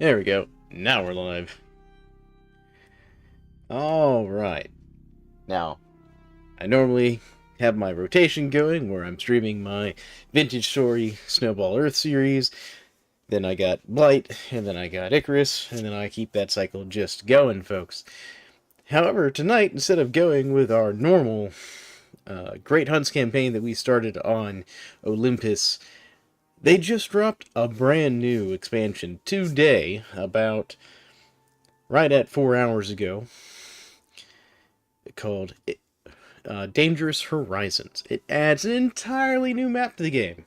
There we go. Now we're live. Alright. Now, I normally have my rotation going where I'm streaming my Vintage Story Snowball Earth series. Then I got Blight, and then I got Icarus, and then I keep that cycle just going, folks. However, tonight, instead of going with our normal Great Hunts campaign that we started on Olympus, they just dropped a brand new expansion today, about right at 4 hours ago, called Dangerous Horizons. It adds an entirely new map to the game.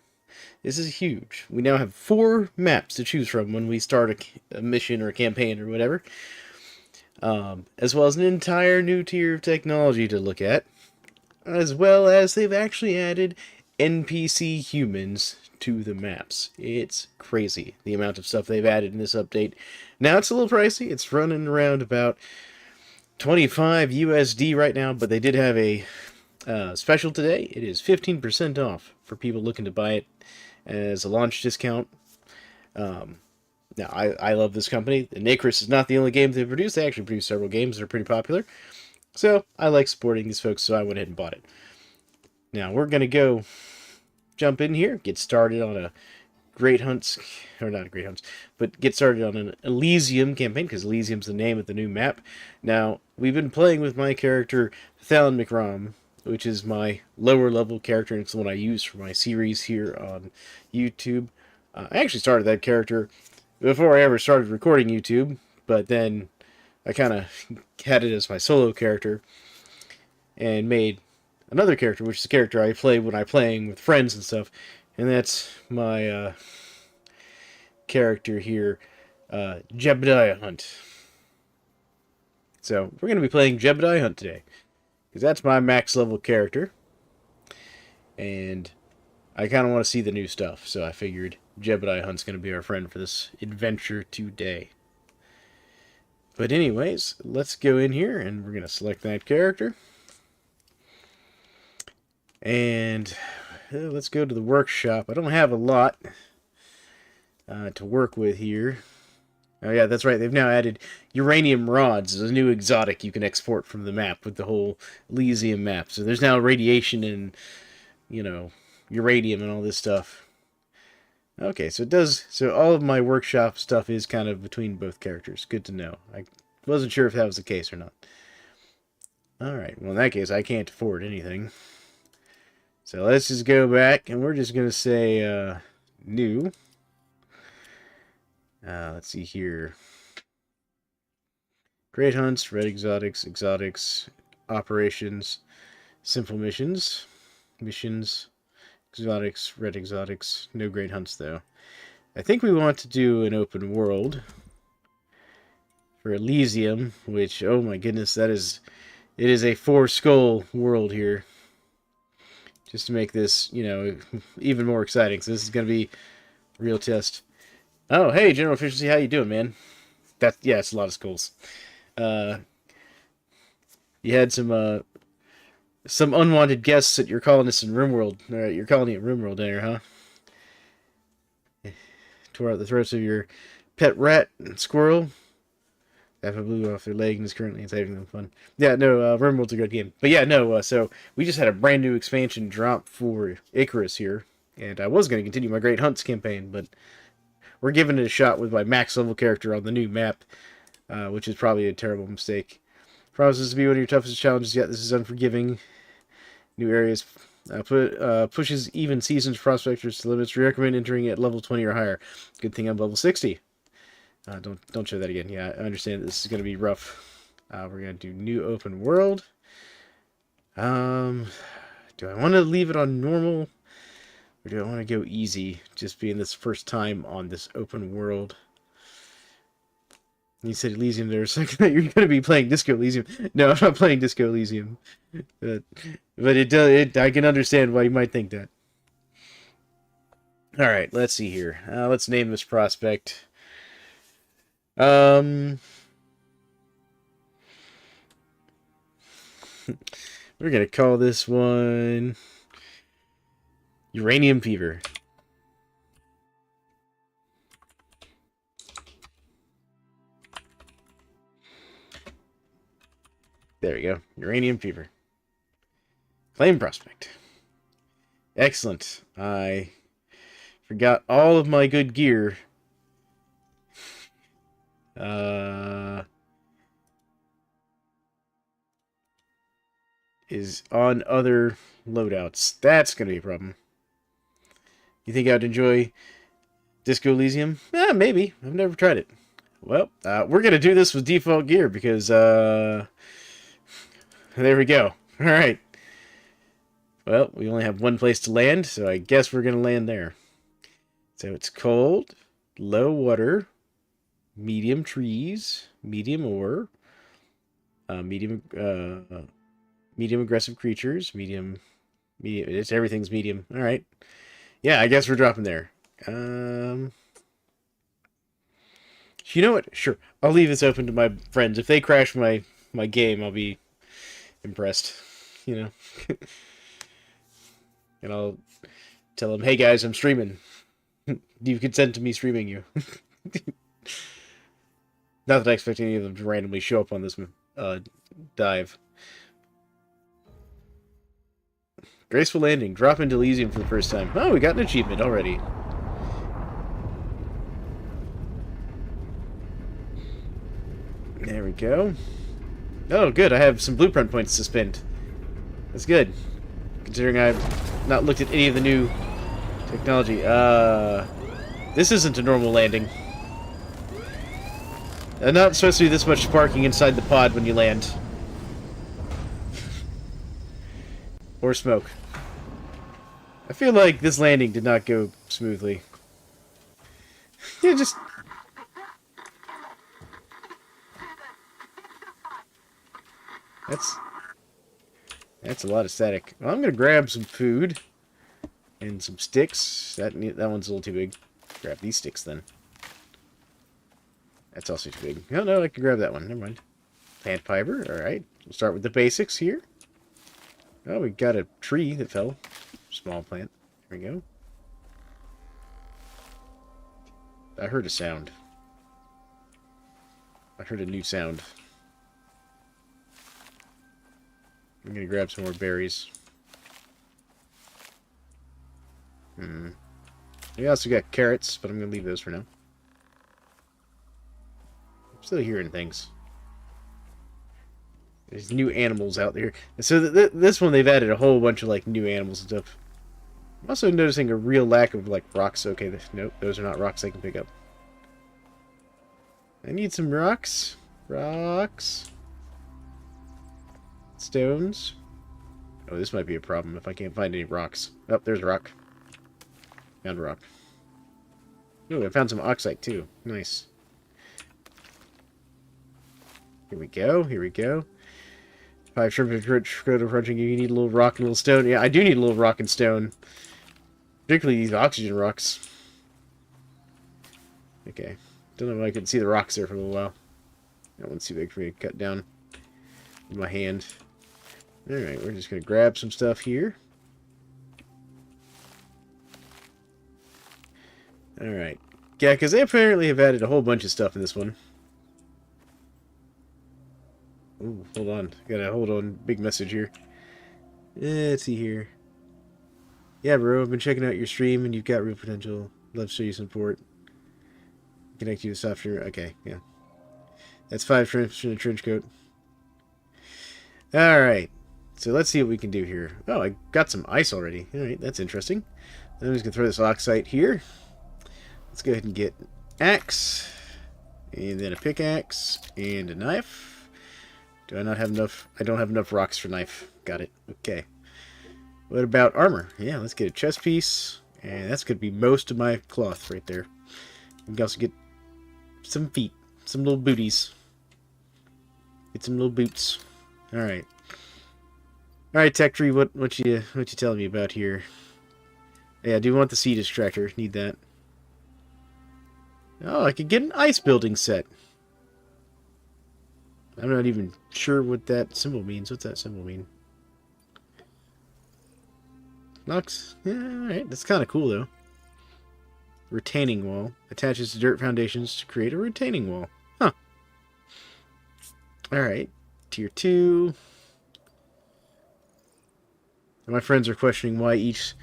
This is huge. We now have 4 maps to choose from when we start a mission or a campaign or whatever, as well as an entire new tier of technology to look at, as well as they've actually added NPC humans to the maps. It's crazy, the amount of stuff they've added in this update. Now it's a little pricey. It's running around about 25 USD right now, but they did have a special today. It is 15% off for people looking to buy it as a launch discount. Now, I love this company. And Icarus is not the only game they produce. They actually produce several games that are pretty popular. So I like supporting these folks, so I went ahead and bought it. Now, we're going to go jump in here, get started on a Great Hunts, or not Great Hunts, but get started on an Elysium campaign, because Elysium's the name of the new map. Now, we've been playing with my character, Thalan McRom, which is my lower level character, and it's the one I use for my series here on YouTube. I actually started that character before I ever started recording YouTube, but then I kind of had it as my solo character, and made another character, which is a character I play when I'm playing with friends and stuff, and that's my character here, Jebediah Hunt. So, we're going to be playing Jebediah Hunt today, because that's my max level character, and I kind of want to see the new stuff, so I figured Jebediah Hunt's going to be our friend for this adventure today. But anyways, let's go in here, and we're going to select that character. And let's go to the workshop. I don't have a lot to work with here. Oh yeah, that's right. They've now added uranium rods as a new exotic you can export from the map with the whole Elysium map. So there's now radiation and, uranium and all this stuff. Okay, so it does. So all of my workshop stuff is kind of between both characters. Good to know. I wasn't sure if that was the case or not. Alright, well in that case I can't afford anything. So let's just go back, and we're just going to say, new. Let's see here. Great Hunts, Red Exotics, Exotics, Operations, Simple Missions, Missions, Exotics, Red Exotics. No Great Hunts, though. I think we want to do an open world for Elysium, which, oh my goodness, it is a 4-skull world here. Just to make this, even more exciting. So this is going to be a real test. Oh, hey, General Efficiency, how you doing, man? Yeah, it's a lot of skulls. You had some unwanted guests at your colonists in RimWorld, or your colony at RimWorld there, huh? Tore out the throats of your pet rat and squirrel. That blew off their leg and is currently saving them fun. Yeah, no, RimWorld's a good game. But yeah, no, so we just had a brand new expansion drop for Icarus here. And I was going to continue my Great Hunts campaign, but we're giving it a shot with my max level character on the new map, which is probably a terrible mistake. Promises to be one of your toughest challenges yet. This is unforgiving. New areas pushes even seasoned prospectors to limits. We recommend entering at level 20 or higher. Good thing I'm level 60. Don't show that again. Yeah, I understand this is going to be rough. We're going to do new open world. Do I want to leave it on normal? Or do I want to go easy, just being this first time on this open world? You said Elysium there a second that you're going to be playing Disco Elysium. No, I'm not playing Disco Elysium. But I can understand why you might think that. Alright, let's see here. Let's name this prospect. We're going to call this one Uranium Fever. There we go. Uranium fever. Claim prospect. Excellent. I forgot all of my good gear. Is on other loadouts. That's going to be a problem. You think I'd enjoy Disco Elysium? Maybe. I've never tried it. Well, we're going to do this with default gear because, there we go. Alright. Well, we only have one place to land, so I guess we're going to land there. So it's cold, low water, medium trees, medium ore, medium aggressive creatures, medium, it's everything's medium. Alright. Yeah, I guess we're dropping there. You know what? Sure. I'll leave this open to my friends. If they crash my game, I'll be impressed. You know? And I'll tell them, hey guys, I'm streaming. Do you consent to me streaming you? Not that I expect any of them to randomly show up on this dive. Graceful landing. Drop into Elysium for the first time. Oh, we got an achievement already. There we go. Oh, good. I have some blueprint points to spend. That's good. Considering I've not looked at any of the new technology. This isn't a normal landing. Not supposed to be this much sparking inside the pod when you land. Or smoke. I feel like this landing did not go smoothly. Yeah, just... That's a lot of static. Well, I'm gonna grab some food and some sticks. That one's a little too big. Grab these sticks then. That's also too big. Oh no, I can grab that one. Never mind. Plant fiber. All right. We'll start with the basics here. Oh, we got a tree that fell. Small plant. There we go. I heard a sound. I heard a new sound. I'm gonna grab some more berries. We also got carrots, but I'm gonna leave those for now. I'm still hearing things. There's new animals out there. So this one, they've added a whole bunch of, like, new animals and stuff. I'm also noticing a real lack of, like, rocks. Okay, nope, those are not rocks I can pick up. I need some rocks. Rocks. Stones. Oh, this might be a problem if I can't find any rocks. Oh, there's a rock. Found a rock. Oh, I found some oxide, too. Nice. Here we go. Here we go. 5 shrimp rich code of crunching. You need a little rock and a little stone. Yeah, I do need a little rock and stone. Particularly these oxygen rocks. Okay. Don't know if I can see the rocks there for a little while. That one's too big for me to cut down with my hand. Alright, we're just going to grab some stuff here. Alright. Yeah, because they apparently have added a whole bunch of stuff in this one. Ooh, hold on. Gotta hold on. Big message here. Let's see here. Yeah, bro, I've been checking out your stream and you've got real potential. Love to show you some support. Connect you to software. Okay, yeah. That's 5 shrimps in a trench coat. Alright. So let's see what we can do here. Oh, I got some ice already. Alright, that's interesting. I'm just going to throw this oxide here. Let's go ahead and get an axe. And then a pickaxe. And a knife. Do I not have enough? I don't have enough rocks for knife. Got it. Okay. What about armor? Yeah, let's get a chest piece. And that's going to be most of my cloth right there. We can also get some feet. Some little booties. Get some little boots. Alright. Alright, Tech Tree, what you telling me about here? Yeah, I do want the seed extractor. Need that. Oh, I could get an ice building set. I'm not even sure what that symbol means. What's that symbol mean? Lux? Yeah, alright. That's kind of cool, though. Retaining wall. Attaches to dirt foundations to create a retaining wall. Huh. Alright. Tier 2. My friends are questioning why each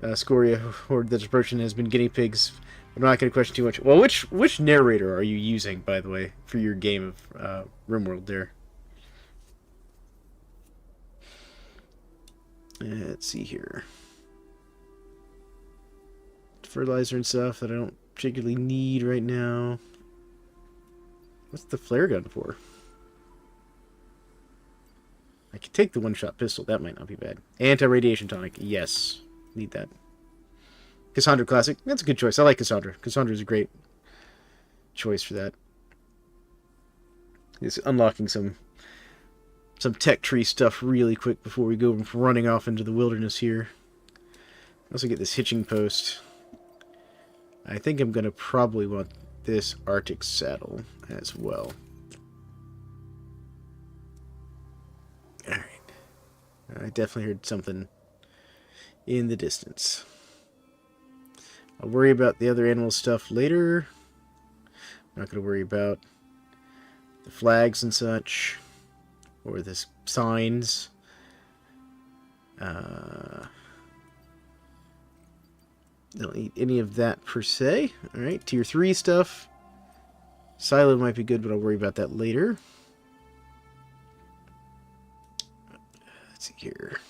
Scoria horde that's approaching has been guinea pigs. I'm not going to question too much. Well, which narrator are you using, by the way, for your game of RimWorld there? Let's see here. Fertilizer and stuff that I don't particularly need right now. What's the flare gun for? I could take the one-shot pistol. That might not be bad. Anti-radiation tonic. Yes. Need that. Cassandra Classic. That's a good choice. I like Cassandra. Cassandra's a great choice for that. Just unlocking some tech tree stuff really quick before we go running off into the wilderness here. Also get this hitching post. I think I'm going to probably want this Arctic saddle as well. Alright. I definitely heard something in the distance. I'll worry about the other animal stuff later. I'm not going to worry about the flags and such. Or the signs. Don't need any of that per se. Alright, tier 3 stuff. Silo might be good, but I'll worry about that later. Let's see here.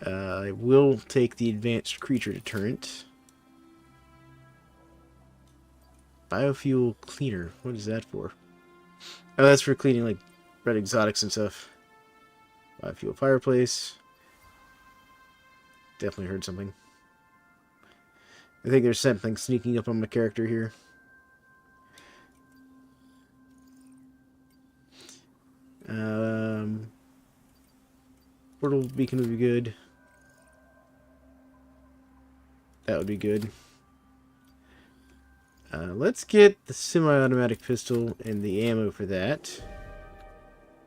I will take the advanced creature deterrent. Biofuel cleaner. What is that for? Oh, that's for cleaning like red exotics and stuff. Biofuel fireplace. Definitely heard something. I think there's something sneaking up on my character here. Portal beacon would be good. That would be good. Let's get the semi-automatic pistol and the ammo for that.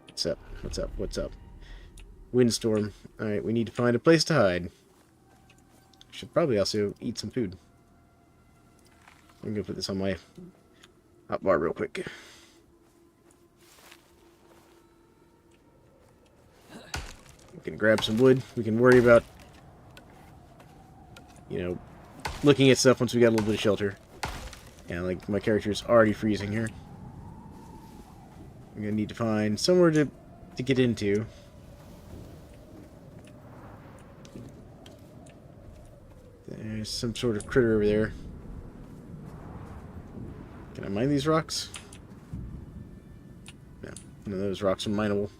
What's up? What's up? What's up? Windstorm. Alright, we need to find a place to hide. Should probably also eat some food. I'm going to put this on my hotbar real quick. We can grab some wood. We can worry about, you know, looking at stuff once we got a little bit of shelter. Yeah, like my character's already freezing here. I'm going to need to find somewhere to get into. There's some sort of critter over there. Can I mine these rocks? No, none of those rocks are mineable.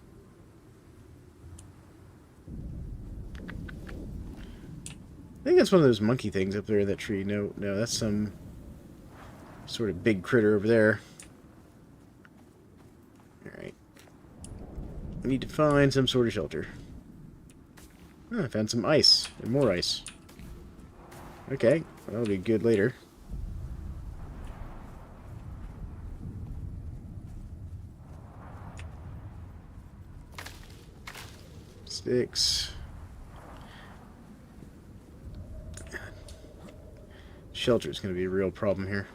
I think that's one of those monkey things up there in that tree. No, that's some sort of big critter over there. Alright. I need to find some sort of shelter. Oh, I found some ice. And more ice. Okay, that'll be good later. Sticks. Shelter is going to be a real problem here.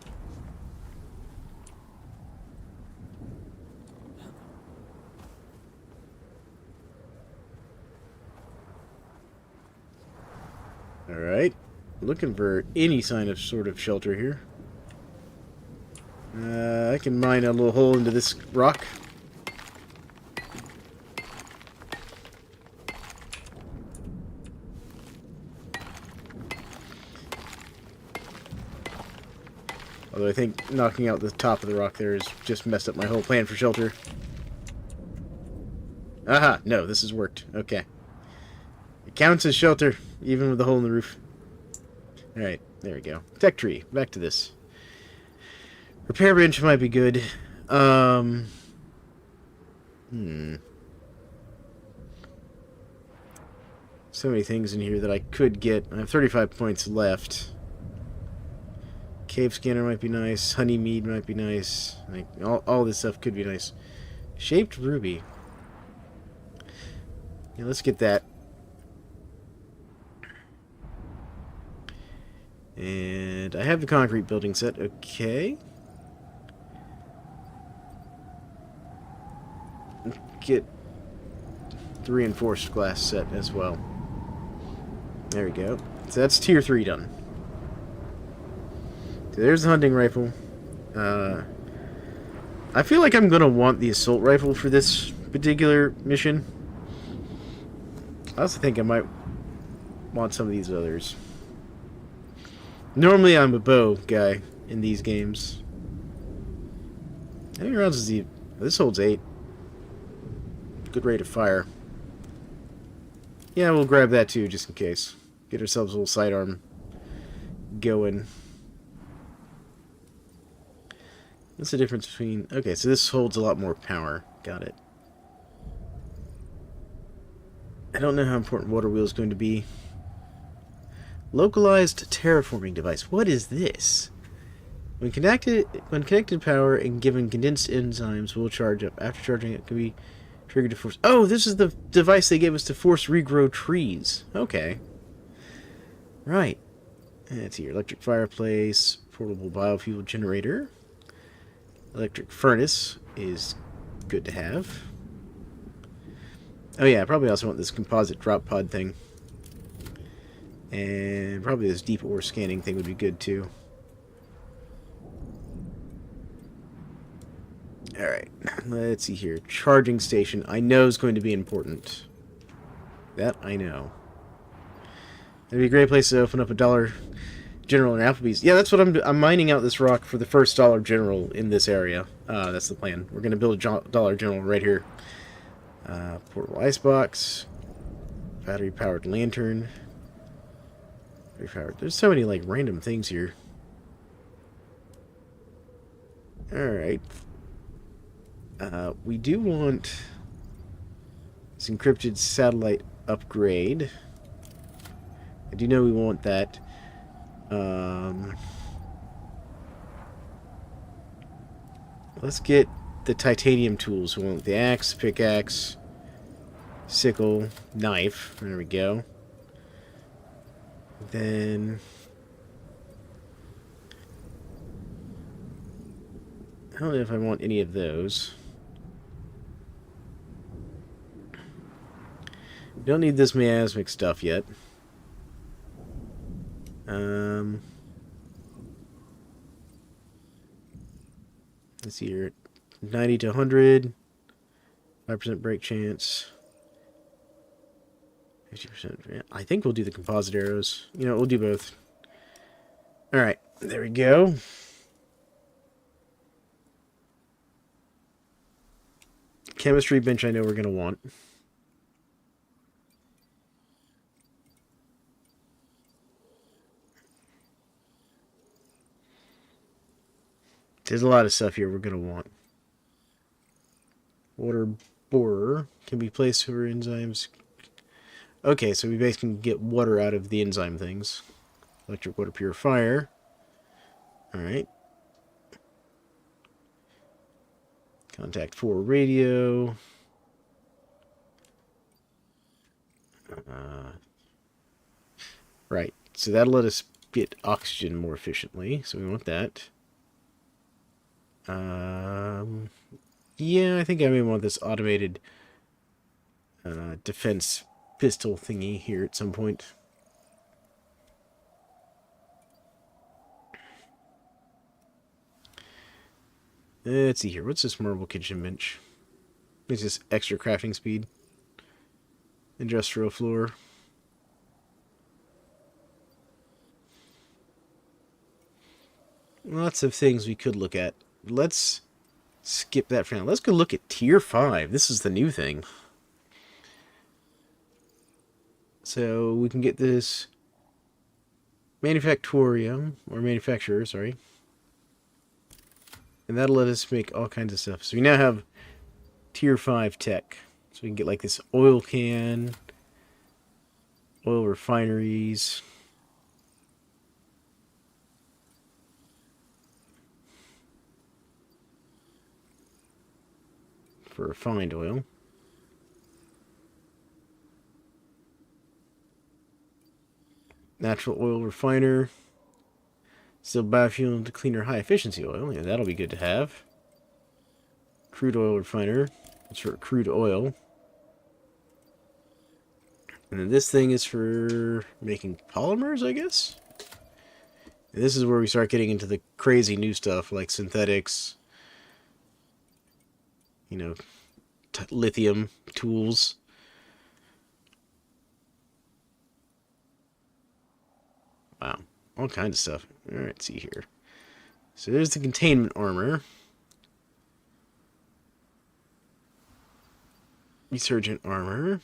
Alright. Looking for any sign of sort of shelter here. I can mine a little hole into this rock. Although I think knocking out the top of the rock there has just messed up my whole plan for shelter. Aha! No, this has worked. Okay. It counts as shelter, even with the hole in the roof. Alright, there we go. Tech tree. Back to this. Repair bench might be good. So many things in here that I could get. I have 35 points left. Cave scanner might be nice. Honey mead might be nice. Like all this stuff could be nice. Shaped ruby. Yeah, let's get that. And I have the concrete building set. Okay. get the reinforced glass set as well. There we go. So that's tier 3 done. So there's the hunting rifle. I feel like I'm going to want the assault rifle for this particular mission. I also think I might want some of these others. Normally I'm a bow guy in these games. How many rounds does he... This holds 8. Good rate of fire. Yeah, we'll grab that too, just in case. Get ourselves a little sidearm going. What's the difference between... Okay, so this holds a lot more power. Got it. I don't know how important water wheel is going to be. Localized terraforming device. What is this? When connected to power and given condensed enzymes, will charge up. After charging, it can be triggered to force... Oh, this is the device they gave us to force regrow trees. Okay. Right. That's here. Electric fireplace, portable biofuel generator. Electric furnace is good to have. Oh yeah, I probably also want this composite drop pod thing. And probably this deep ore scanning thing would be good too. Alright, let's see here. Charging station, I know is going to be important. That I know. That'd be a great place to open up a Dollar General and Applebee's. Yeah, that's what I'm mining out this rock for the first Dollar General in this area. That's the plan. We're going to build a Dollar General right here. Portable icebox. Battery-powered lantern. Battery-powered... There's so many, like, random things here. Alright. We do want this encrypted satellite upgrade. I do know we want that. Let's get the titanium tools. We want the axe, pickaxe, sickle, knife. There we go. Then I don't know if I want any of those. Don't need this miasmic stuff yet. Let's see here. 90 to 100. 5% break chance. 50%. I think we'll do the composite arrows. You know, we'll do both. Alright, there we go. Chemistry bench I know we're going to want. There's a lot of stuff here we're going to want. Water borer can be placed over enzymes. Okay, so we basically can get water out of the enzyme things. Electric water purifier. Alright. Contact 4 radio. Right, so that'll let us get oxygen more efficiently, so we want that. Yeah, I think I may want this automated defense pistol thingy here at some point. Let's see here. What's this marble kitchen bench? It's just extra crafting speed. Industrial floor. Lots of things we could look at. Let's skip that for now. Let's go look at Tier 5. This is the new thing. So we can get this manufactoria, or manufacturer, sorry. And that'll let us make all kinds of stuff. So we now have Tier 5 tech. So we can get like this oil can, oil refineries. For refined oil. Natural oil refiner. Still biofuel to cleaner high efficiency oil. Yeah, that'll be good to have. Crude oil refiner. It's for crude oil. And then this thing is for making polymers, I guess? And this is where we start getting into the crazy new stuff, like synthetics, you know, lithium tools. Wow, all kinds of stuff. Alright, see here. So there's the containment armor. Resurgent armor.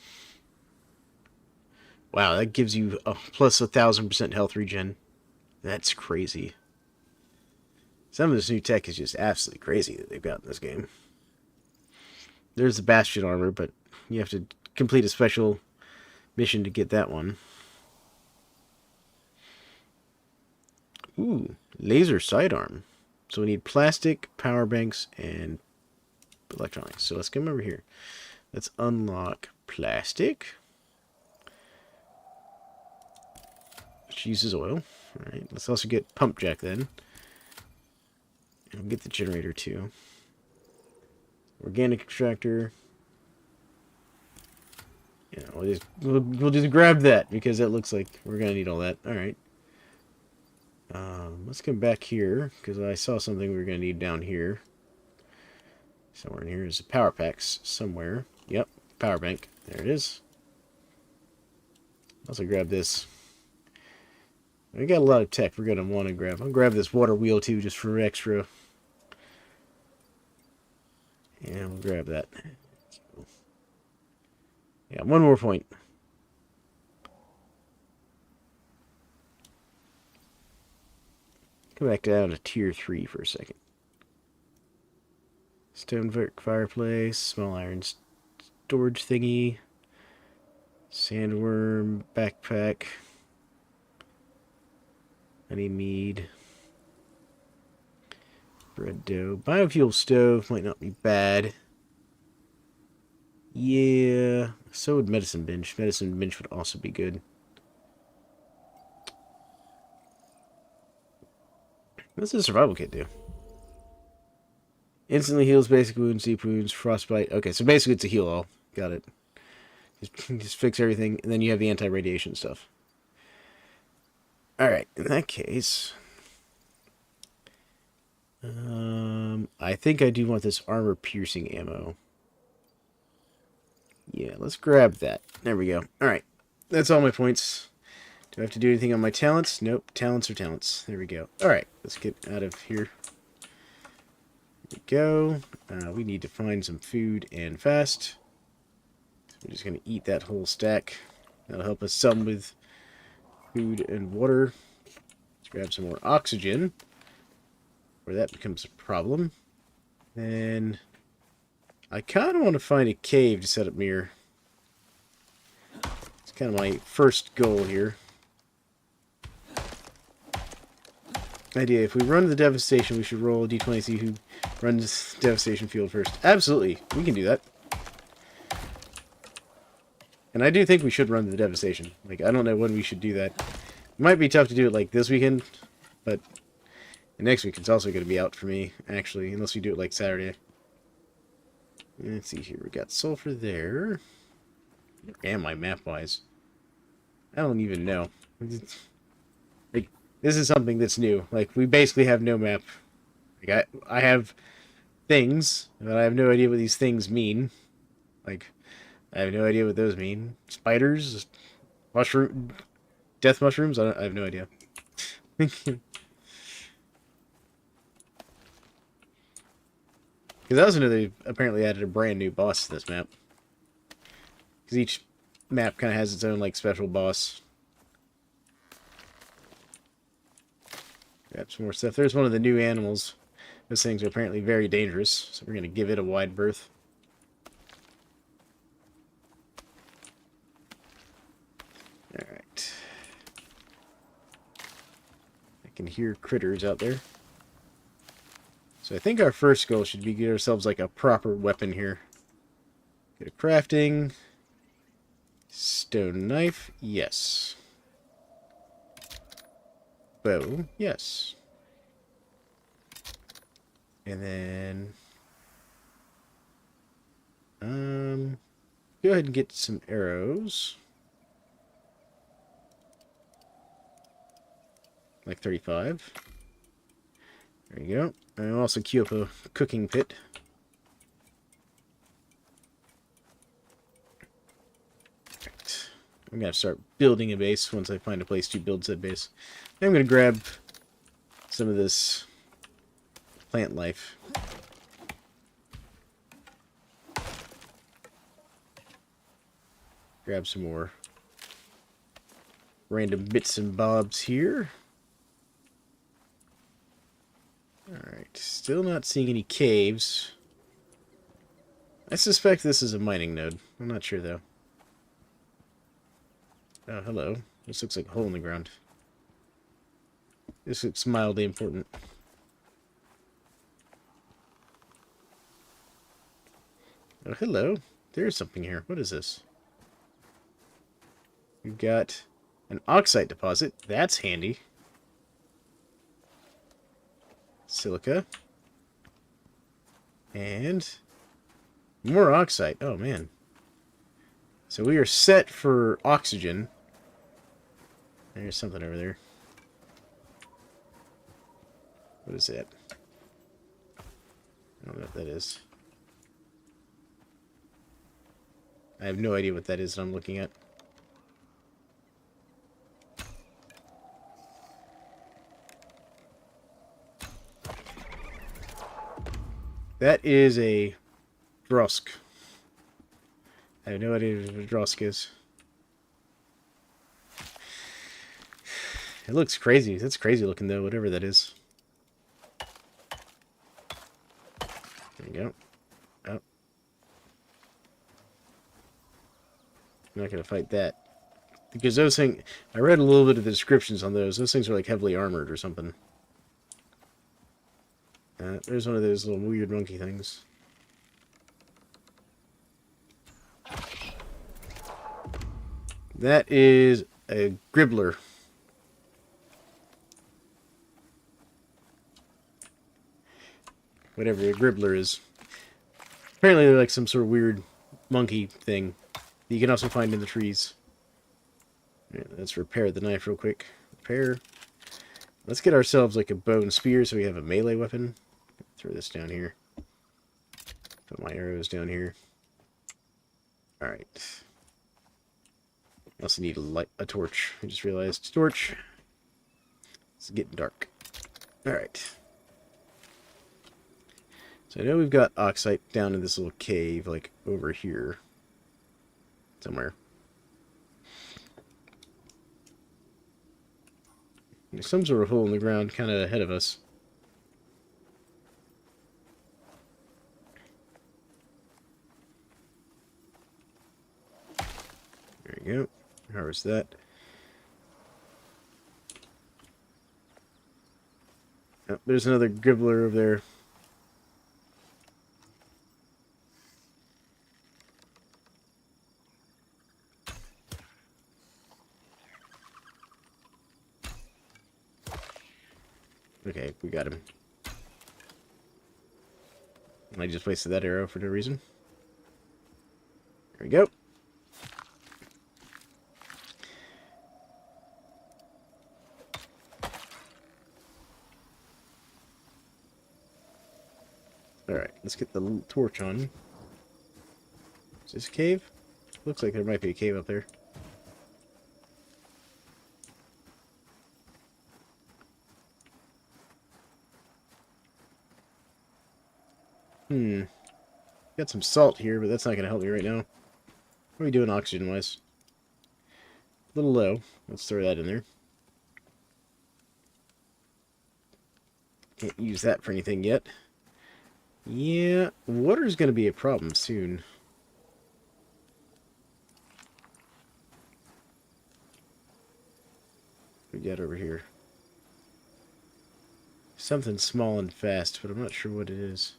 Wow, that gives you a plus 1,000% health regen. That's crazy. Some of this new tech is just absolutely crazy that they've got in this game. There's the Bastion armor, but you have to complete a special mission to get that one. Ooh, laser sidearm. So we need plastic, power banks, and electronics. So let's come over here. Let's unlock plastic. Which uses oil. Alright, let's also get pump jack then. And we'll get the generator too. Organic extractor. Yeah, we'll just grab that because that looks like we're gonna need all that. Alright. Let's come back here because I saw something we were gonna need down here. Somewhere in here is the power packs somewhere. Yep, power bank. There it is. Also grab this. We got a lot of tech we're gonna want to grab. I'll grab this water wheel too, just for extra. And we'll grab that. Yeah, one more point. Come back down to tier 3 for a second. Stonework fireplace, small iron storage thingy, sandworm backpack, honey mead, bread dough, biofuel stove might not be bad. Yeah, so would medicine bench. Medicine bench would also be good. What's the survival kit do? Instantly heals basic wounds, deep wounds, frostbite. Okay, so basically it's a heal all. Got it. Just fix everything, and then you have the anti-radiation stuff. Alright, in that case... I think I do want this armor-piercing ammo. Yeah, let's grab that. There we go. Alright, that's all my points. Do I have to do anything on my talents? Nope, talents are talents. There we go. Alright, let's get out of here. There we go. We need to find some food and fast. I'm just going to eat that whole stack. That'll help us some with food and water. Let's grab some more oxygen, where that becomes a problem. Then I kind of want to find a cave to set up near. It's kind of my first goal here. Idea, if we run the devastation, we should roll a d20, see who runs devastation field first. Absolutely, we can do that. And I do think we should run the devastation. Like, I don't know when we should do that. It might be tough to do it like this weekend, but next week it's also going to be out for me, actually, unless we do it like Saturday. Let's see here, we got sulfur there. Where am I map-wise? I don't even know. Like, this is something that's new. Like, we basically have no map. Like, I have things, but I have no idea what these things mean. Like, I have no idea what those mean. Spiders? Mushroom? Death mushrooms? I have no idea. Because I also know they apparently added a brand new boss to this map. Because each map kind of has its own, like, special boss. Got some more stuff. There's one of the new animals. Those things are apparently very dangerous, so we're going to give it a wide berth. Alright. I can hear critters out there. So I think our first goal should be get ourselves like a proper weapon here. Get a crafting. Stone knife. Yes. Bow. Yes. And then Go ahead and get some arrows. Like 35. There you go. And I'll also queue up a cooking pit. Right. I'm going to start building a base once I find a place to build said base. I'm going to grab some of this plant life. Grab some more random bits and bobs here. Alright, still not seeing any caves. I suspect this is a mining node. I'm not sure, though. Oh, hello. This looks like a hole in the ground. This looks mildly important. Oh, hello. There's something here. What is this? We've got an oxide deposit. That's handy. Silica. And more oxide. Oh, man. So we are set for oxygen. There's something over there. What is that? I don't know what that is. I have no idea what that is that I'm looking at. That is a Drosk. I have no idea what a Drosk is. It looks crazy. That's crazy looking, though, whatever that is. There you go. Oh. I'm not going to fight that. Because those things... I read a little bit of the descriptions on those. Those things are like heavily armored or something. There's one of those little weird monkey things. That is a gribbler. Whatever a gribbler is. Apparently they're like some sort of weird monkey thing that you can also find in the trees. Yeah, let's repair the knife real quick. Repair. Let's get ourselves like a bow and spear so we have a melee weapon. Throw this down here. Put my arrows down here. Alright. I also need a torch. I just realized. Torch. It's getting dark. Alright. So I know we've got oxide down in this little cave, like over here. Somewhere. There's some sort of hole in the ground kind of ahead of us. There you go. Harvest that. Oh, there's another gribbler over there. Okay, we got him. I just wasted that arrow for no reason. There we go. Alright, let's get the torch on. Is this a cave? Looks like there might be a cave up there. Got some salt here, but that's not going to help me right now. What are we doing oxygen-wise? A little low. Let's throw that in there. Can't use that for anything yet. Yeah, water's going to be a problem soon. What we got over here? Something small and fast, but I'm not sure what it is.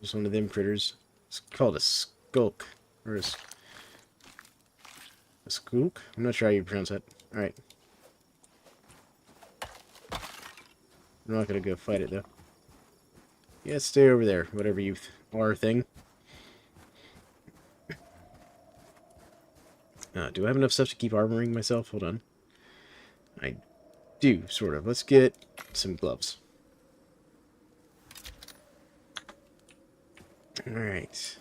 Just one of them critters. It's called a skulk. Or a skook? I'm not sure how you pronounce that. Alright. I'm not gonna go fight it, though. Yeah, stay over there, whatever you are thing. Do I have enough stuff to keep armoring myself? Hold on. I do, sort of. Let's get some gloves. Alright.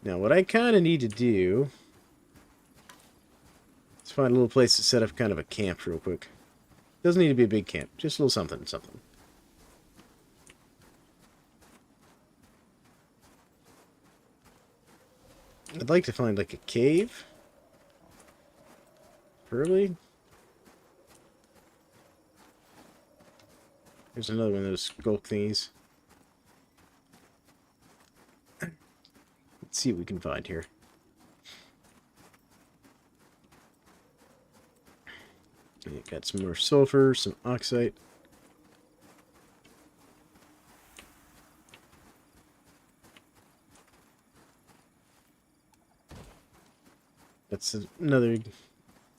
Now, what I kind of need to do is find a little place to set up kind of a camp real quick. Doesn't need to be a big camp. Just a little something, something. I'd like to find, like, a cave. Preferably. There's another one of those skulk thingies. Let's see what we can find here. Got some more sulfur, some oxide. That's another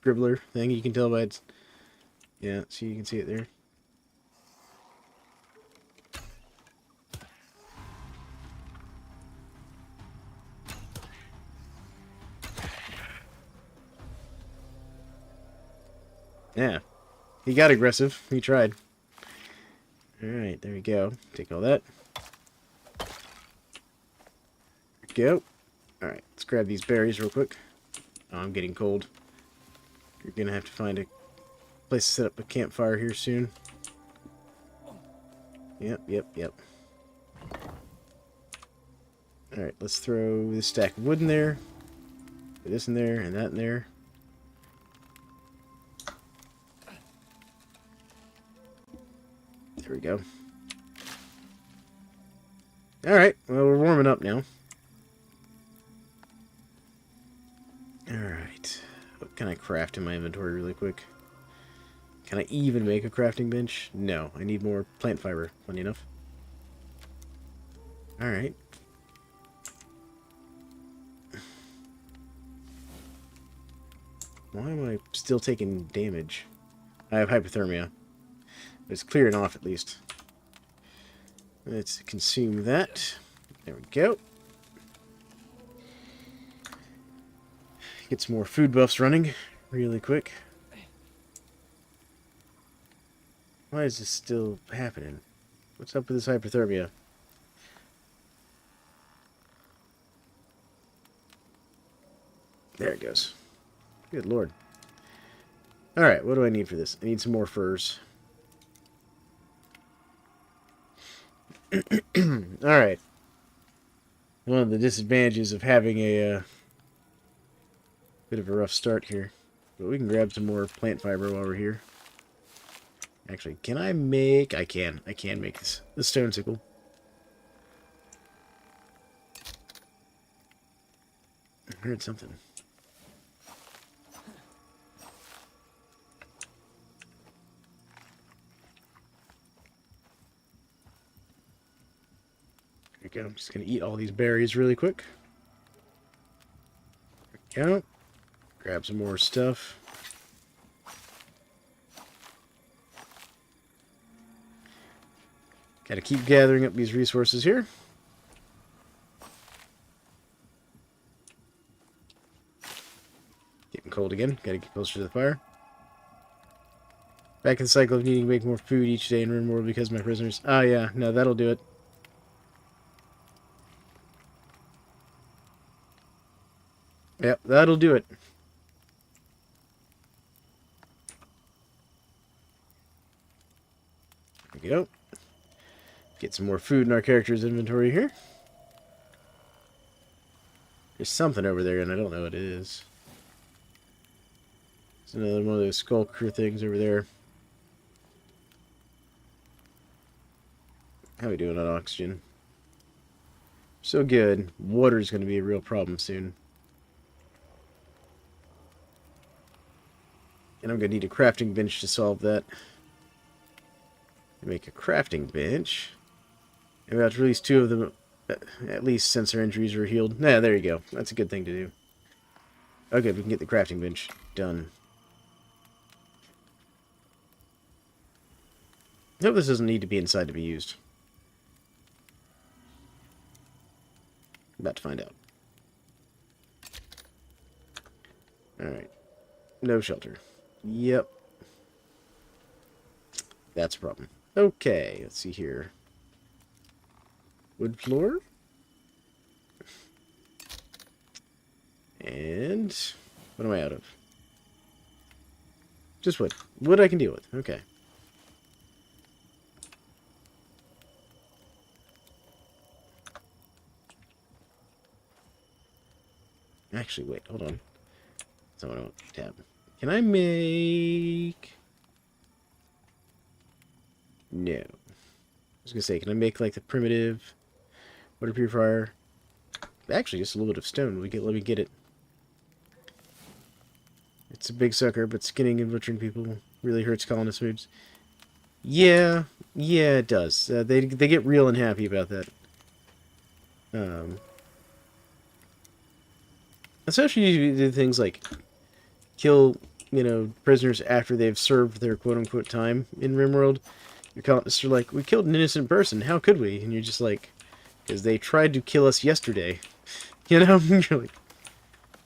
gribbler thing. You can tell by its... Yeah, see, you can see it there. Yeah. He got aggressive. He tried. Alright, there we go. Take all that. There we go. Alright, let's grab these berries real quick. Oh, I'm getting cold. You're gonna have to find a place to set up a campfire here soon. Yep. Alright, let's throw this stack of wood in there. Put this in there, and that in there. There we go. Alright, well, we're warming up now. Alright. What can I craft in my inventory really quick? Can I even make a crafting bench? No, I need more plant fiber, funny enough. Alright. Why am I still taking damage? I have hypothermia. It's clearing off at least. Let's consume that. There we go. Get some more food buffs running really quick. Why is this still happening? What's up with this hypothermia? There it goes. Good lord. Alright, what do I need for this? I need some more furs. Alright. One of the disadvantages of having a bit of a rough start here. But we can grab some more plant fiber while we're here. Actually, can I make... I can make this. The stone sickle. I heard something. There we go. I'm just going to eat all these berries really quick. There we go. Grab some more stuff. Gotta keep gathering up these resources here. Getting cold again. Gotta get closer to the fire. Back in the cycle of needing to make more food each day and earn more because of my prisoners. Oh yeah, no, that'll do it. Yep, that'll do it. There we go. Get some more food in our character's inventory here. There's something over there, and I don't know what it is. There's another one of those skulker things over there. How are we doing on oxygen? So good. Water's going to be a real problem soon. And I'm going to need a crafting bench to solve that. Make a crafting bench. I'm about to release 2 of them, at least, since their injuries are healed. Nah, there you go. That's a good thing to do. Okay, we can get the crafting bench done. I hope this doesn't need to be inside to be used. About to find out. Alright. No shelter. Yep. That's a problem. Okay, let's see here. Wood floor. And what am I out of? Just wood. Wood I can deal with. Okay. Actually, wait. Hold on. That's not what I want. Tab. Can I make... No. I was going to say, can I make, like, the primitive water purifier? Actually, just a little bit of stone. Let me get it. It's a big sucker, but skinning and butchering people really hurts colonist foods. Yeah, it does. They get real unhappy about that. Especially you do things like kill, prisoners after they've served their quote-unquote time in RimWorld. Your colonists are like, we killed an innocent person. How could we? And you're just like, because they tried to kill us yesterday. You're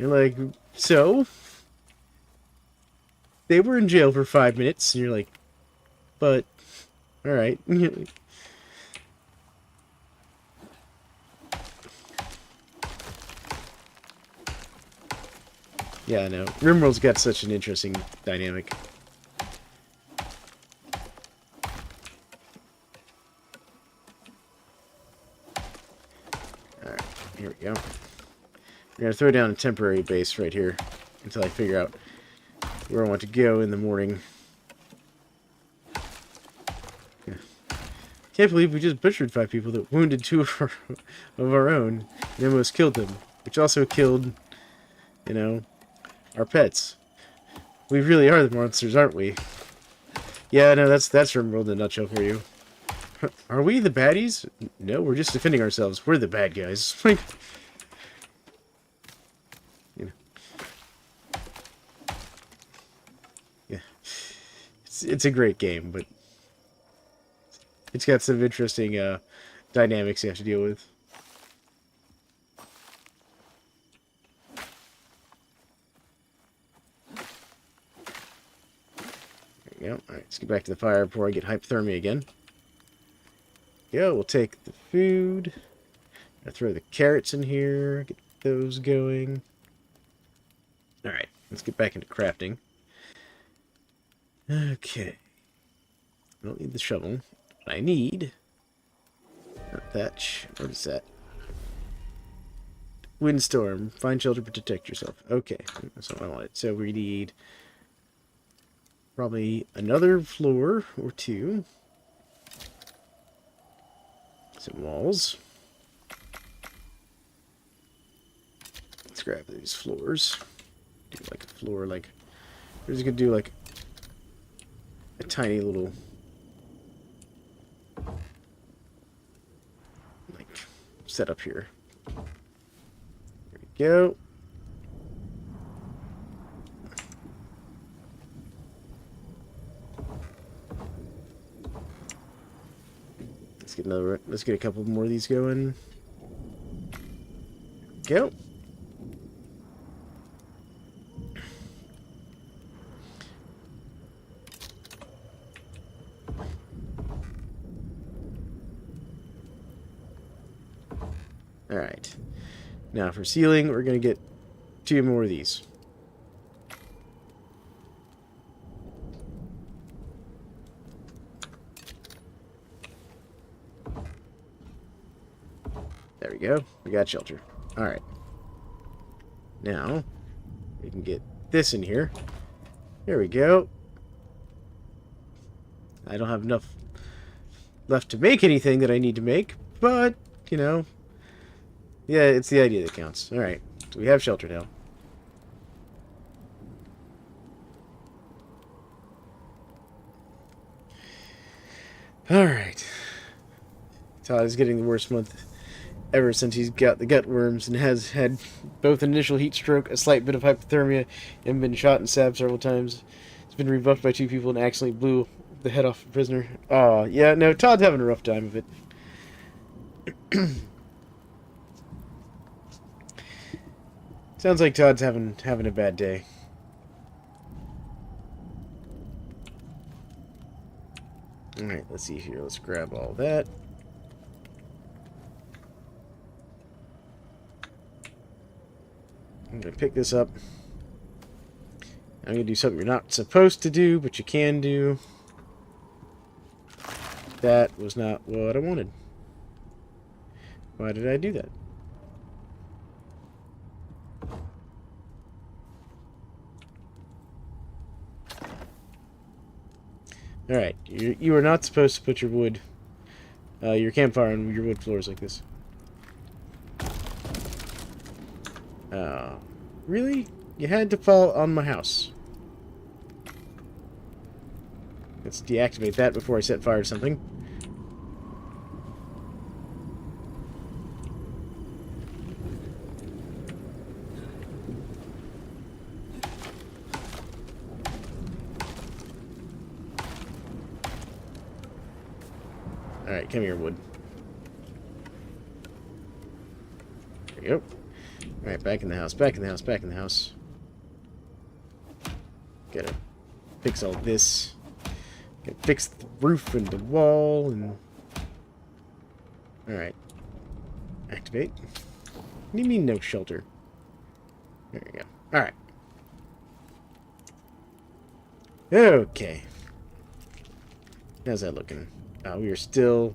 like, so? They were in jail for 5 minutes, and you're like, but, alright. Yeah, I know. RimWorld's got such an interesting dynamic. Alright, here we go. We're going to throw down a temporary base right here until I figure out where I want to go in the morning. Yeah. Can't believe we just butchered 5 people that wounded 2 of our own and almost killed them, which also killed, our pets. We really are the monsters, aren't we? Yeah, no, that's RimWorld in a nutshell for you. Are we the baddies? No, we're just defending ourselves. We're the bad guys. Like, yeah, it's a great game, but it's got some interesting dynamics you have to deal with. There we go. Alright, let's get back to the fire before I get hypothermia again. Yeah, we'll take the food. I'll throw the carrots in here. Get those going. Alright, let's get back into crafting. Okay. I don't need the shovel. What I need... Not thatch. What is that? Windstorm. Find shelter but protect yourself. Okay, that's what I wanted. So we need... probably another floor or 2. Some walls. Let's grab these floors. Do like a floor, like... We're just gonna do like a tiny little... like, setup here. There we go. Let's get a couple more of these going. Go. Alright. Now for ceiling, we're going to get 2 more of these. There we go. We got shelter. Alright. Now, we can get this in here. There we go. I don't have enough left to make anything that I need to make, but, yeah, it's the idea that counts. Alright, so we have shelter now. Alright. Todd is getting the worst month ever since he's got the gut worms and has had both an initial heat stroke, a slight bit of hypothermia, and been shot and stabbed several times. He's been rebuffed by 2 people and accidentally blew the head off a prisoner. Oh, yeah, no, Todd's having a rough time of it. Sounds like Todd's having a bad day. Alright, let's see here. Let's grab all that. I'm going to pick this up. I'm going to do something you're not supposed to do, but you can do. That was not what I wanted. Why did I do that? Alright, you are not supposed to put your wood, your campfire on your wood floors like this. Really? You had to fall on my house. Let's deactivate that before I set fire to something. Alright, come here, wood. There you go. Alright, back in the house, back in the house, back in the house. Gotta fix all this. Gotta fix the roof and the wall and... Alright. Activate. What do you mean no shelter? There you go. Alright. Okay. How's that looking? We are still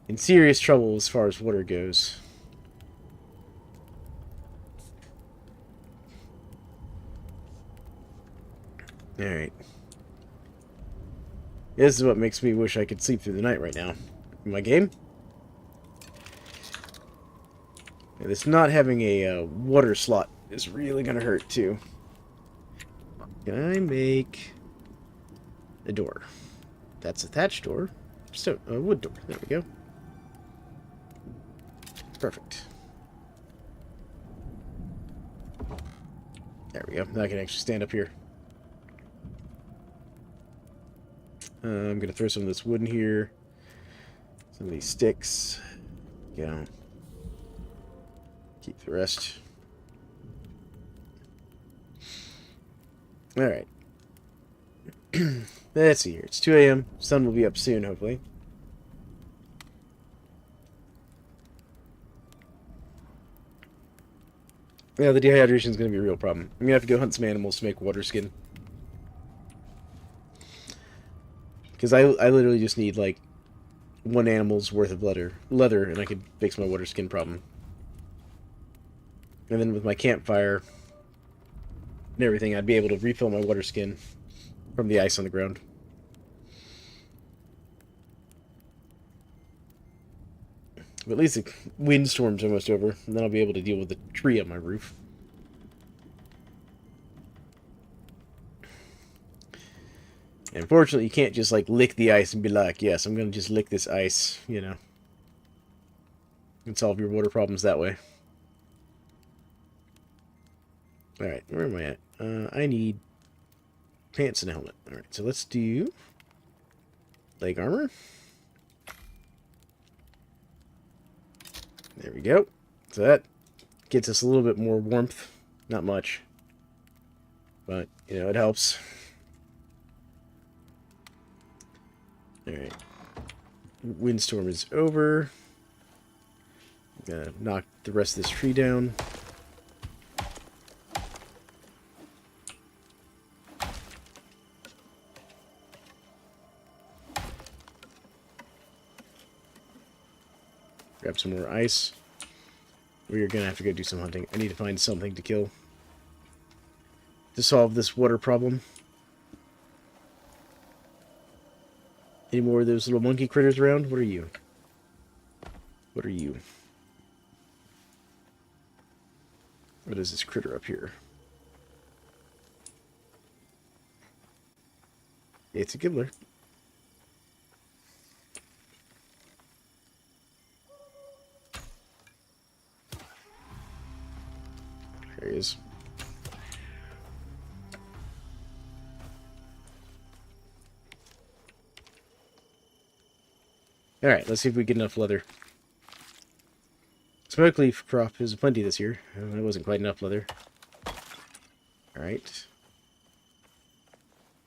in serious trouble as far as water goes. Alright. This is what makes me wish I could sleep through the night right now. In my game. And this not having a water slot is really going to hurt too. Can I make a door? That's a thatch door. So, a wood door. There we go. Perfect. There we go. Now I can actually stand up here. I'm going to throw some of this wood in here. Some of these sticks. Go. Keep the rest. Alright. Let's see here. It's 2 a.m. Sun will be up soon, hopefully. Yeah, the dehydration is going to be a real problem. I'm going to have to go hunt some animals to make water skin. Because I literally just need, like, 1 animal's worth of leather, and I could fix my water skin problem. And then with my campfire and everything, I'd be able to refill my water skin from the ice on the ground. But at least the windstorm's almost over, and then I'll be able to deal with the tree on my roof. And unfortunately, you can't just, like, lick the ice and be like, yes, I'm going to just lick this ice, you know. And solve your water problems that way. Alright, where am I at? I need pants and a helmet. Alright, so let's do leg armor. There we go. So that gets us a little bit more warmth. Not much. But, you know, it helps. Alright. Windstorm is over. I'm gonna knock the rest of this tree down. Grab some more ice. We're gonna have to go do some hunting. I need to find something to kill to solve this water problem. Any more of those little monkey critters around? What are you? What are you? What is this critter up here? It's a gibbler. Alright, let's see if we get enough leather. Smoke leaf crop is plenty this year. That wasn't quite enough leather. Alright.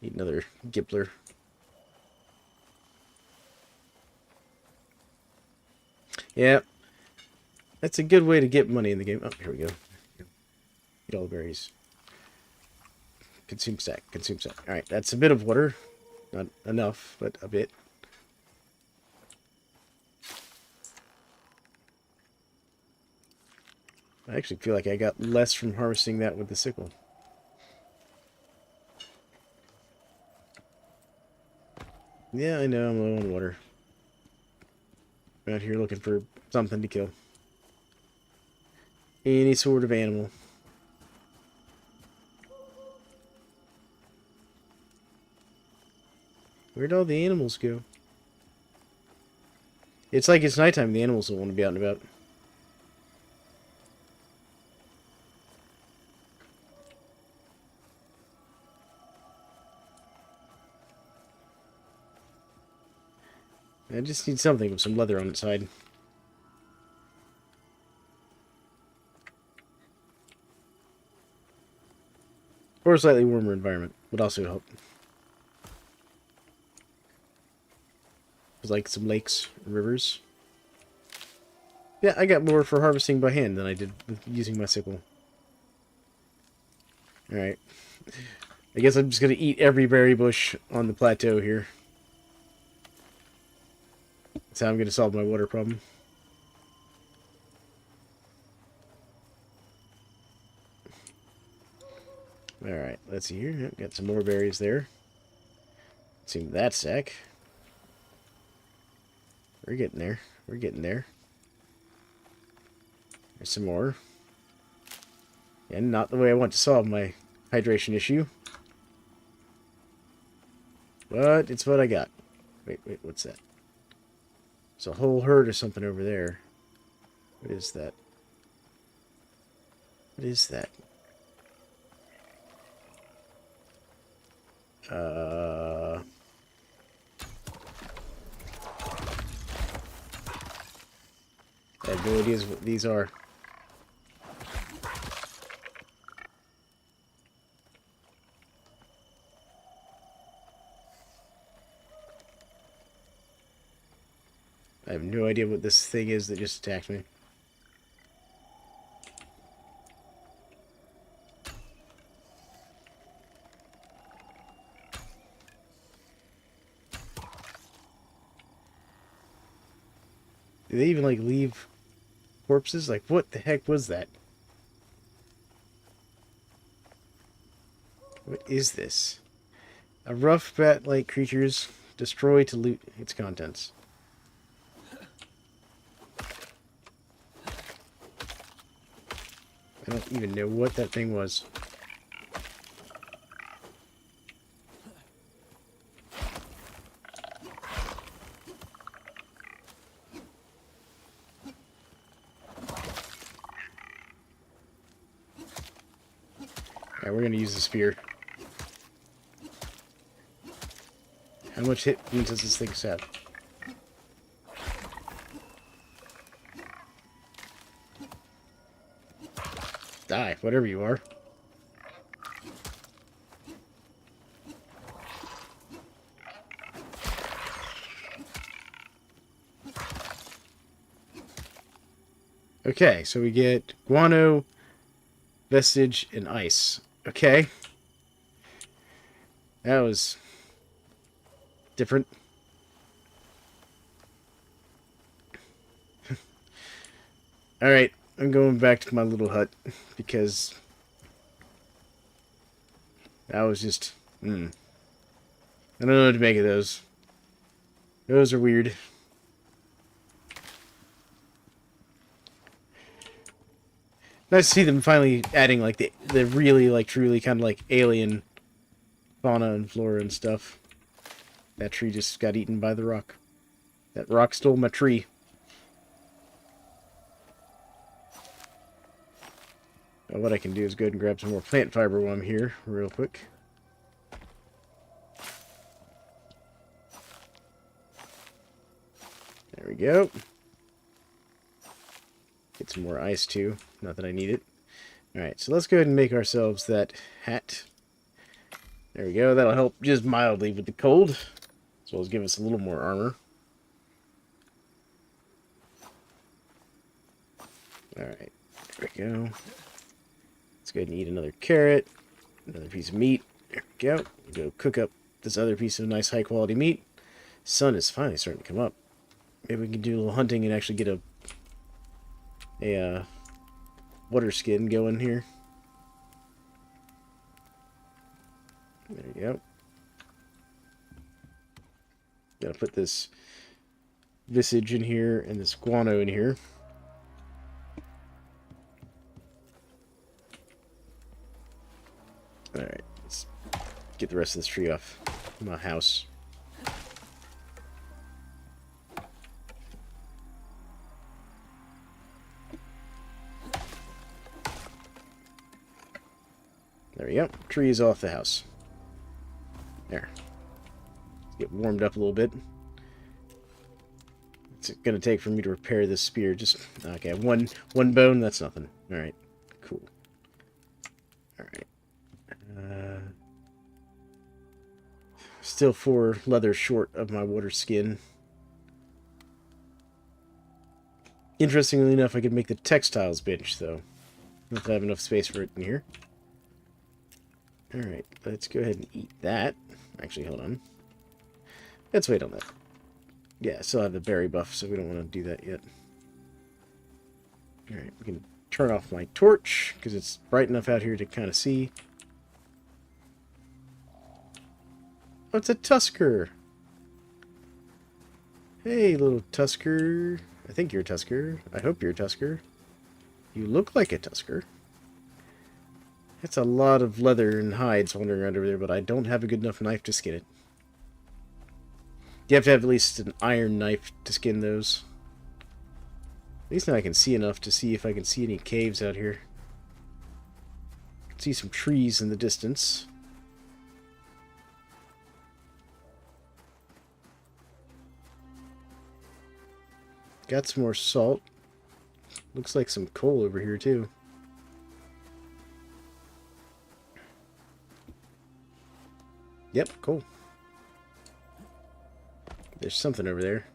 Need another gibbler. Yeah. That's a good way to get money in the game. Oh, here we go. Get all the berries. Consume sack. Consume sack. Alright, that's a bit of water. Not enough, but a bit. I actually feel like I got less from harvesting that with the sickle. Yeah, I know, I'm low on water. I'm out here looking for something to kill. Any sort of animal. Where'd all the animals go? It's like it's nighttime, the animals don't want to be out and about. I just need something with some leather on its side. Or a slightly warmer environment would also help. Like some lakes, rivers. Yeah, I got more for harvesting by hand than I did with using my sickle. Alright. I guess I'm just going to eat every berry bush on the plateau here. That's how I'm going to solve my water problem. Alright, let's see here. Yep, got some more berries there. Let's see that sack. We're getting there. We're getting there. There's some more. And not the way I want to solve my hydration issue. But it's what I got. Wait, what's that? There's a whole herd or something over there. What is that? What is that? I have no idea what these are. I have no idea what this thing is that just attacked me. Do they even, like, leave corpses? Like, what the heck was that? What is this? A rough bat-like creatures destroy to loot its contents. I don't even know what that thing was. Alright, we're gonna use the spear. How much hit points does this thing have? Die, whatever you are. Okay, so we get guano, vestige, and ice. Okay. That was different. Alright, I'm going back to my little hut because that was just... I don't know what to make of those. Those are weird. Nice to see them finally adding, like, the really, like, truly kind of, like, alien fauna and flora and stuff. That tree just got eaten by the rock. That rock stole my tree. Well, what I can do is go ahead and grab some more plant fiber while I'm here, real quick. There we go. Get some more ice, too. Not that I need it. Alright, so let's go ahead and make ourselves that hat. There we go. That'll help just mildly with the cold, as well as give us a little more armor. Alright, there we go. Let's go ahead and eat another carrot. Another piece of meat. There we go. Go cook up this other piece of nice high-quality meat. Sun is finally starting to come up. Maybe we can do a little hunting and actually get a water skin going here. There you go. Gotta put this visage in here and this guano in here. Alright, let's get the rest of this tree off my house. There we go. Tree is off the house. There. Let's get warmed up a little bit. What's it going to take for me to repair this spear? Just, okay, one bone, that's nothing. Alright, cool. Alright. Still 4 leather short of my water skin. Interestingly enough, I could make the textiles bench, though. Not that I have enough space for it in here. Alright, let's go ahead and eat that. Actually, hold on. Let's wait on that. Yeah, I still have the berry buff, so we don't want to do that yet. Alright, we can turn off my torch, because it's bright enough out here to kind of see. Oh, it's a Tusker! Hey, little Tusker. I think you're a Tusker. I hope you're a Tusker. You look like a Tusker. It's a lot of leather and hides wandering around over there, but I don't have a good enough knife to skin it. You have to have at least an iron knife to skin those. At least now I can see enough to see if I can see any caves out here. I can see some trees in the distance. Got some more salt. Looks like some coal over here, too. Yep, cool. There's something over there.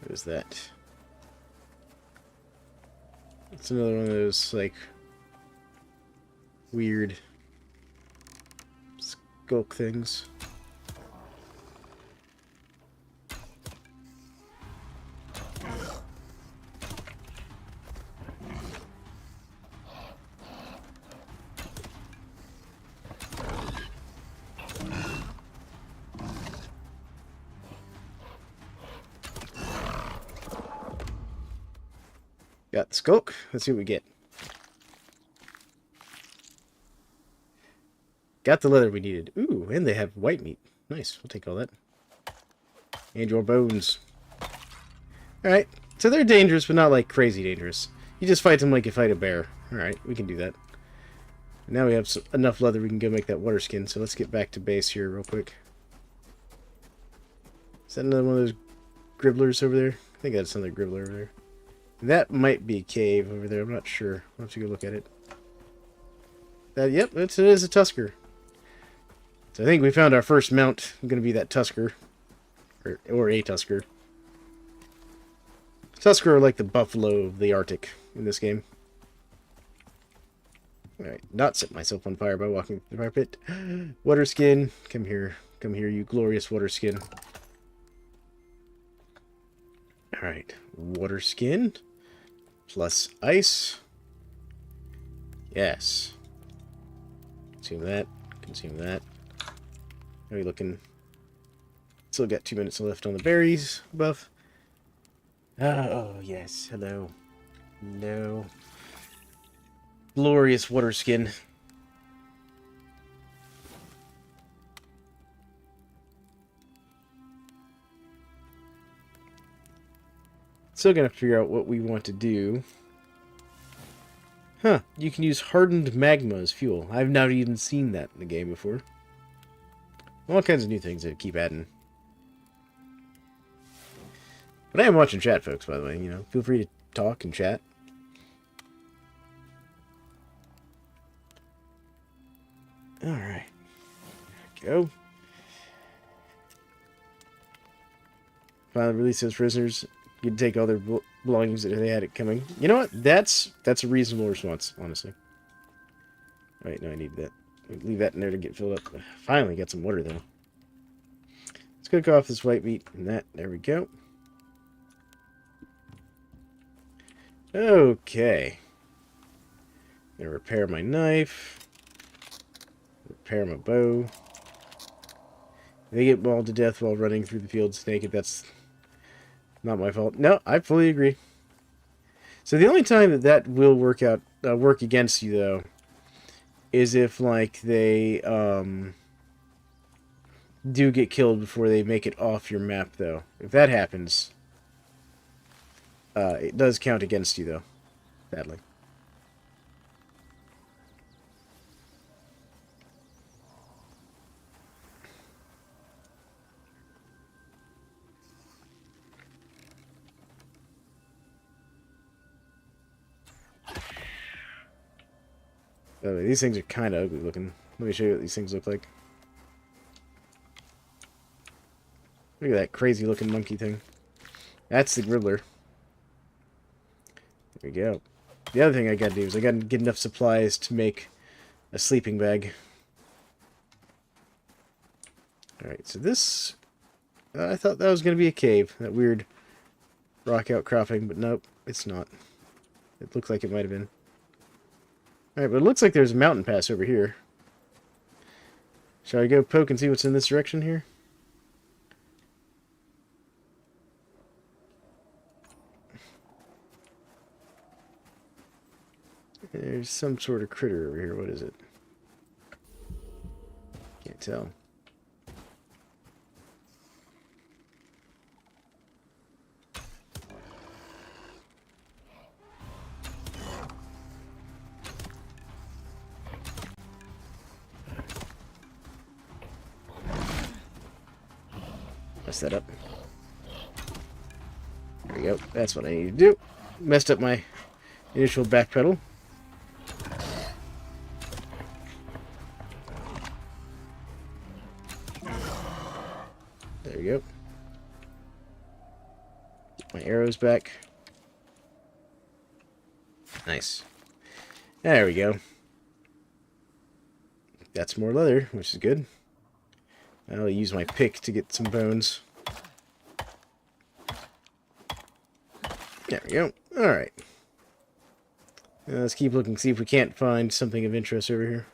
What is that? It's another one of those, like, weird skulk things. Got the skulk. Let's see what we get. Got the leather we needed. Ooh, and they have white meat. Nice. We'll take all that. And your bones. Alright. So they're dangerous, but not like crazy dangerous. You just fight them like you fight a bear. Alright, we can do that. Now we have enough leather we can go make that water skin. So let's get back to base here real quick. Is that another one of those gribblers over there? I think that's another gribbler over there. That might be a cave over there. I'm not sure. I'll have to go look at it. Yep, it is a Tusker. So I think we found our first mount. I'm going to be that Tusker. Or a Tusker. Tusker are like the buffalo of the Arctic in this game. Alright, not set myself on fire by walking through the fire pit. Water skin. Come here. Come here, you glorious water skin. Alright, water skin. Plus ice. Yes. Consume that. Consume that. How are we looking? Still got 2 minutes left on the berries buff. Oh, yes. Hello. Hello. Glorious water skin. Still gonna figure out what we want to do. Huh, you can use hardened magma as fuel. I've not even seen that in the game before. All kinds of new things that keep adding. But I am watching chat, folks, by the way. You know, feel free to talk and chat. Alright. Go. Finally release those prisoners. You can take all their belongings that they had it coming. You know what? That's a reasonable response, honestly. Wait, no, I need that. Leave that in there to get filled up. Finally got some water, though. Let's cook off this white meat and that. There we go. Okay. Gonna repair my knife. Repair my bow. They get mauled to death while running through the fields naked. That's not my fault. No, I fully agree. So the only time that will work against you, though, is if, like, they do get killed before they make it off your map, though. If that happens, it does count against you, though. Badly. By the way, these things are kind of ugly looking. Let me show you what these things look like. Look at that crazy looking monkey thing. That's the Gribbler. There we go. The other thing I gotta do is I gotta get enough supplies to make a sleeping bag. Alright, so this... I thought that was gonna be a cave. That weird rock outcropping, but nope, it's not. It looked like it might have been. Alright, but it looks like there's a mountain pass over here. Shall I go poke and see what's in this direction here? There's some sort of critter over here. What is it? Can't tell. Mess that up. There we go. That's what I need to do. Messed up my initial back pedal. There we go. Get my arrows back. Nice. There we go. Got some more leather, which is good. I'll use my pick to get some bones. There we go. Alright. Let's keep looking, see if we can't find something of interest over here.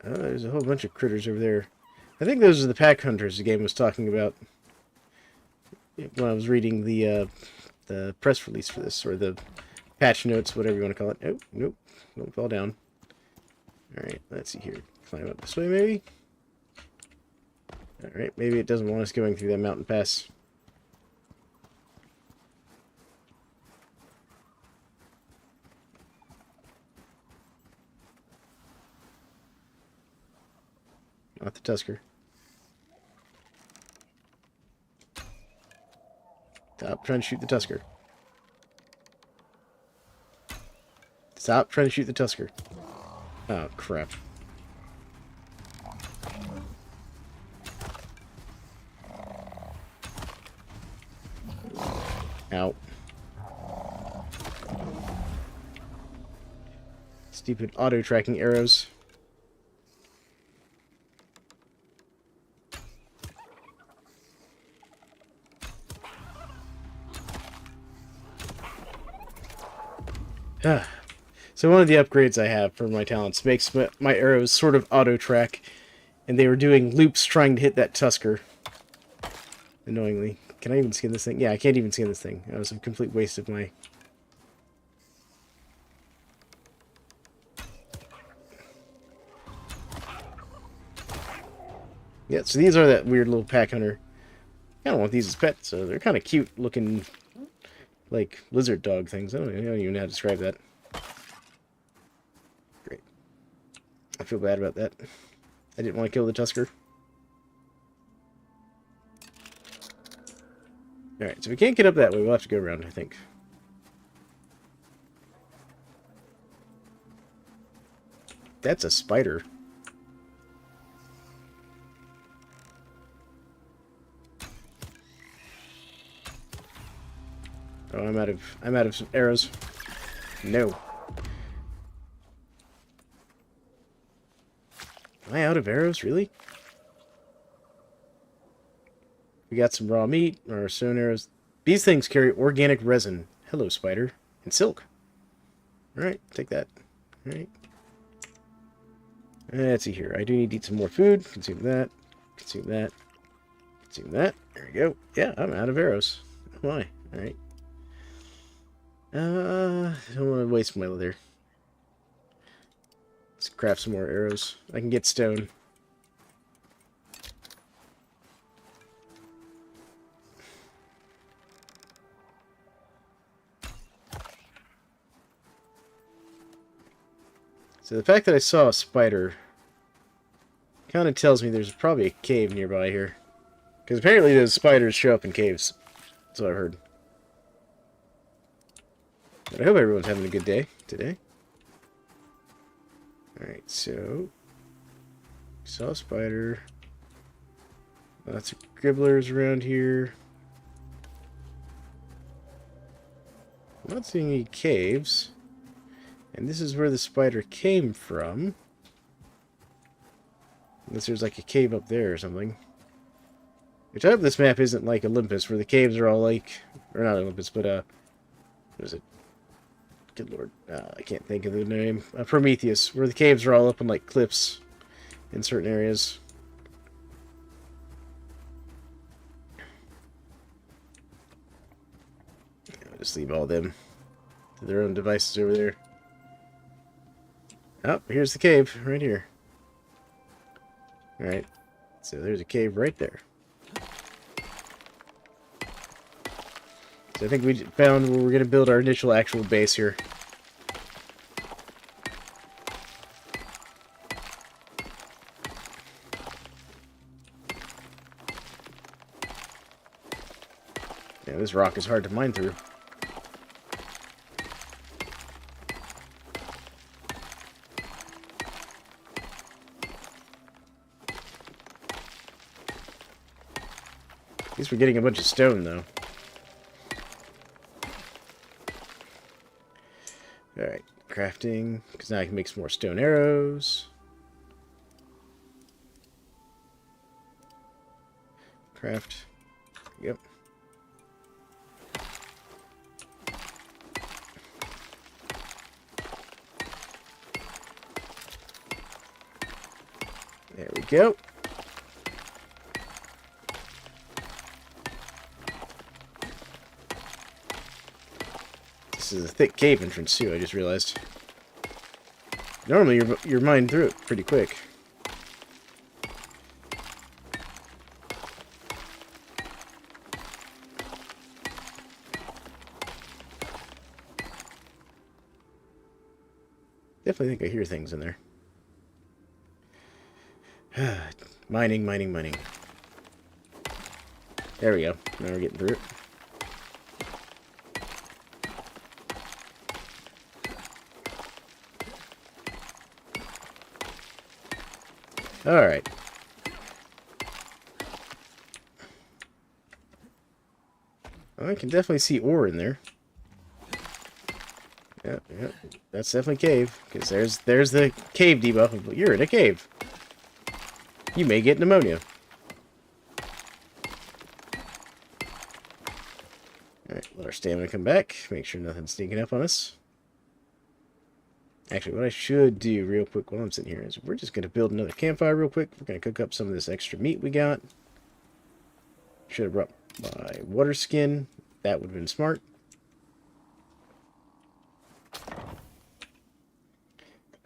Oh, there's a whole bunch of critters over there. I think those are the pack hunters the game was talking about when I was reading the press release for this, or the patch notes, whatever you want to call it. Oh, nope. Don't fall down. Alright, let's see here. Climb up this way, maybe? Alright, maybe it doesn't want us going through that mountain pass. Not the Tusker. Stop trying to shoot the Tusker. Stop trying to shoot the Tusker. Oh, crap. Ow. Stupid auto-tracking arrows. So one of the upgrades I have for my talents makes my arrows sort of auto-track, and they were doing loops trying to hit that Tusker. Annoyingly. Can I even skin this thing? Yeah, I can't even skin this thing. That was a complete waste of my... Yeah, so these are that weird little pack hunter. I don't want these as pets, so they're kind of cute looking, like, lizard dog things. I don't even know how to describe that. Great. I feel bad about that. I didn't want to kill the Tusker. Alright, so we can't get up that way. We'll have to go around, I think. That's a spider. Oh, I'm out of some arrows. No. Am I out of arrows? Really? We got some raw meat, or stone arrows. These things carry organic resin. Hello, spider. And silk. Alright, take that. Alright. Let's see here. I do need to eat some more food. Consume that. Consume that. Consume that. There we go. Yeah, I'm out of arrows. Why? Alright. I don't want to waste my leather. Let's craft some more arrows. I can get stone. So the fact that I saw a spider kind of tells me there's probably a cave nearby here. Because apparently those spiders show up in caves. That's what I've heard. But I hope everyone's having a good day today. Alright, so... saw a spider. Lots of gribblers around here. I'm not seeing any caves. And this is where the spider came from. Unless there's like a cave up there or something. Which I hope this map isn't like Olympus, where the caves are all like... or not Olympus, but what is it? Good lord. I can't think of the name. Prometheus, where the caves are all up on like cliffs in certain areas. I'll just leave all them to their own devices over there. Oh, here's the cave, right here. Alright, so there's a cave right there. So I think we found where we're going to build our initial actual base here. Yeah, this rock is hard to mine through. At least we're getting a bunch of stone, though. Alright, crafting, because now I can make some more stone arrows. Craft. Yep. There we go. This is a thick cave entrance too, I just realized. Normally you're mined through it pretty quick. Definitely think I hear things in there. Mining, mining, mining. There we go. Now we're getting through it. Alright. Well, I can definitely see ore in there. Yep, yep. That's definitely cave. Because there's the cave debuff. You're in a cave. You may get pneumonia. Alright, let our stamina come back. Make sure nothing's sneaking up on us. Actually, what I should do real quick while I'm sitting here is we're just going to build another campfire real quick. We're going to cook up some of this extra meat we got. Should have brought my water skin. That would have been smart.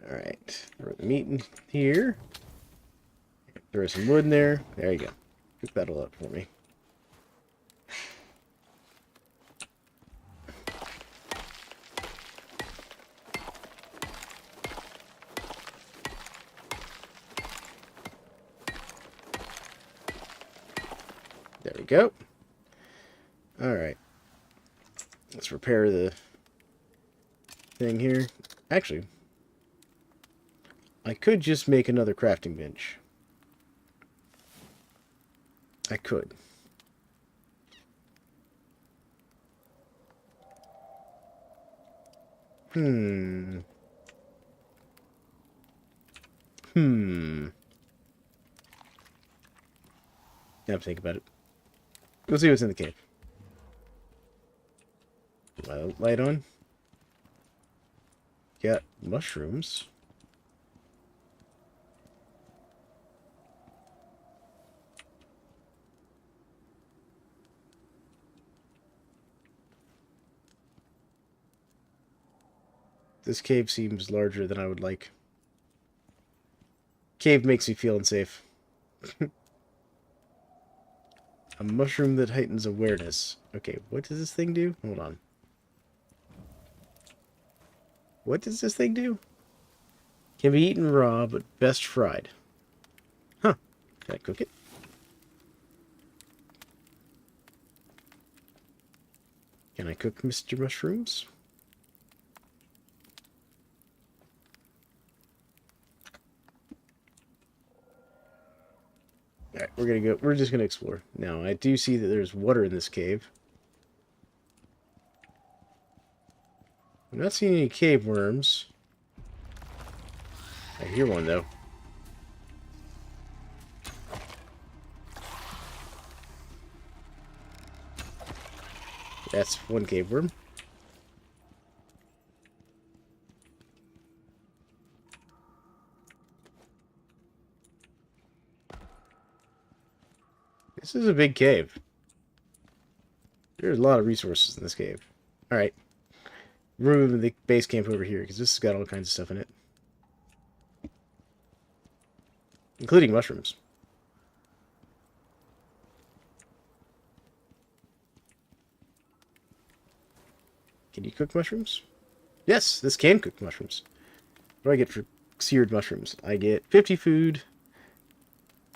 Alright, throw the meat in here. Throw some wood in there. There you go. Cook that all up for me. There we go. Alright. Let's repair the thing here. Actually, I could just make another crafting bench. I could. Hmm. Now I'm thinking about it. We'll see what's in the cave. Light on. Got mushrooms. This cave seems larger than I would like. Cave makes me feel unsafe. A mushroom that heightens awareness. Okay, what does this thing do? Hold on. What does this thing do? Can be eaten raw, but best fried. Huh. Can I cook it? Can I cook Mr. Mushrooms? Alright, we're just gonna explore. Now, I do see that there's water in this cave. I'm not seeing any cave worms. I hear one, though. That's one cave worm. This is a big cave. There's a lot of resources in this cave. Alright. We're moving the base camp over here, because this has got all kinds of stuff in it. Including mushrooms. Can you cook mushrooms? Yes, this can cook mushrooms. What do I get for seared mushrooms? I get 50 food,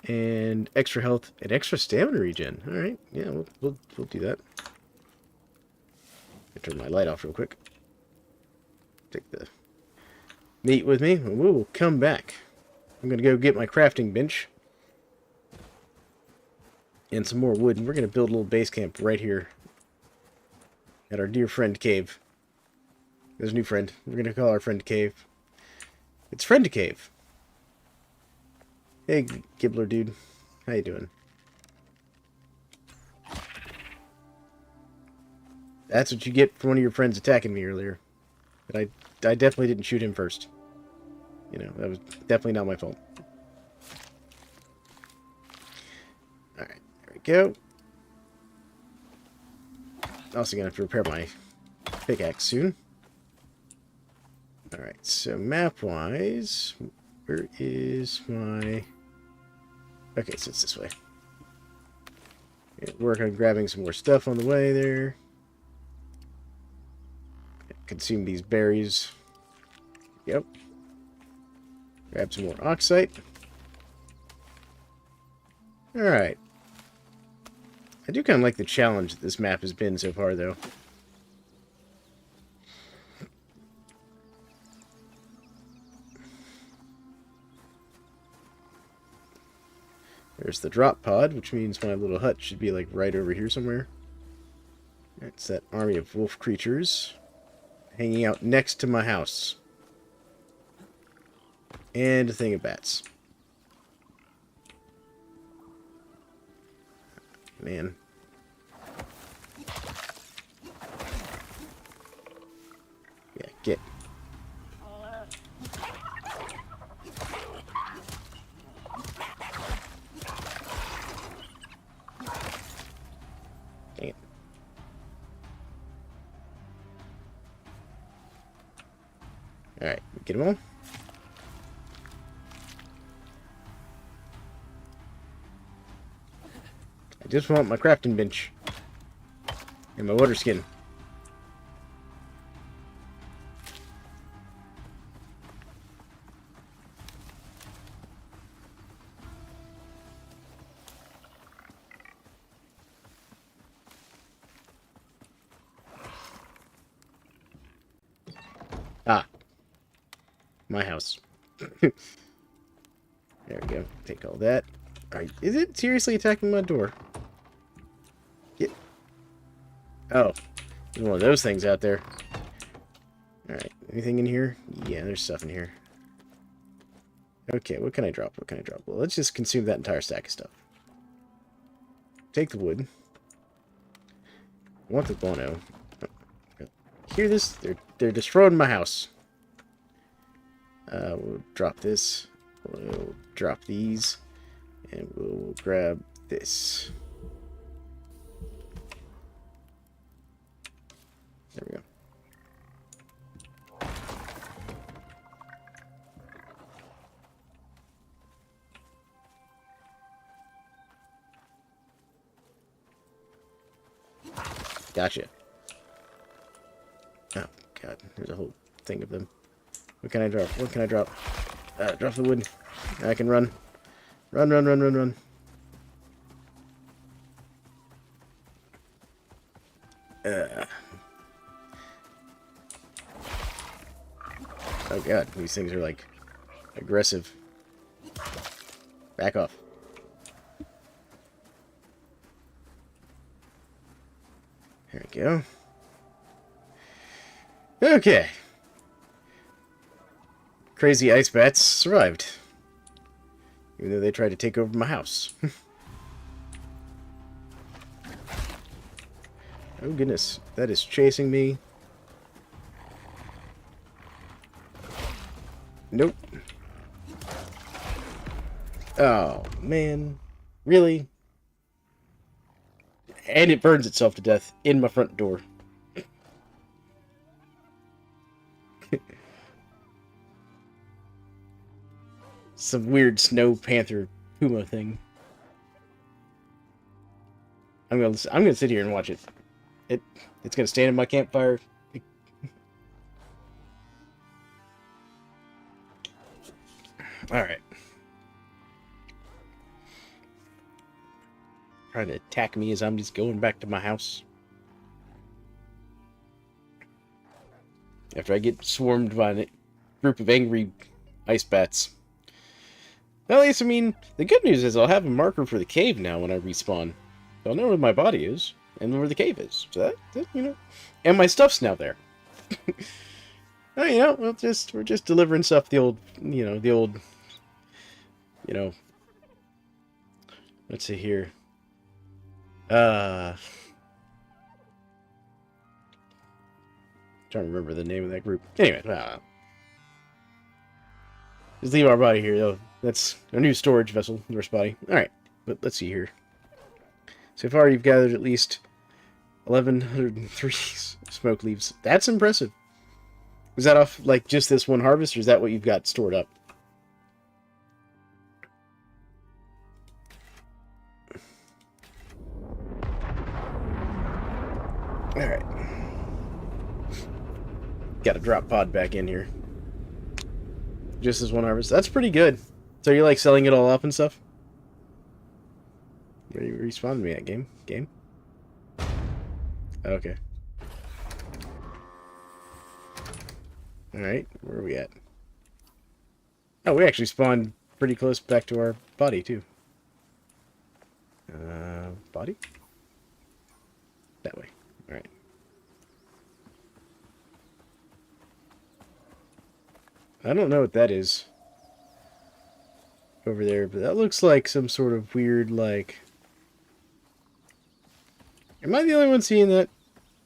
and extra health, and extra stamina regen. Alright, yeah, we'll do that. I turn my light off real quick. Take the meat with me, and we will come back. I'm going to go get my crafting bench. And some more wood, and we're going to build a little base camp right here. At our dear friend cave. There's a new friend. We're going to call our friend cave. It's Friend Cave. Hey, Gibbler dude. How you doing? That's what you get for one of your friends attacking me earlier. But I definitely didn't shoot him first. You know, that was definitely not my fault. Alright, there we go. Also gonna have to repair my pickaxe soon. Alright, so map-wise, where is my... Okay, so it's this way. Work on grabbing some more stuff on the way there. Consume these berries. Yep. Grab some more oxite. Alright. I do kind of like the challenge that this map has been so far, though. There's the drop pod, which means my little hut should be, like, right over here somewhere. It's that army of wolf creatures hanging out next to my house. And a thing of bats. Man. Yeah, get. Dang it. Alright, get them all. I just want my crafting bench. And my water skin. Ah, my house. There we go. Take all that. Alright, is it seriously attacking my door? Yeah. Oh, there's one of those things out there. Alright, anything in here? Yeah, there's stuff in here. Okay, what can I drop? What can I drop? Well, let's just consume that entire stack of stuff. Take the wood. I want the guano. Hear this? They're destroying my house. We'll drop this. We'll drop these. And we'll grab this. There we go. Gotcha. Oh, God. There's a whole thing of them. What can I drop? What can I drop? Drop the wood. I can run. Run, run, run, run, run. Oh, God. These things are, like, aggressive. Back off. There we go. Okay. Crazy ice bats survived. Even though they tried to take over my house. Oh goodness. That is chasing me. Nope. Oh, man. Really? And it burns itself to death in my front door. Some weird snow panther puma thing. I'm gonna sit here and watch it. It's gonna stand in my campfire. All right. Trying to attack me as I'm just going back to my house. After I get swarmed by a group of angry ice bats. Well, at least, I mean, the good news is I'll have a marker for the cave now when I respawn. I'll know where my body is and where the cave is. So that you know, and my stuff's now there. Oh, you know, we're just delivering stuff the old. Let's see here. Trying to remember the name of that group. Anyway, just leave our body here, though. That's a new storage vessel, nurse body. Alright, but let's see here. So far, you've gathered at least 1,103 smoke leaves. That's impressive. Was that off, like, just this one harvest, or is that what you've got stored up? Alright. Got a drop pod back in here. Just this one harvest. That's pretty good. So you're like selling it all up and stuff? Where you respawned me at, game? Game? Okay. Alright, where are we at? Oh, we actually spawned pretty close back to our body, too. Body? That way. Alright. I don't know what that is over there, but that looks like some sort of weird, like... Am I the only one seeing that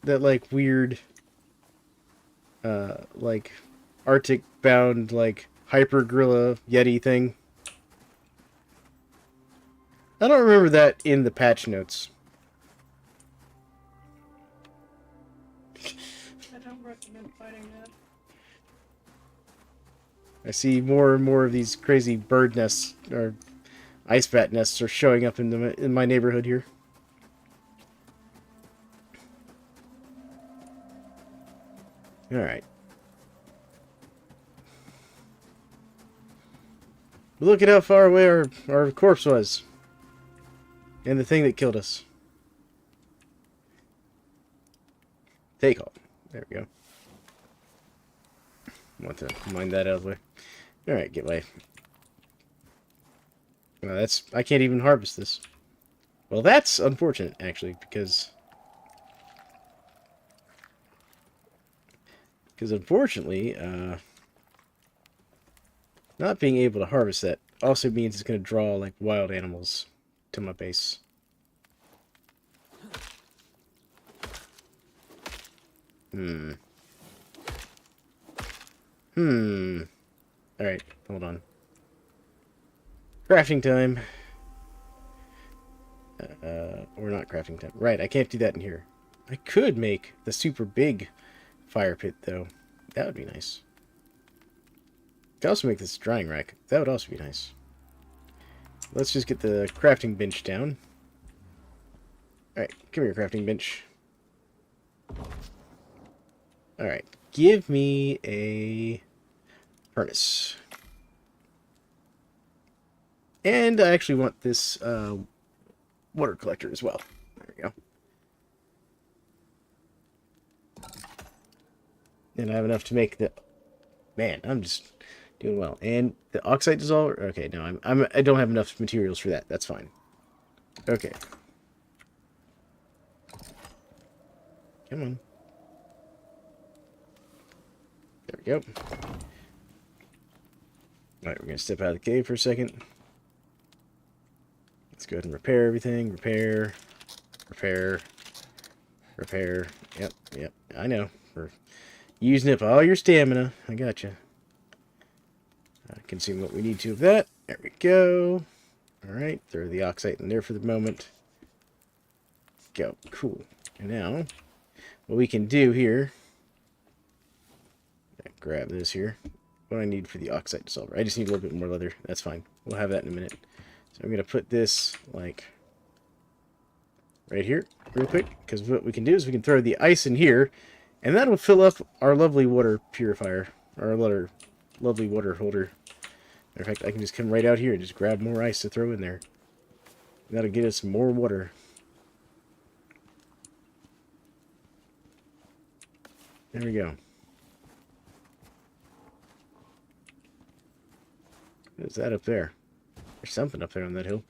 like, weird, like, Arctic-bound, like, hyper gorilla Yeti thing? I don't remember that in the patch notes. I don't recommend fighting that. I see more and more of these crazy bird nests, or ice bat nests, are showing up in my neighborhood here. Alright. Look at how far away our corpse was. And the thing that killed us. Take all. There we go. Want to mine that out of the way. Alright, get away. That's... I can't even harvest this. Well, that's unfortunate, actually, because... Because unfortunately, not being able to harvest that also means it's going to draw, like, wild animals to my base. Alright, hold on. Crafting time. Or not crafting time. Right, I can't do that in here. I could make the super big fire pit, though. That would be nice. I could also make this drying rack. That would also be nice. Let's just get the crafting bench down. Alright, come here, crafting bench. Alright, give me a furnace. And I actually want this water collector as well. There we go. And I have enough to make the... Man, I'm just doing well. And the oxide dissolver... Okay, no, I don't have enough materials for that. That's fine. Okay. Come on. There we go. Alright, we're going to step out of the cave for a second. Let's go ahead and repair everything. Repair. Repair. Repair. Yep. I know. We're using up all your stamina. I gotcha. Consume what we need to of that. There we go. Alright, throw the oxide in there for the moment. Go. Cool. And now, what we can do here... Grab this here. What do I need for the oxide dissolver? I just need a little bit more leather. That's fine. We'll have that in a minute. So I'm going to put this, like, right here, real quick. Because what we can do is we can throw the ice in here, and that'll fill up our lovely water purifier. Our lovely water holder. Matter of fact, I can just come right out here and just grab more ice to throw in there. And that'll get us more water. There we go. What is that up there? There's something up there on that hill.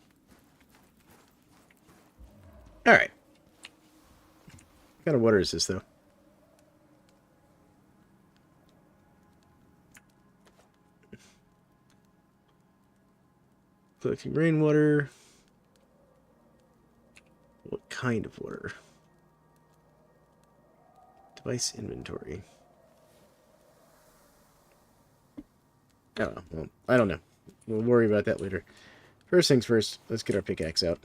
Alright. What kind of water is this, though? Collecting rainwater. What kind of water? Device inventory. Oh, well, I don't know. We'll worry about that later. First things first, let's get our pickaxe out.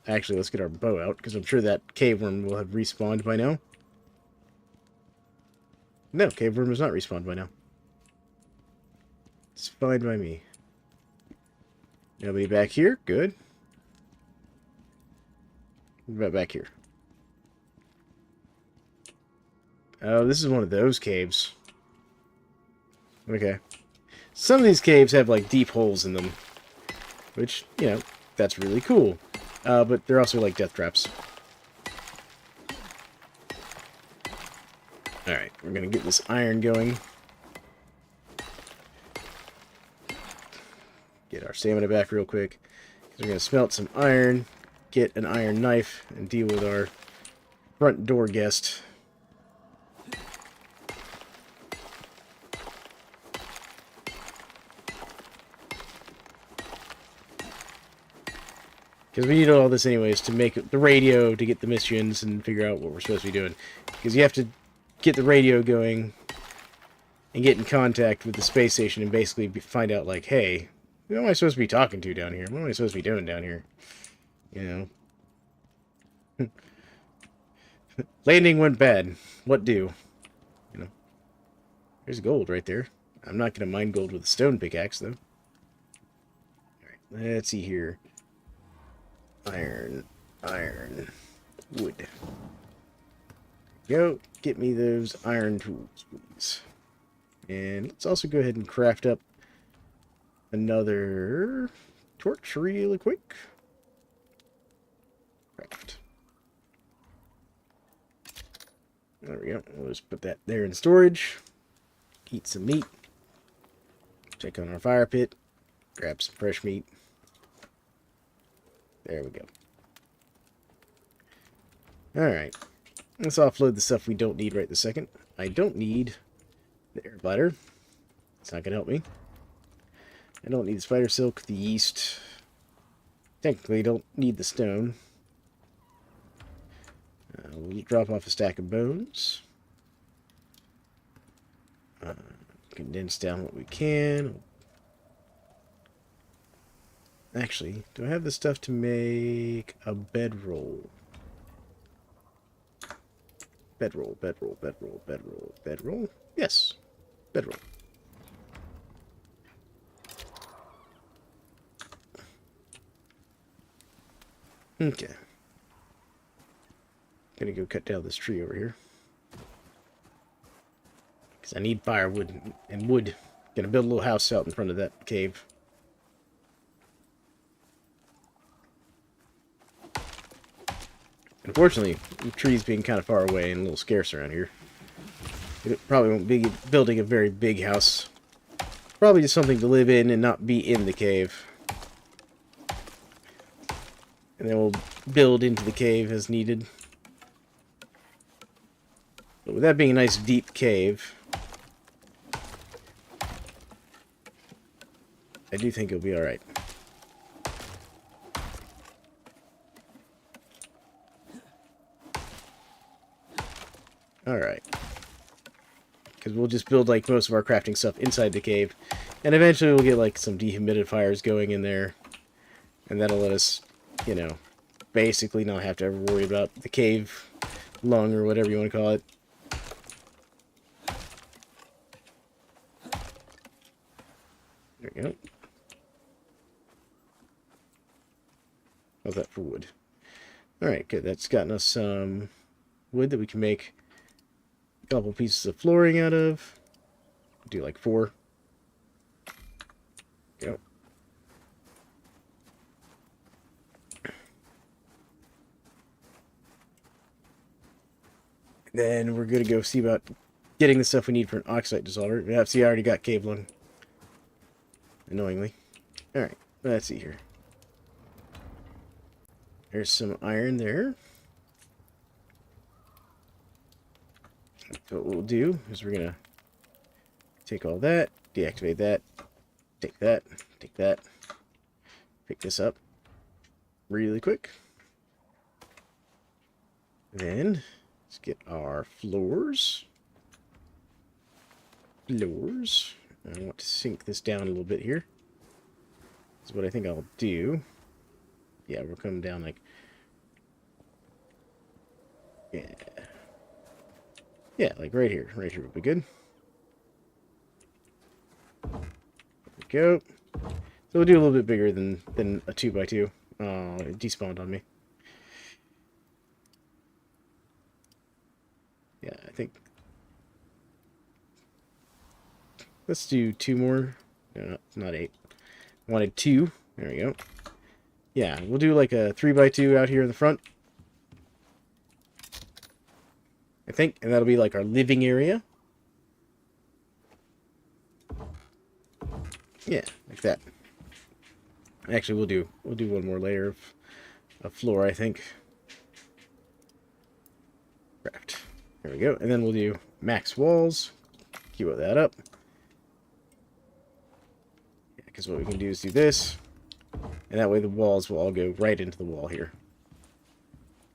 Actually, let's get our bow out, because I'm sure that cave worm will have respawned by now. No, cave worm has not respawned by now. It's fine by me. Nobody back here? Good. What about back here? Oh, this is one of those caves. Okay. Some of these caves have, like, deep holes in them. Which, you know, that's really cool. But they're also, like, death traps. Alright, we're gonna get this iron going. Get our stamina back real quick. We're gonna smelt some iron, get an iron knife, and deal with our front door guest. Because we need all this anyways to make the radio to get the missions and figure out what we're supposed to be doing. Because you have to get the radio going and get in contact with the space station and basically find out, like, hey, who am I supposed to be talking to down here? What am I supposed to be doing down here? You know? Landing went bad. What do? You know? There's gold right there. I'm not going to mine gold with a stone pickaxe, though. Alright, let's see here. Iron, wood. Go, get me those iron tools, please. And let's also go ahead and craft up another torch really quick. Craft. There we go. We'll just put that there in storage. Eat some meat. Check on our fire pit. Grab some fresh meat. There we go. Alright. Let's offload the stuff we don't need right this second. I don't need the air bladder. It's not going to help me. I don't need the spider silk, the yeast. Technically, don't need the stone. We'll drop off a stack of bones. Condense down what we can. Actually, do I have the stuff to make a bedroll? Bedroll, bedroll, bedroll, bedroll, bedroll. Yes, bedroll. Okay. Gonna go cut down this tree over here. Because I need firewood and wood. Gonna build a little house out in front of that cave. Unfortunately, the trees being kind of far away and a little scarce around here. It probably won't be building a very big house. Probably just something to live in and not be in the cave. And then we'll build into the cave as needed. But with that being a nice deep cave, I do think it'll be alright. Alright. Because we'll just build like most of our crafting stuff inside the cave. And eventually we'll get like some dehumidifiers going in there. And that'll let us, you know, basically not have to ever worry about the cave lung or whatever you want to call it. There we go. How's that for wood? Alright, good. That's gotten us some wood that we can make a couple pieces of flooring out of. Do like 4. Go. Then we're going to go see about getting the stuff we need for an oxide dissolver. Yeah, see, I already got cave lung. Annoyingly. Alright, let's see here. There's some iron there. So what we'll do is we're going to take all that, deactivate that, take that, pick this up really quick. Then let's get our floors. I want to sink this down a little bit here. That's what I think I'll do. Yeah, we're coming down like... Yeah, like right here. Right here will be good. There we go. So we'll do a little bit bigger than a 2x2. Oh, it despawned on me. Yeah, I think... Let's do 2 more. No, not 8. Wanted 2. There we go. Yeah, we'll do like a 3x2 out here in the front. I think, and that'll be like our living area. Yeah, like that. Actually, we'll do one more layer of floor, I think. Craft. There we go. And then we'll do max walls. Keep that up. Yeah, because what we can do is do this. And that way the walls will all go right into the wall here.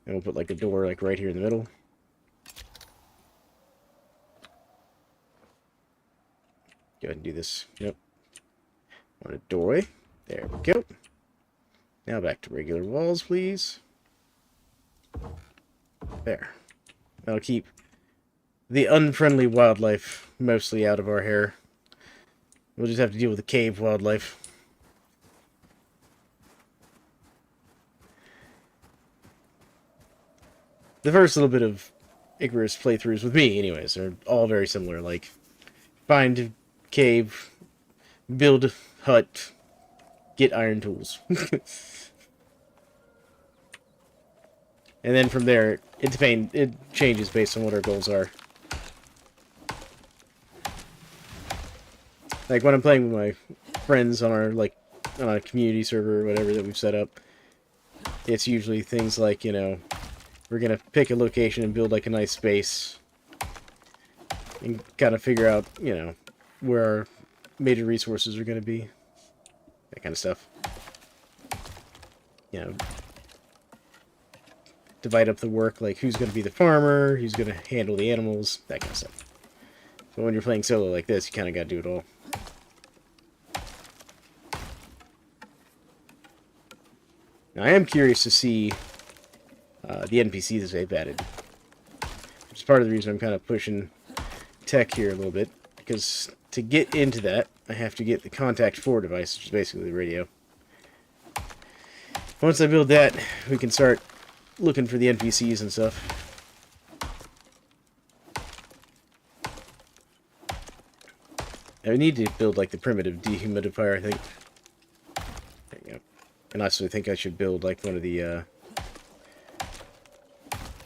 And we'll put like a door like right here in the middle. Go ahead and do this. Yep. On a doorway. There we go. Now back to regular walls, please. There. That'll keep the unfriendly wildlife mostly out of our hair. We'll just have to deal with the cave wildlife. The first little bit of Icarus playthroughs with me, anyways, are all very similar. Like, find cave, build hut, get iron tools. And then from there, it changes based on what our goals are. Like when I'm playing with my friends on our on a community server or whatever that we've set up, it's usually things like, you know, we're gonna pick a location and build like a nice space and kind of figure out, you know, where our major resources are gonna be. That kind of stuff. You know, divide up the work, like who's gonna be the farmer, who's gonna handle the animals, that kind of stuff. But when you're playing solo like this, you kind of gotta do it all. Now, I am curious to see the NPCs that they've added. Which is part of the reason I'm kind of pushing tech here a little bit. Because to get into that, I have to get the Contact 4 device, which is basically the radio. Once I build that, we can start looking for the NPCs and stuff. I need to build like the primitive dehumidifier, I think. There you go. And I also think I should build like one of the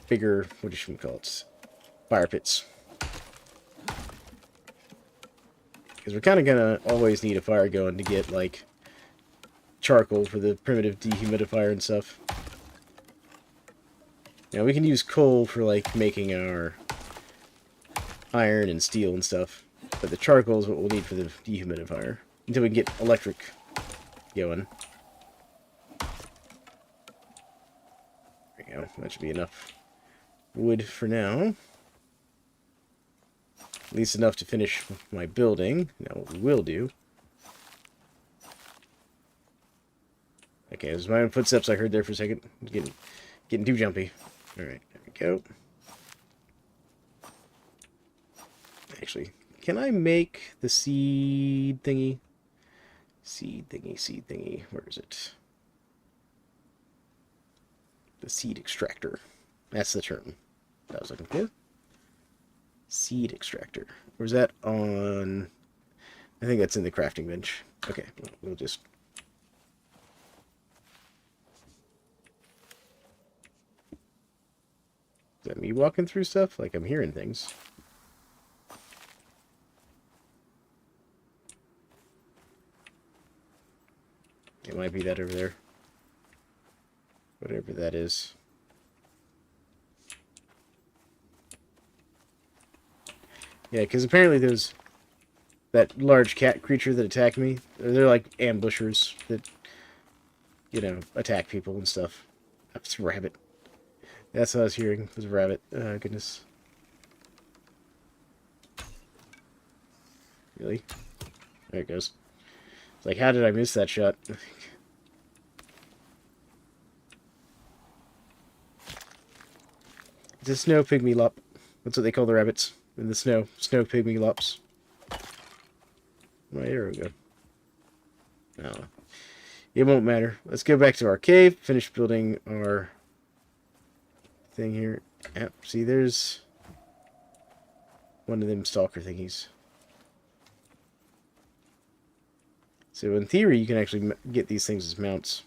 bigger, what should we call it? Fire pits. Because we're kind of going to always need a fire going to get like charcoal for the primitive dehumidifier and stuff. Now we can use coal for like making our iron and steel and stuff. But the charcoal is what we'll need for the dehumidifier. Until we can get electric going. There we go. That should be enough wood for now. At least enough to finish my building. Now what we will do... Okay, there's my own footsteps I heard there for a second. Getting too jumpy. Alright, there we go. Actually, can I make the seed thingy? Seed thingy. Where is it? The seed extractor. That's the term that I was looking for. Seed extractor. Or is that on... I think that's in the crafting bench. Okay, we'll just... Is that me walking through stuff? Like I'm hearing things. It might be that over there. Whatever that is. Yeah, because apparently there's that large cat creature that attacked me. They're like ambushers that, you know, attack people and stuff. It's a rabbit. That's what I was hearing. It was a rabbit. Oh, goodness. Really? There it goes. It's like, how did I miss that shot? It's a snow pygmy lop. That's what they call the rabbits in the snow. Snow pygmy lops. Right, there we go. No. It won't matter. Let's go back to our cave. Finish building our thing here. Yep, see, there's one of them stalker thingies. So in theory, you can actually get these things as mounts.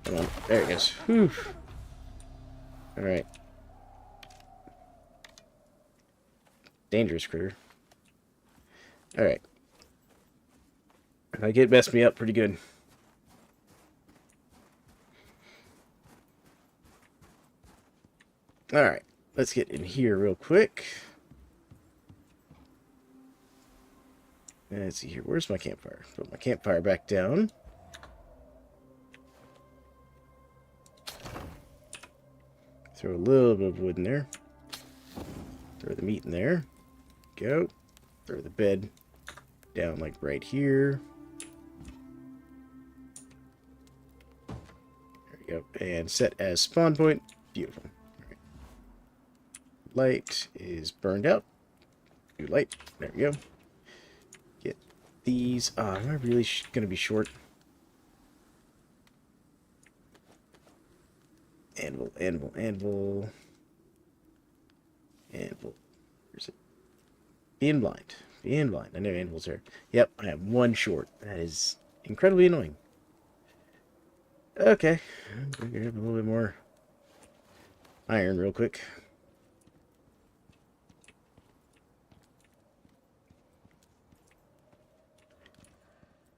Come on, there it goes. Whew. Alright. Dangerous critter. Alright. Like, it messed me up pretty good. Alright, let's get in here real quick. Let's see here. Where's my campfire? Put my campfire back down. Throw a little bit of wood in there. Throw the meat in there. Go. Throw the bed down like right here. There we go. And set as spawn point. Beautiful. Right. Light is burned out. New light. There we go. Get these. Am I really going to be short? Anvil, anvil, anvil. Anvil. Where's it? Being blind. Being blind. I know anvil's there. Yep, I have one short. That is incredibly annoying. Okay. I'm gonna grab a little bit more iron real quick.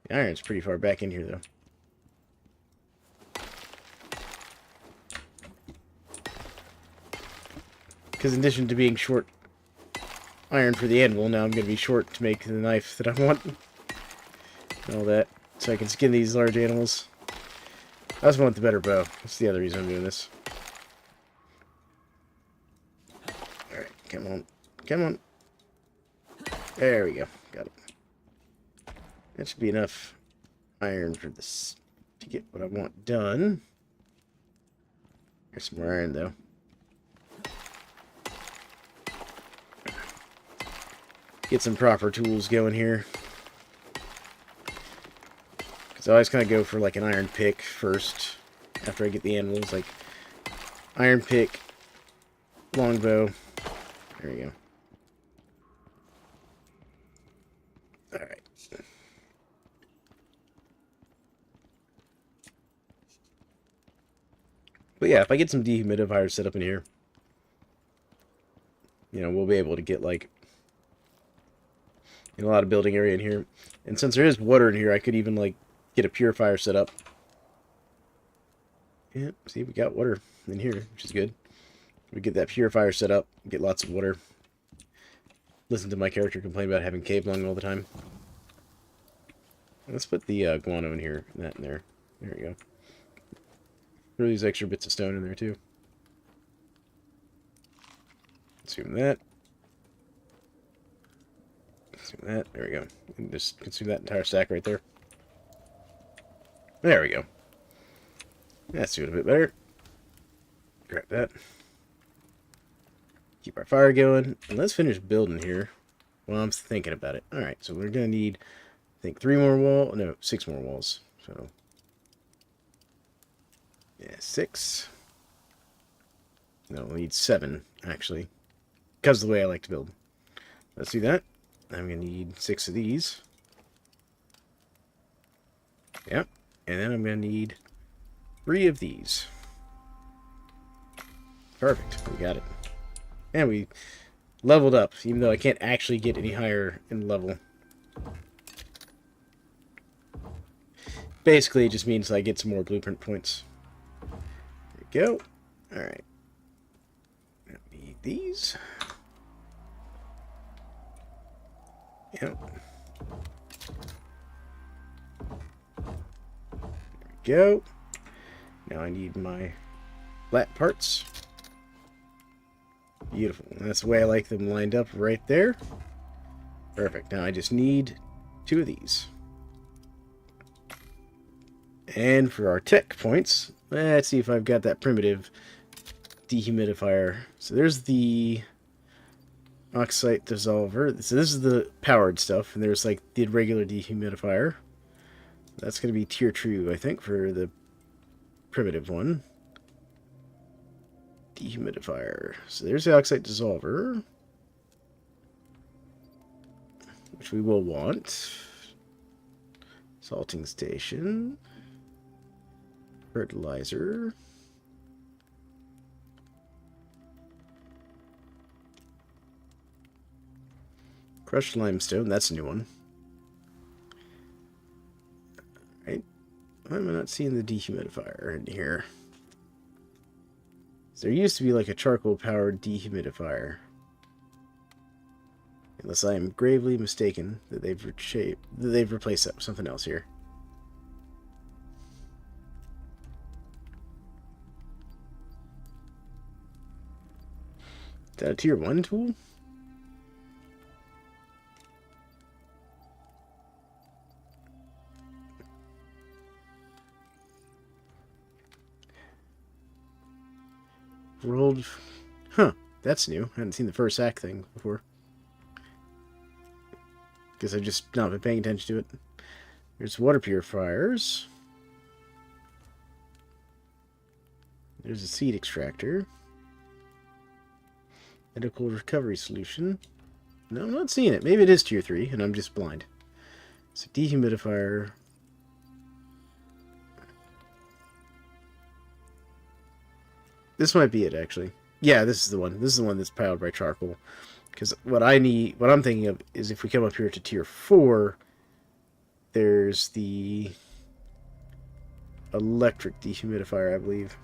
The iron's pretty far back in here, though. Because in addition to being short iron for the anvil, now I'm going to be short to make the knife that I want. And all that. So I can skin these large animals. I also want the better bow. That's the other reason I'm doing this. Alright, come on. Come on. There we go. Got it. That should be enough iron for this to get what I want done. There's some more iron, though. Get some proper tools going here. Because I always kind of go for like an iron pick first. After I get the animals. Like iron pick, longbow. There we go. Alright. But yeah, if I get some dehumidifiers set up in here, you know, we'll be able to get like a lot of building area in here. And since there is water in here, I could even like get a purifier set up. Yeah, see, we got water in here, which is good. We get that purifier set up, get lots of water. Listen to my character complain about having cave lung all the time. Let's put the guano in here, that in there. There we go. Throw these extra bits of stone in there too. Consume that. Consume that. There we go. And just consume that entire stack right there. There we go. That's doing a bit better. Grab that. Keep our fire going. And let's finish building here while I'm thinking about it. Alright, so we're going to need, I think, 6 more walls. So, yeah, 6. No, we'll need 7, actually. Because of the way I like to build. Let's do that. I'm going to need 6 of these. Yep. And then I'm going to need 3 of these. Perfect. We got it. And we leveled up, even though I can't actually get any higher in level. Basically, it just means I get some more blueprint points. There we go. Alright. I need these. Yep. There we go. Now I need my flat parts. Beautiful. That's the way I like them lined up right there. Perfect. Now I just need 2 of these. And for our tech points, let's see if I've got that primitive dehumidifier. So there's the oxide dissolver. So this is the powered stuff, and there's like the regular dehumidifier. That's going to be tier 2, I think, for the primitive one. Dehumidifier. So there's the oxide dissolver, which we will want. Salting station. Fertilizer. Crushed limestone. That's a new one. Alright. Why am I not seeing the dehumidifier in here? There used to be like a charcoal-powered dehumidifier. Unless I am gravely mistaken that they've replaced that with something else here. Is that a tier 1 tool? Rolled... Huh, that's new. I hadn't seen the first sack thing before. Guess I've just not been paying attention to it. There's water purifiers. There's a seed extractor. Medical recovery solution. No, I'm not seeing it. Maybe it is tier 3, and I'm just blind. So dehumidifier. This might be it, actually. Yeah, this is the one. This is the one that's powered by charcoal. Because what I'm thinking of is if we come up here to tier 4, there's the electric dehumidifier, I believe.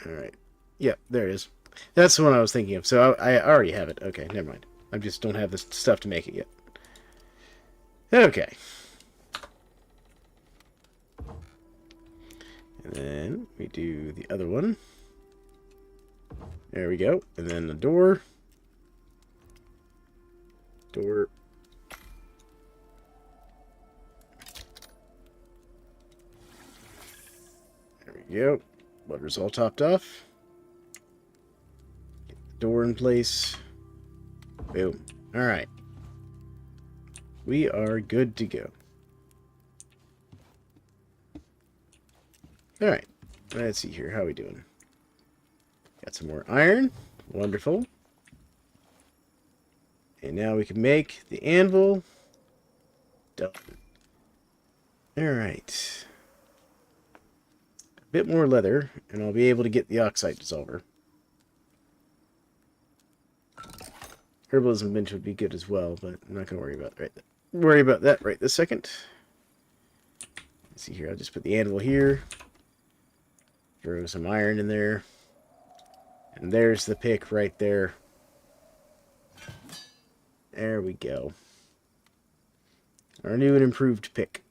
Alright. Yep, there it is. That's the one I was thinking of. So I already have it. Okay, never mind. I just don't have the stuff to make it yet. Okay. And then we do the other one. There we go. And then the door. Door. There we go. Butter's all topped off. Get the door in place. Boom. Alright. We are good to go. Alright. Let's see here. How are we doing? Got some more iron. Wonderful. And now we can make the anvil. Done. Alright. A bit more leather, and I'll be able to get the oxide dissolver. Herbalism bench would be good as well, but I'm not going to worry about that right this second. Let's see here. I'll just put the anvil here. Throw some iron in there. And there's the pick right there. There we go. Our new and improved pick.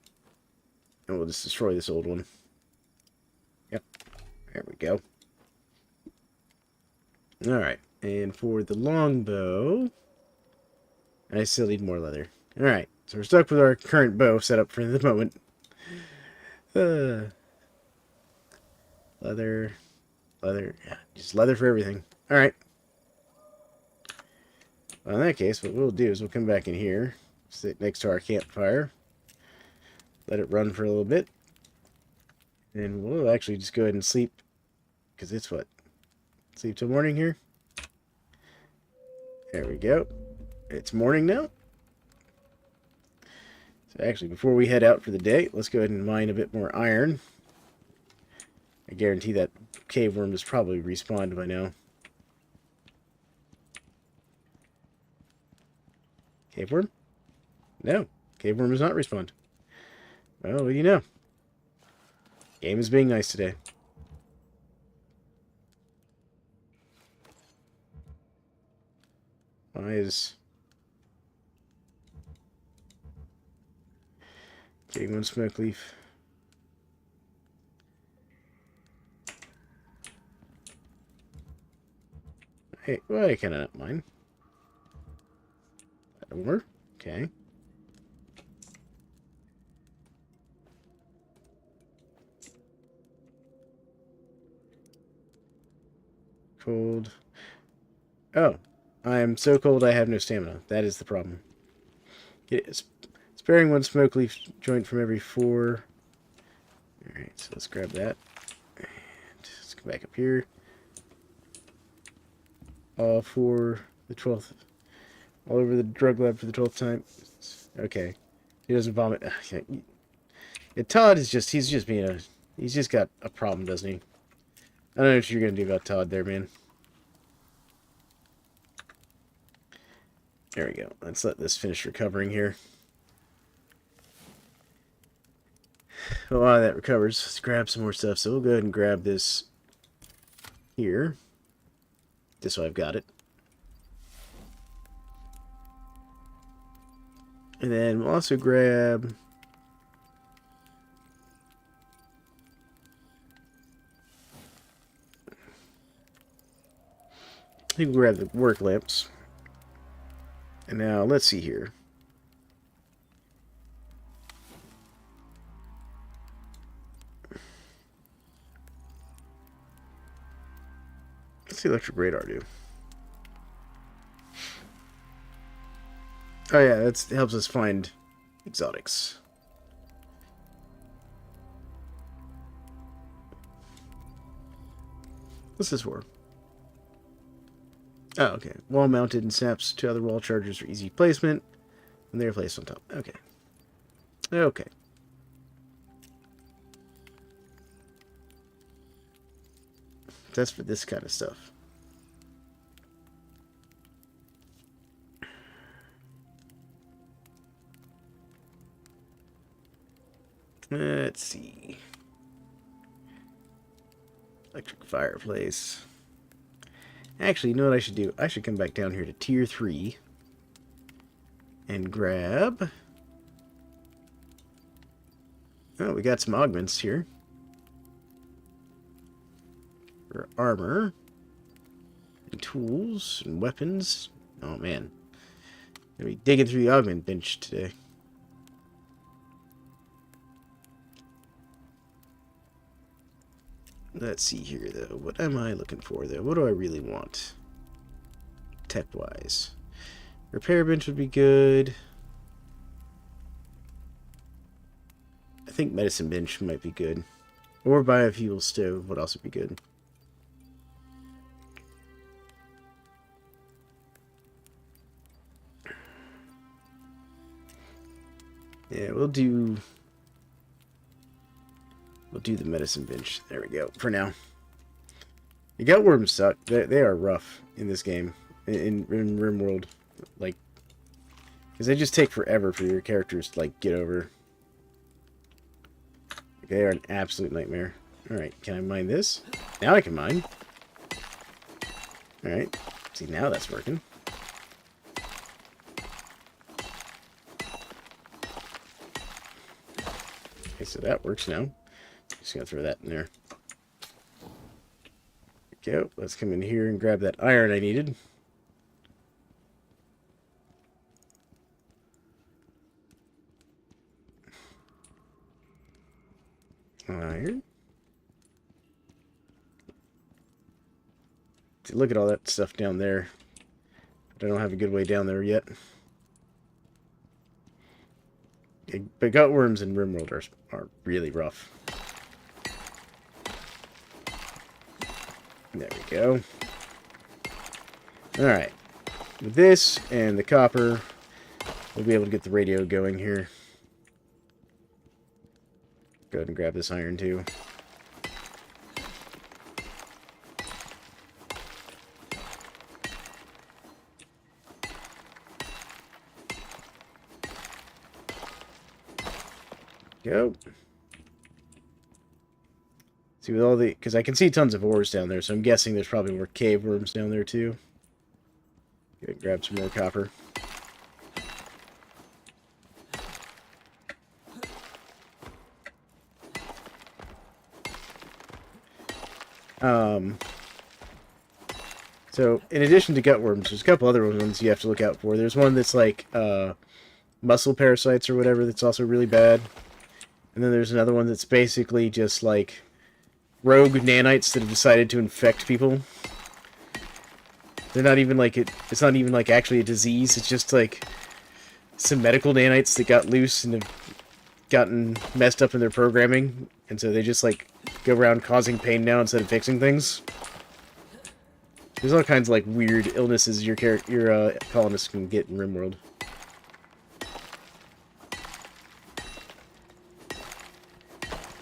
And we'll just destroy this old one. Yep. There we go. Alright. And for the longbow, I still need more leather. Alright. So we're stuck with our current bow set up for the moment. Leather. Leather. Yeah, just leather for everything. Alright. Well, in that case, what we'll do is we'll come back in here, sit next to our campfire, let it run for a little bit, and we'll actually just go ahead and sleep, because it's what? Sleep till morning here? There we go. It's morning now. So actually, before we head out for the day, let's go ahead and mine a bit more iron. I guarantee that cave worm has probably respawned by now. Cave worm? No. Cave worm does not respawn. Well, what do you know? Game is being nice today. Why is... Getting one smoke leaf. Hey, well, I cannot mine. Ore? Okay. Cold. Oh. I am so cold I have no stamina. That is the problem. Sparing one smoke leaf joint from every 4. Alright, so let's grab that. And let's go back up here. All for the 12th. All over the drug lab for the 12th time. Okay. He doesn't vomit. Yeah, Todd is just, he's just got a problem, doesn't he? I don't know what you're going to do about Todd there, man. There we go. Let's let this finish recovering here. While that recovers, let's grab some more stuff. So we'll go ahead and grab this here. Just so I've got it. And then we'll also grab... I think we'll grab the work lamps. And now, let's see here. What's the electric radar do? Oh yeah, that helps us find exotics. What's this for? Oh, okay. Wall mounted and snaps to other wall chargers for easy placement. And they're placed on top. Okay. Okay. That's for this kind of stuff. Let's see. Electric fireplace. Actually, you know what I should do? I should come back down here to tier 3 and grab... Oh, we got some augments here. For armor. And tools and weapons. Oh, man. Gonna be digging through the augment bench today. Let's see here, though. What am I looking for, though? What do I really want? Tech-wise. Repair bench would be good. I think medicine bench might be good. Or biofuel stove would also be good. Yeah, we'll do the medicine bench. There we go, for now. The gutworms suck. They are rough in this game. In RimWorld. Like, because they just take forever for your characters to, like, get over. They are an absolute nightmare. Alright, can I mine this? Now I can mine. Alright. See, now that's working. Okay, so that works now. Just gonna throw that in there. There we go. Let's come in here and grab that iron I needed. Iron. See, look at all that stuff down there. I don't have a good way down there yet. But gutworms in RimWorld are really rough. There we go. Alright. With this and the copper, we'll be able to get the radio going here. Go ahead and grab this iron too. Go. See, with all the... Because I can see tons of ores down there, so I'm guessing there's probably more cave worms down there, too. Go ahead and grab some more copper. So, in addition to gutworms, there's a couple other ones you have to look out for. There's one that's like, muscle parasites or whatever that's also really bad. And then there's another one that's basically just like rogue nanites that have decided to infect people. They're not even like it's not even like actually a disease. It's just like some medical nanites that got loose and have gotten messed up in their programming, and so they just like go around causing pain now instead of fixing things. There's all kinds of like weird illnesses your colonists can get in RimWorld.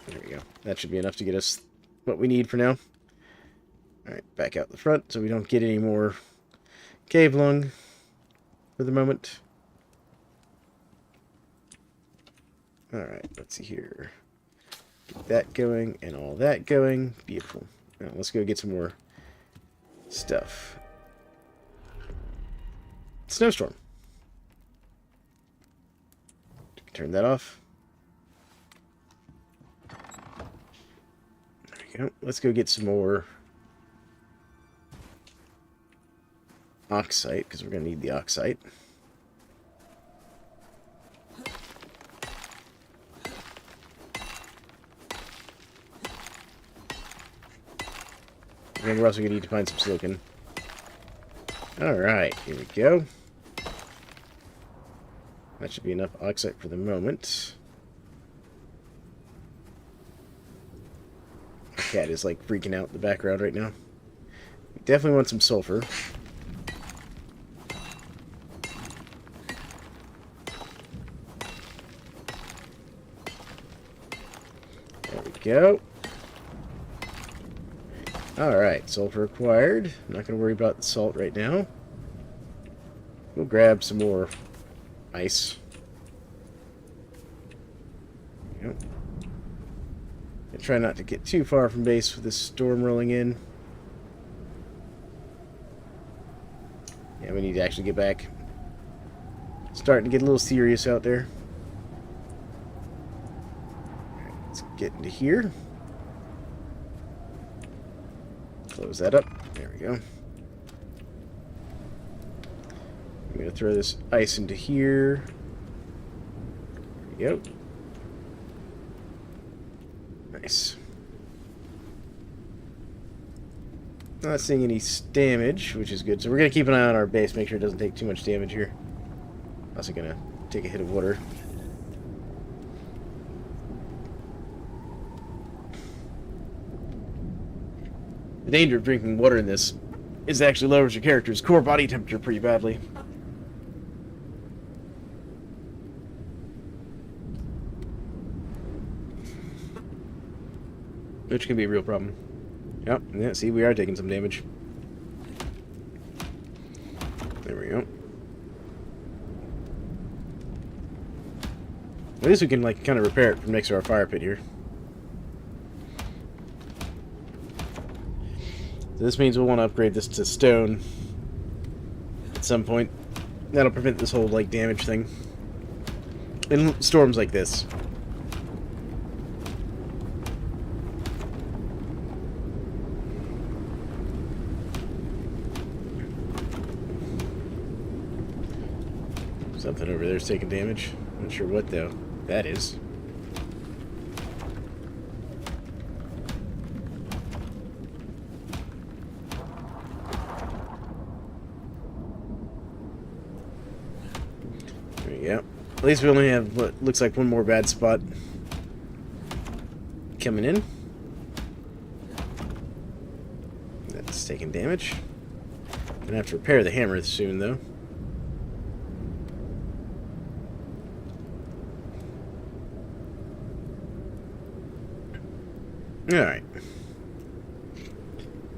There we go. That should be enough to get us what we need for now. Alright, back out the front so we don't get any more cave lung for the moment. Alright, let's see here. Get that going and all that going. Beautiful. Now, let's go get some more stuff. Snowstorm. Turn that off. There we go. Let's go get some more oxite, because we're going to need the oxite. And we're also going to need to find some silicon. Alright, here we go. That should be enough oxide for the moment. The cat is like freaking out in the background right now. We definitely want some sulfur. There we go. Alright, sulfur acquired. I'm not going to worry about the salt right now. We'll grab some more ice. Yep. And try not to get too far from base with this storm rolling in. Yeah, we need to actually get back. Starting to get a little serious out there. Alright, let's get into here. Close that up. There we go. I'm going to throw this ice into here. There we go. Nice. Not seeing any damage, which is good. So we're going to keep an eye on our base, make sure it doesn't take too much damage here. Also going to take a hit of water. The danger of drinking water in this is it actually lowers your character's core body temperature pretty badly. Which can be a real problem. Yep, yeah, see, we are taking some damage. There we go. At least we can, like, kind of repair it from next to our fire pit here. So this means we'll want to upgrade this to stone at some point. That'll prevent this whole, like, damage thing. In storms like this. Something over there's taking damage. Not sure what, though. That is. There we go. At least we only have what looks like one more bad spot coming in. That's taking damage. Gonna have to repair the hammer soon, though. Alright.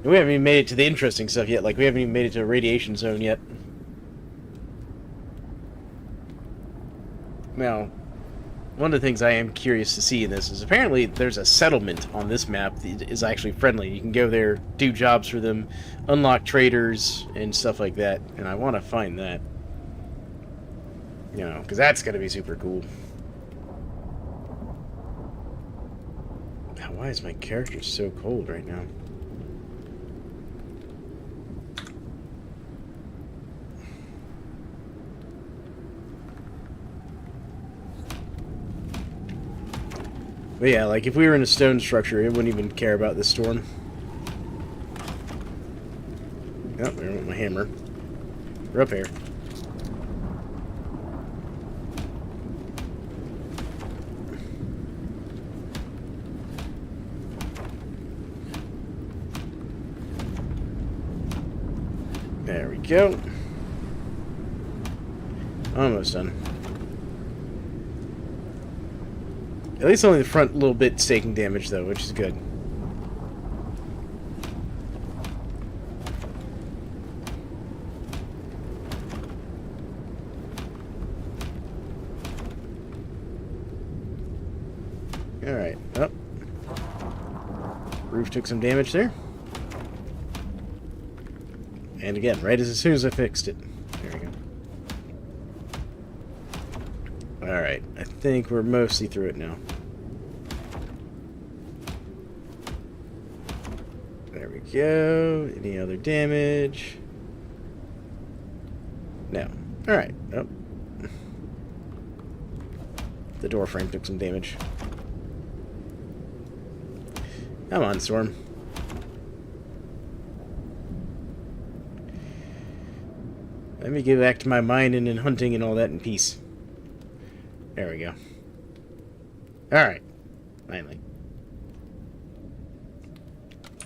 We haven't even made it to the interesting stuff yet. Like, we haven't even made it to a radiation zone yet. Now, one of the things I am curious to see in this is apparently there's a settlement on this map that is actually friendly. You can go there, do jobs for them, unlock traders, and stuff like that. And I want to find that. You know, because that's going to be super cool. Why is my character so cold right now? But yeah, like if we were in a stone structure, it wouldn't even care about this storm. Oh, there went my hammer. We're up here. There we go. Almost done. At least only the front little bit's taking damage, though, which is good. Alright, oh. Roof took some damage there. And again, right as soon as I fixed it. There we go. Alright, I think we're mostly through it now. There we go. Any other damage? No. Alright. Oh. The door frame took some damage. Come on, Storm. Let me get back to my mining and hunting and all that in peace. There we go. Alright. Finally.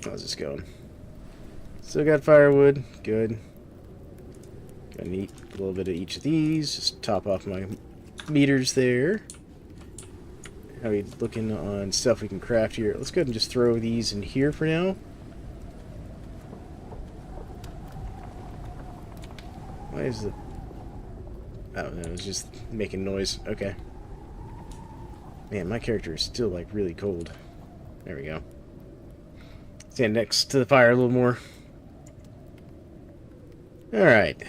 How's this going? Still got firewood. Good. Gonna need a little bit of each of these. Just top off my meters there. How are we looking on stuff we can craft here? Let's go ahead and just throw these in here for now. Why is the... Oh, no, it's just making noise. Okay. Man, my character is still, like, really cold. There we go. Stand next to the fire a little more. Alright.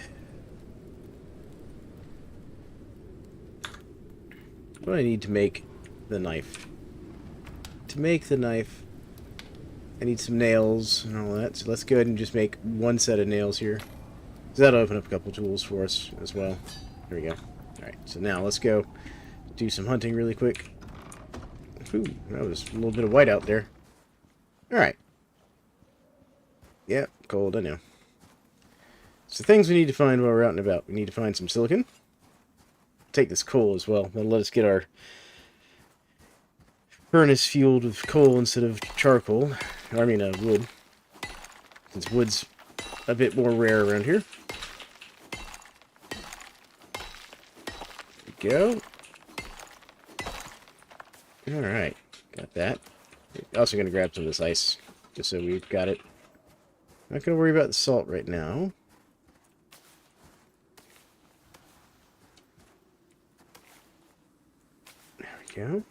What do I need to make the knife? To make the knife, I need some nails and all that. So let's go ahead and just make one set of nails here. So that'll open up a couple tools for us as well. There we go. Alright, so now let's go do some hunting really quick. Ooh, that was a little bit of white out there. Alright. Yep, cold, I know. So things we need to find while we're out and about. We need to find some silicon. Take this coal as well. That'll let us get our furnace fueled with coal instead of charcoal. I mean, wood. Since wood's a bit more rare around here. There we go. Alright, got that. Also going to grab some of this ice, just so we've got it. Not going to worry about the salt right now. There we go.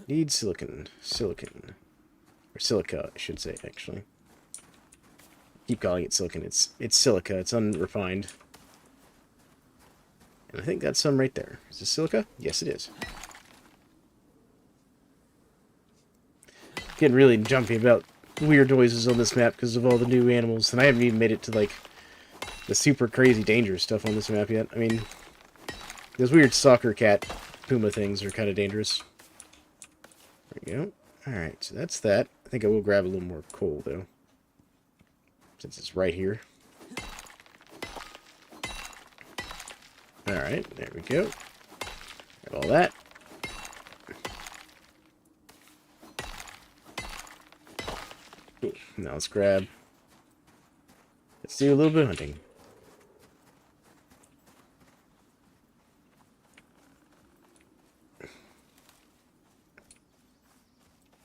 Need silicon. Silicon. Or silica, I should say, actually. Keep calling it silicon. It's silica. It's unrefined. And I think that's some right there. Is this silica? Yes, it is. Getting really jumpy about weird noises on this map because of all the new animals. And I haven't even made it to, like, the super crazy dangerous stuff on this map yet. I mean, those weird soccer cat puma things are kind of dangerous. There we go. Alright, so that's that. I think I will grab a little more coal, though. Since it's right here. Alright, there we go. Grab all that. Cool. Now let's grab... Let's do a little bit of hunting.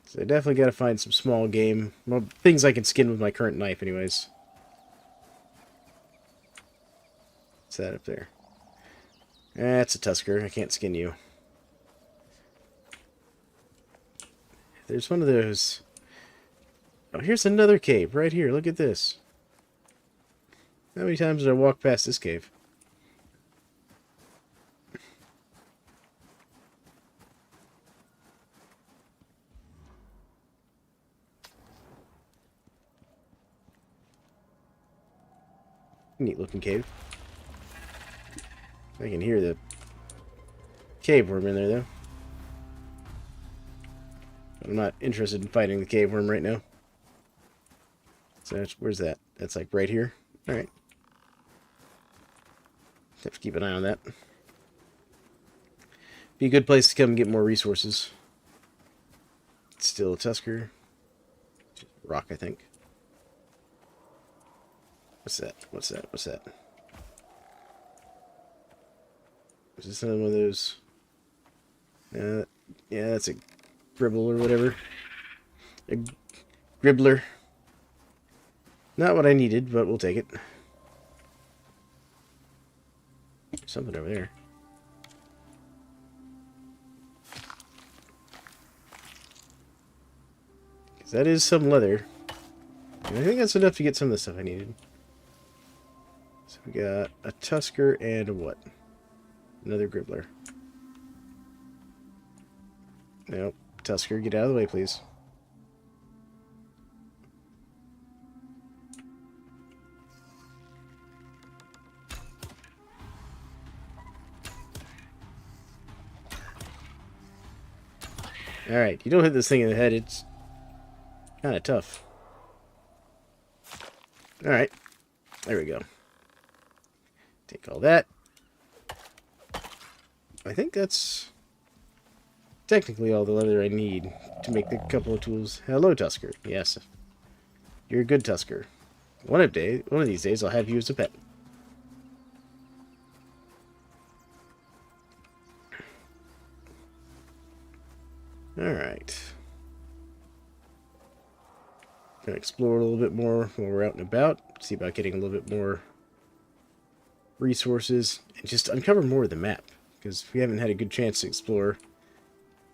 So I definitely got to find some small game. Well, things I can skin with my current knife anyways. What's that up there? That's a tusker. I can't skin you. There's one of those... Oh, here's another cave right here. Look at this. How many times did I walk past this cave? Neat looking cave. I can hear the cave worm in there though. I'm not interested in fighting the cave worm right now. So where's that? That's like right here. Alright. Have to keep an eye on that. Be a good place to come and get more resources. It's still a tusker. Rock, I think. What's that? What's that? What's that? Is this another one of those? Yeah, that's a gribble or whatever. A gribbler. Not what I needed, but we'll take it. Something over there. Because that is some leather. And I think that's enough to get some of the stuff I needed. So we got a tusker and a what? Another gribbler. Nope. Tusker, get out of the way, please. Alright, you don't hit this thing in the head, it's kind of tough. Alright, there we go. Take all that. I think that's technically all the leather I need to make the couple of tools. Hello, Tusker. Yes. You're a good Tusker. One of these days, I'll have you as a pet. Alright. Gonna explore a little bit more while we're out and about. See about getting a little bit more resources. And just uncover more of the map. Because we haven't had a good chance to explore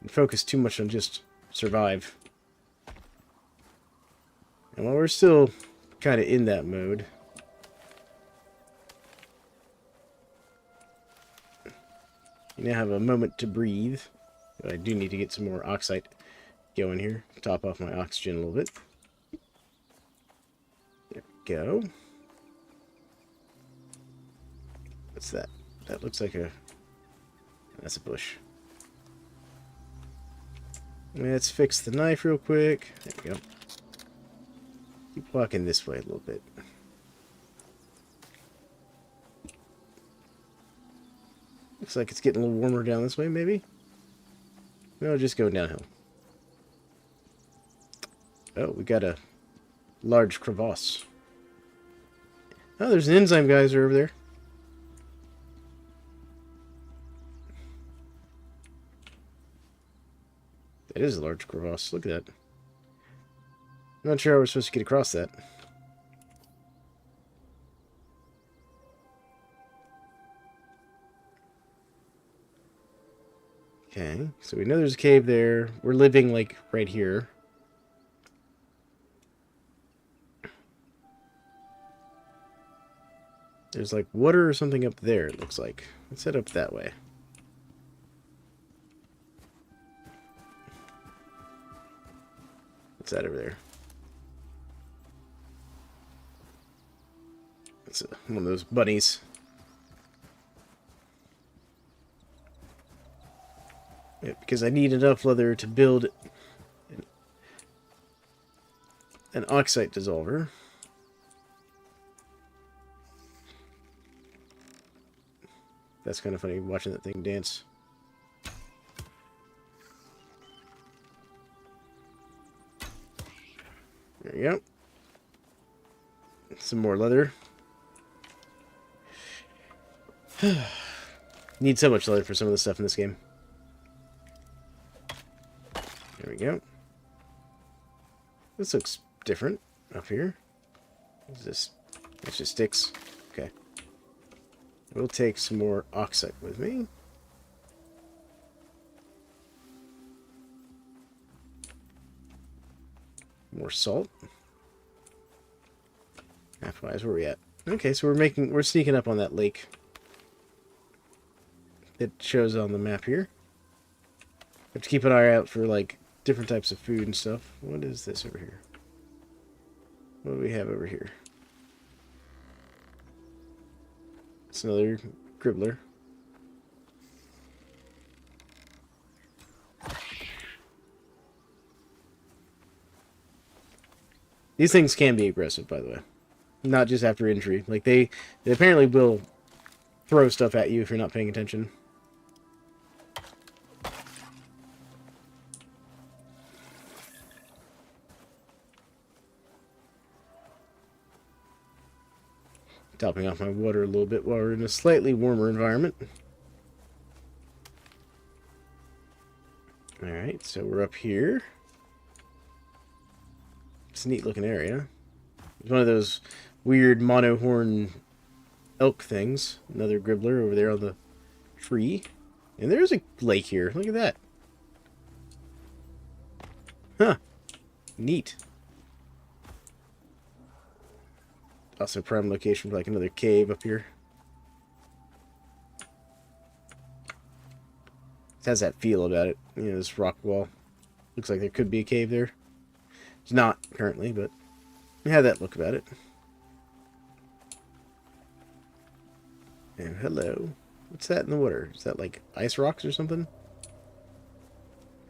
and focus too much on just survive. And while we're still kind of in that mode, you now have a moment to breathe. But I do need to get some more oxide going here. Top off my oxygen a little bit. There we go. What's that? That looks like a... That's a bush. Let's fix the knife real quick. There we go. Keep walking this way a little bit. Looks like it's getting a little warmer down this way, maybe? No, just go downhill. Oh, we got a large crevasse. Oh, there's an enzyme geyser over there. That is a large crevasse. Look at that. I'm not sure how we're supposed to get across that. Okay, so we know there's a cave there. We're living, like, right here. There's, like, water or something up there, it looks like. Let's head up that way. What's that over there? It's one of those bunnies. Yeah, because I need enough leather to build an oxide dissolver. That's kind of funny, watching that thing dance. There we go. Some more leather. Need so much leather for some of the stuff in this game. There we go. This looks different up here. What is this? That's just sticks. Okay. We'll take some more oxide with me. More salt. Halfwise, where are we at? Okay, so we're sneaking up on that lake. It shows on the map here. Have to keep an eye out for, like, different types of food and stuff. What is this over here? What do we have over here? It's another gribbler. These things can be aggressive, by the way. Not just after injury. Like, they apparently will throw stuff at you if you're not paying attention. Topping off my water a little bit while we're in a slightly warmer environment. Alright, so we're up here. It's a neat looking area. It's one of those weird monohorn elk things. Another gribbler over there on the tree. And there's a lake here. Look at that. Huh. Neat. Also prime location for like another cave up here. It has that feel about it. You know, this rock wall. Looks like there could be a cave there. It's not currently, but it had that look about it. And hello. What's that in the water? Is that like ice rocks or something?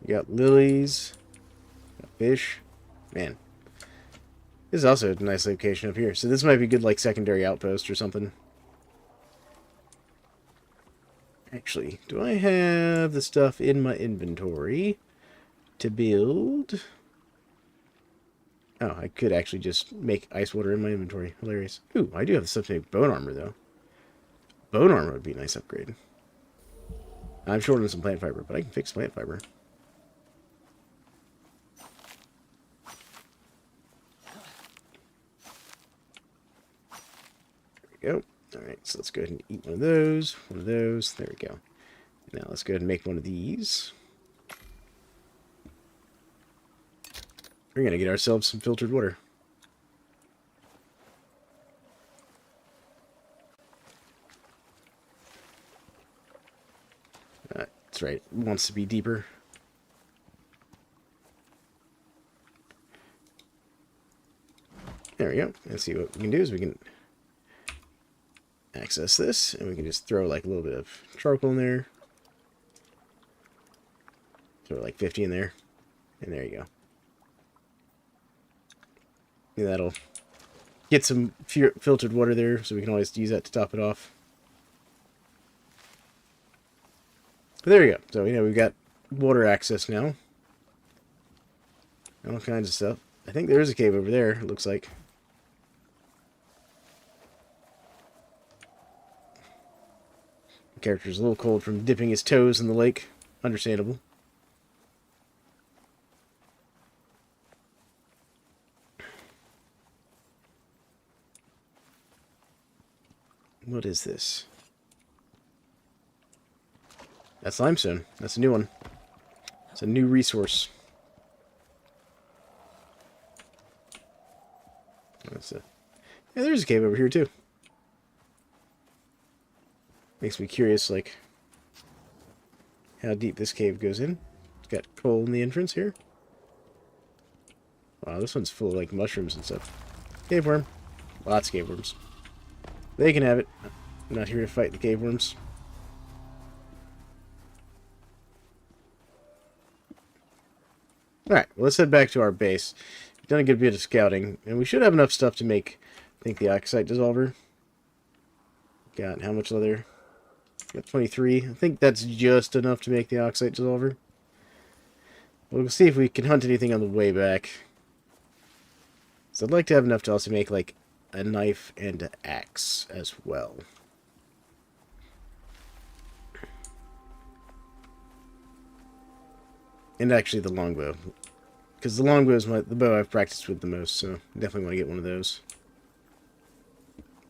You got lilies. Got fish. Man. This is also a nice location up here. So this might be good like secondary outpost or something. Actually, do I have the stuff in my inventory to build? Oh, I could actually just make ice water in my inventory. Hilarious. Ooh, I do have the stuff to make bone armor, though. Bone armor would be a nice upgrade. I'm short on some plant fiber, but I can fix plant fiber. There we go. Alright, so let's go ahead and eat one of those. One of those. There we go. Now let's go ahead and make one of these. We're going to get ourselves some filtered water. That's right. It wants to be deeper. There we go. Let's see what we can do is we can access this, and we can just throw like a little bit of charcoal in there. Throw like 50 in there. And there you go. And that'll get some filtered water there, so we can always use that to top it off. But there you go. So, we've got water access now. All kinds of stuff. I think there is a cave over there, it looks like. The character's a little cold from dipping his toes in the lake. Understandable. What is this? That's limestone. That's a new one. It's a new resource. Yeah, there's a cave over here too. Makes me curious, like, how deep this cave goes in. It's got coal in the entrance here. Wow, this one's full of, like, mushrooms and stuff. Cave worm. Lots of cave worms. They can have it. I'm not here to fight the cave worms. Alright, well, let's head back to our base. We've done a good bit of scouting, and we should have enough stuff to make, I think, the oxide dissolver. Got how much leather? Got 23. I think that's just enough to make the oxide dissolver. We'll see if we can hunt anything on the way back. So I'd like to have enough to also make, like, a knife and an axe as well. And actually the longbow. Because the longbow is the bow I've practiced with the most, so definitely want to get one of those.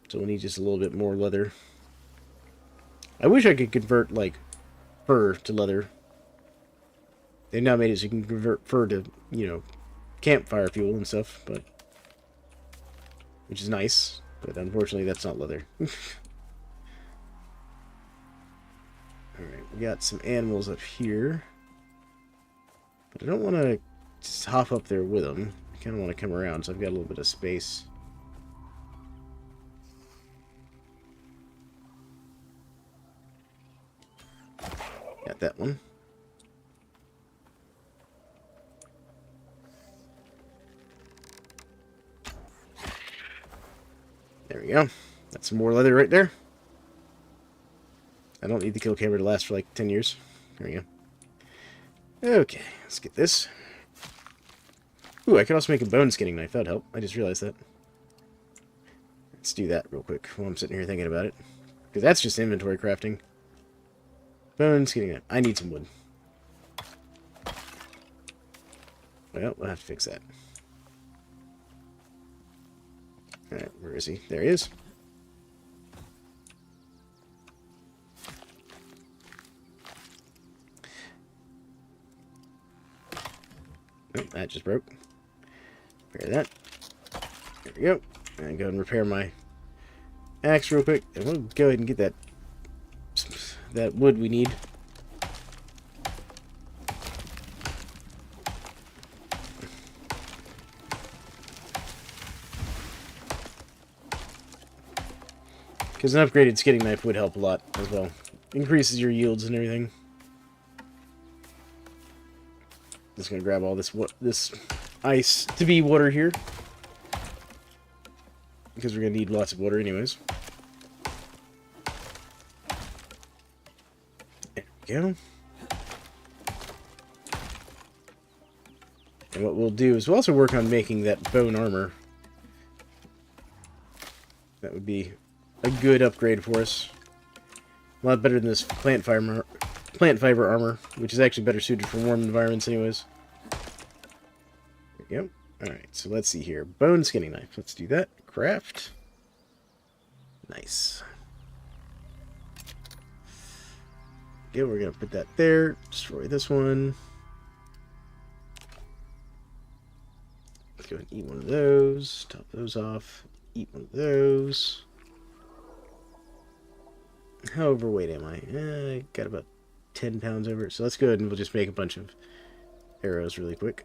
So we'll need just a little bit more leather. I wish I could convert, like, fur to leather. They've now made it so you can convert fur to, campfire fuel and stuff, but... which is nice, but unfortunately that's not leather. Alright, we got some animals up here. But I don't want to just hop up there with them. I kind of want to come around, so I've got a little bit of space. Got that one. There we go. That's some more leather right there. I don't need the kill camera to last for like 10 years. There we go. Okay, let's get this. Ooh, I could also make a bone skinning knife. That'd help. I just realized that. Let's do that real quick while I'm sitting here thinking about it. Because that's just inventory crafting. Bone skinning knife. I need some wood. Well, we'll have to fix that. Alright, where is he? There he is. Oh, that just broke. Repair that. There we go. And go and repair my axe real quick. And we'll go ahead and get that wood we need. Because an upgraded skinning knife would help a lot as well. Increases your yields and everything. Just gonna grab all this ice to be water here. Because we're gonna need lots of water anyways. Go. And what we'll do is we'll also work on making that bone armor. That would be a good upgrade for us. A lot better than this plant fiber armor, which is actually better suited for warm environments anyways. There we go. Alright, so let's see here. Bone skinning knife. Let's do that. Craft. Nice. Okay, we're going to put that there. Destroy this one. Let's go ahead and eat one of those. Top those off. Eat one of those. How overweight am I? I got about 10 pounds over it. So let's go ahead and we'll just make a bunch of arrows really quick.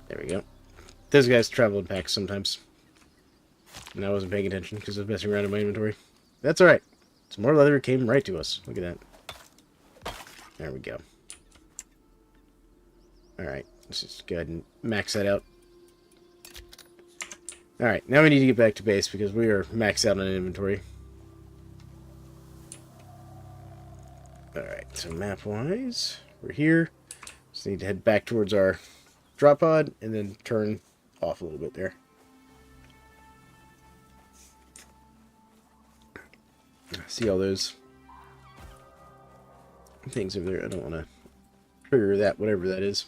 There we go. Those guys travel in packs sometimes. And I wasn't paying attention because I was messing around in my inventory. That's alright. Some more leather came right to us. Look at that. There we go. Alright. Let's just go ahead and max that out. Alright. Now we need to get back to base because we are maxed out on inventory. Alright. So map-wise, we're here. Just need to head back towards our drop pod and then turn off a little bit there. See all those things over there. I don't want to trigger that, whatever that is.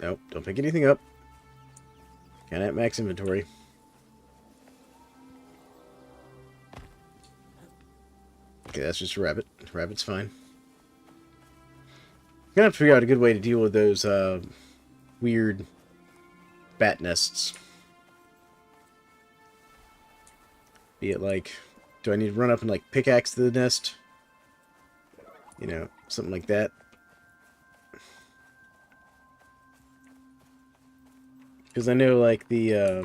Nope, don't pick anything up. Got at max inventory. Okay, that's just a rabbit. Rabbit's fine. I'm gonna have to figure out a good way to deal with those weird bat nests. Be it like, do I need to run up and like pickaxe the nest? You know, something like that. Because I know like the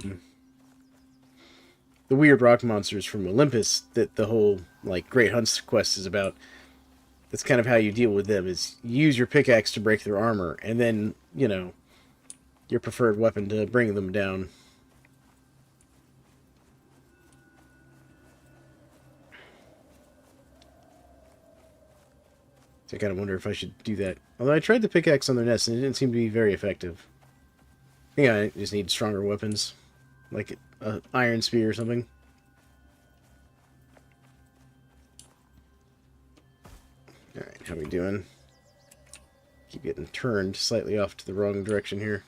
weird rock monsters from Olympus that the whole like Great Hunts quest is about. That's kind of how you deal with them, is use your pickaxe to break their armor, and then, you know, your preferred weapon to bring them down. So I kind of wonder if I should do that. Although I tried the pickaxe on their nest, and it didn't seem to be very effective. I think I just need stronger weapons, like an iron spear or something. Alright, how we doing? Keep getting turned slightly off to the wrong direction here.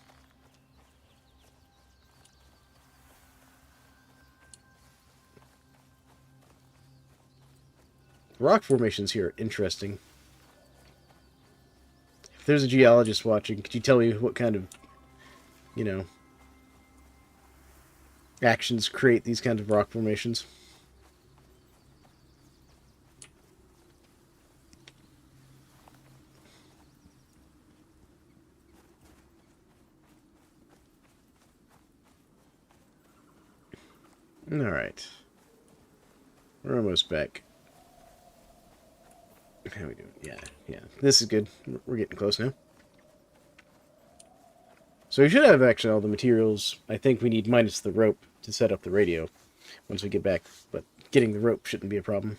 The rock formations here are interesting. If there's a geologist watching, could you tell me what kind of, you know, actions create these kinds of rock formations? Alright. We're almost back. How we doing? Yeah. This is good. We're getting close now. So we should have actually all the materials I think we need minus the rope to set up the radio once we get back. But getting the rope shouldn't be a problem.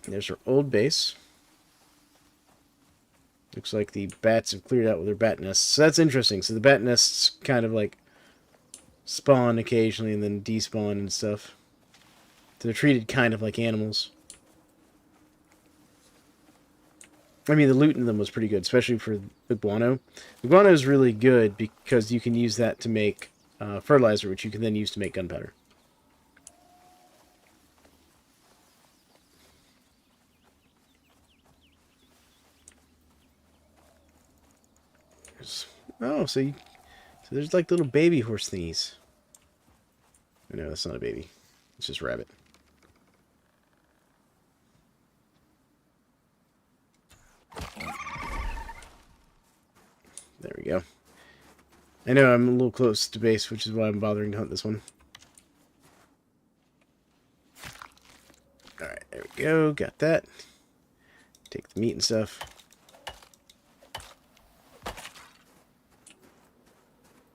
There's our old base. Looks like the bats have cleared out with their bat nests. So that's interesting. So the bat nests kind of like spawn occasionally and then despawn and stuff. So they're treated kind of like animals. I mean, the loot in them was pretty good, especially for the guano. The guano is really good because you can use that to make fertilizer, which you can then use to make gunpowder. Oh, so there's like little baby horse thingies. No, that's not a baby. It's just a rabbit. There we go. I know I'm a little close to base, which is why I'm bothering to hunt this one. Alright, there we go. Got that. Take the meat and stuff.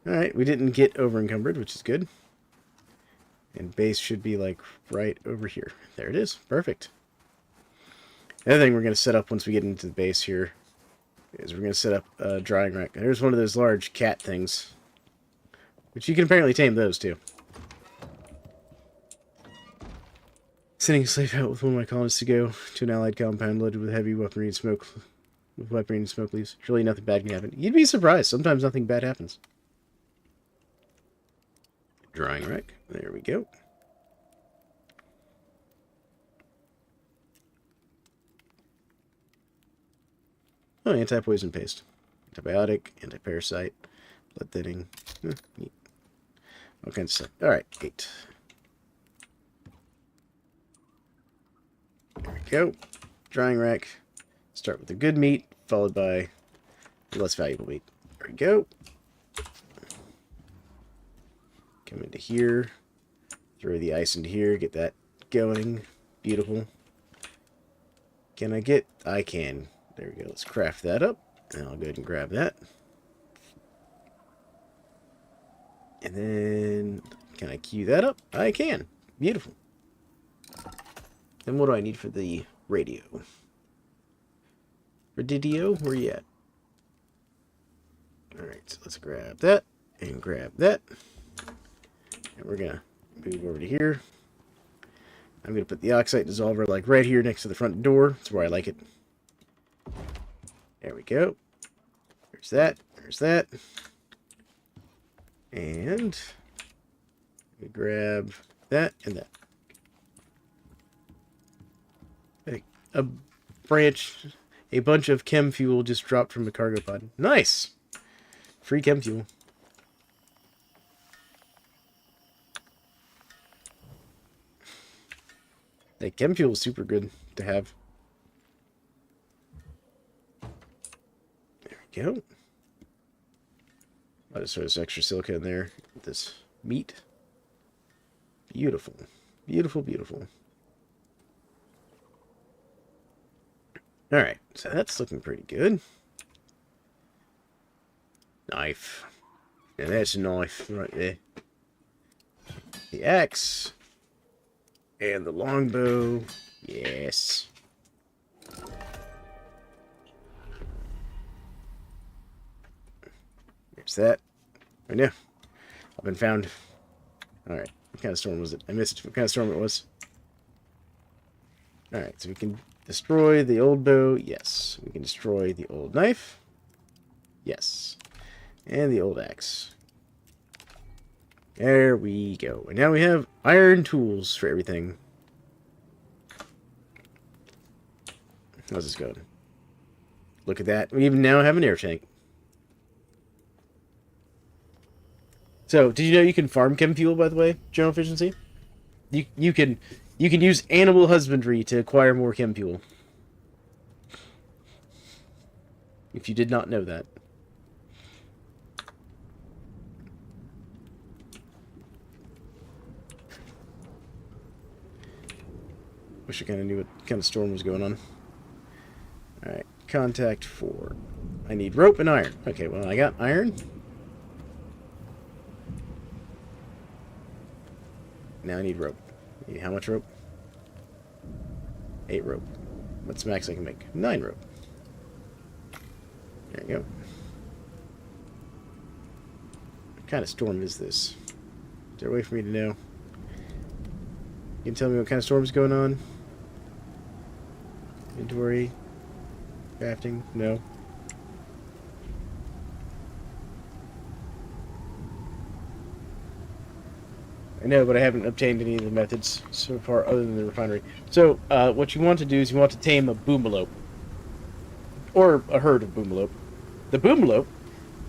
Alright, we didn't get over-encumbered, which is good. And base should be, like, right over here. There it is. Perfect. The other thing we're going to set up once we get into the base here is we're going to set up a drying rack. There's one of those large cat things, which you can apparently tame those, too. Sending a slave out with one of my colonists to go to an allied compound loaded with heavy weaponry and smoke leaves. Surely nothing bad can happen. You'd be surprised. Sometimes nothing bad happens. Drying rack. There we go. Oh, anti-poison paste. Antibiotic, anti-parasite, blood thinning. Neat. All kinds of stuff. Alright, 8. There we go. Drying rack. Start with the good meat, followed by the less valuable meat. There we go. Come into here. Throw the ice into here. Get that going. Beautiful. Can I get... I can. There we go. Let's craft that up. And I'll go ahead and grab that. And then... Can I queue that up? I can. Beautiful. Then what do I need for the radio? Radio? Where you at? Alright, so let's grab that. And grab that. And we're going to move over to here. I'm going to put the oxide dissolver like right here next to the front door. That's where I like it. There we go. There's that. There's that. And we grab that and that. A branch, a bunch of chem fuel just dropped from the cargo pod. Nice! Free chem fuel. That chem fuel is super good to have. There we go. I'll just throw this extra silica in there with this meat. Beautiful. Beautiful, beautiful. Alright, so that's looking pretty good. Knife. Yeah, that's a knife right there. The axe. And the longbow. Yes. There's that. I know. I've been found. Alright, what kind of storm was it? I missed what kind of storm it was. Alright, so we can destroy the old bow. Yes. We can destroy the old knife. Yes. And the old axe. There we go. And now we have iron tools for everything. How's this going? Look at that. We even now have an air tank. So, did you know you can farm chem fuel, by the way, General Efficiency? You can use animal husbandry to acquire more chem fuel. If you did not know that. Wish I kind of knew what kind of storm was going on. Alright, contact 4. I need rope and iron. Okay, well, I got iron. Now I need rope. Need how much rope? 8 rope. What's the max I can make? 9 rope. There you go. What kind of storm is this? Is there a way for me to know? You can tell me what kind of storm is going on? Inventory. Crafting. No. I know, but I haven't obtained any of the methods so far other than the refinery. So, what you want to do is you want to tame a boomalope. Or a herd of boomalope. The boomalope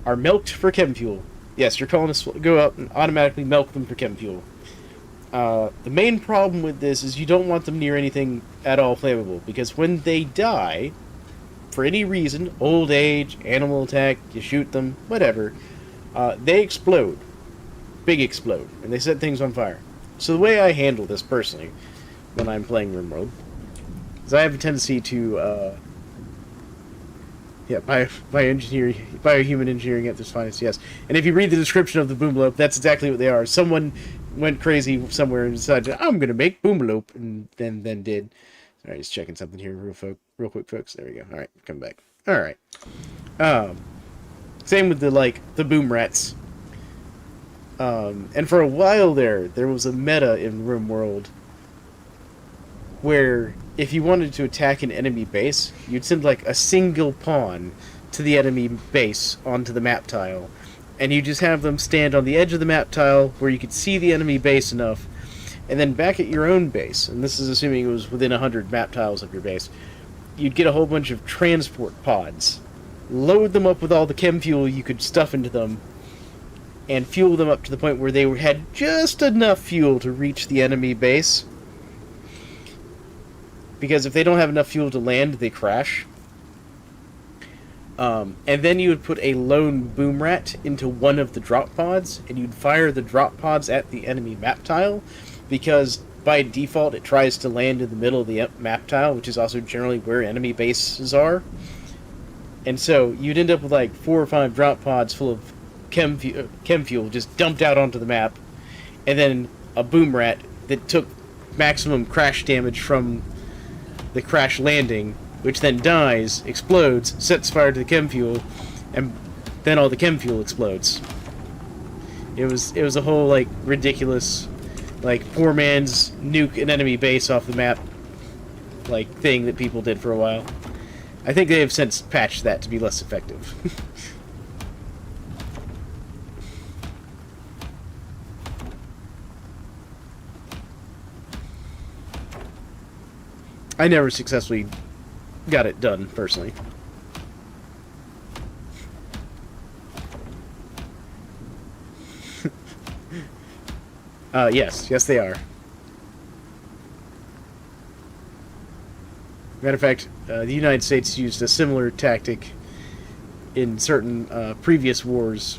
are milked for chem fuel. Yes, your colonists will go out and automatically milk them for chem fuel. The main problem with this is you don't want them near anything at all flammable, because when they die, for any reason, old age, animal attack, you shoot them, whatever, They explode. Big explode. And they set things on fire. So the way I handle this personally, when I'm playing RimWorld, is I have a tendency to, biohuman engineering at its finest, yes. And if you read the description of the boomlope, that's exactly what they are. Someone went crazy somewhere and decided, I'm going to make boomlope, and then did. All right, just checking something here real quick, folks. There we go. All right, come back. All right. Same with the boom rats. And for a while there was a meta in RimWorld where if you wanted to attack an enemy base, you'd send like a single pawn to the enemy base onto the map tile, and you just have them stand on the edge of the map tile where you could see the enemy base enough, and then back at your own base, and this is assuming it was within 100 map tiles of your base, you'd get a whole bunch of transport pods, load them up with all the chem fuel you could stuff into them, and fuel them up to the point where they had just enough fuel to reach the enemy base. Because if they don't have enough fuel to land, they crash. And then you would put a lone boom rat into one of the drop pods, and you'd fire the drop pods at the enemy map tile, because by default it tries to land in the middle of the map tile, which is also generally where enemy bases are. And so you'd end up with like 4 or 5 drop pods full of chem fuel just dumped out onto the map, and then a boom rat that took maximum crash damage from the crash landing, which then dies, explodes, sets fire to the chem fuel, and then all the chem fuel explodes. It was a whole like ridiculous, like poor man's nuke an enemy base off the map, like thing that people did for a while. I think they have since patched that to be less effective. I never successfully got it done, personally. Yes they are. Matter of fact, the United States used a similar tactic in certain previous wars,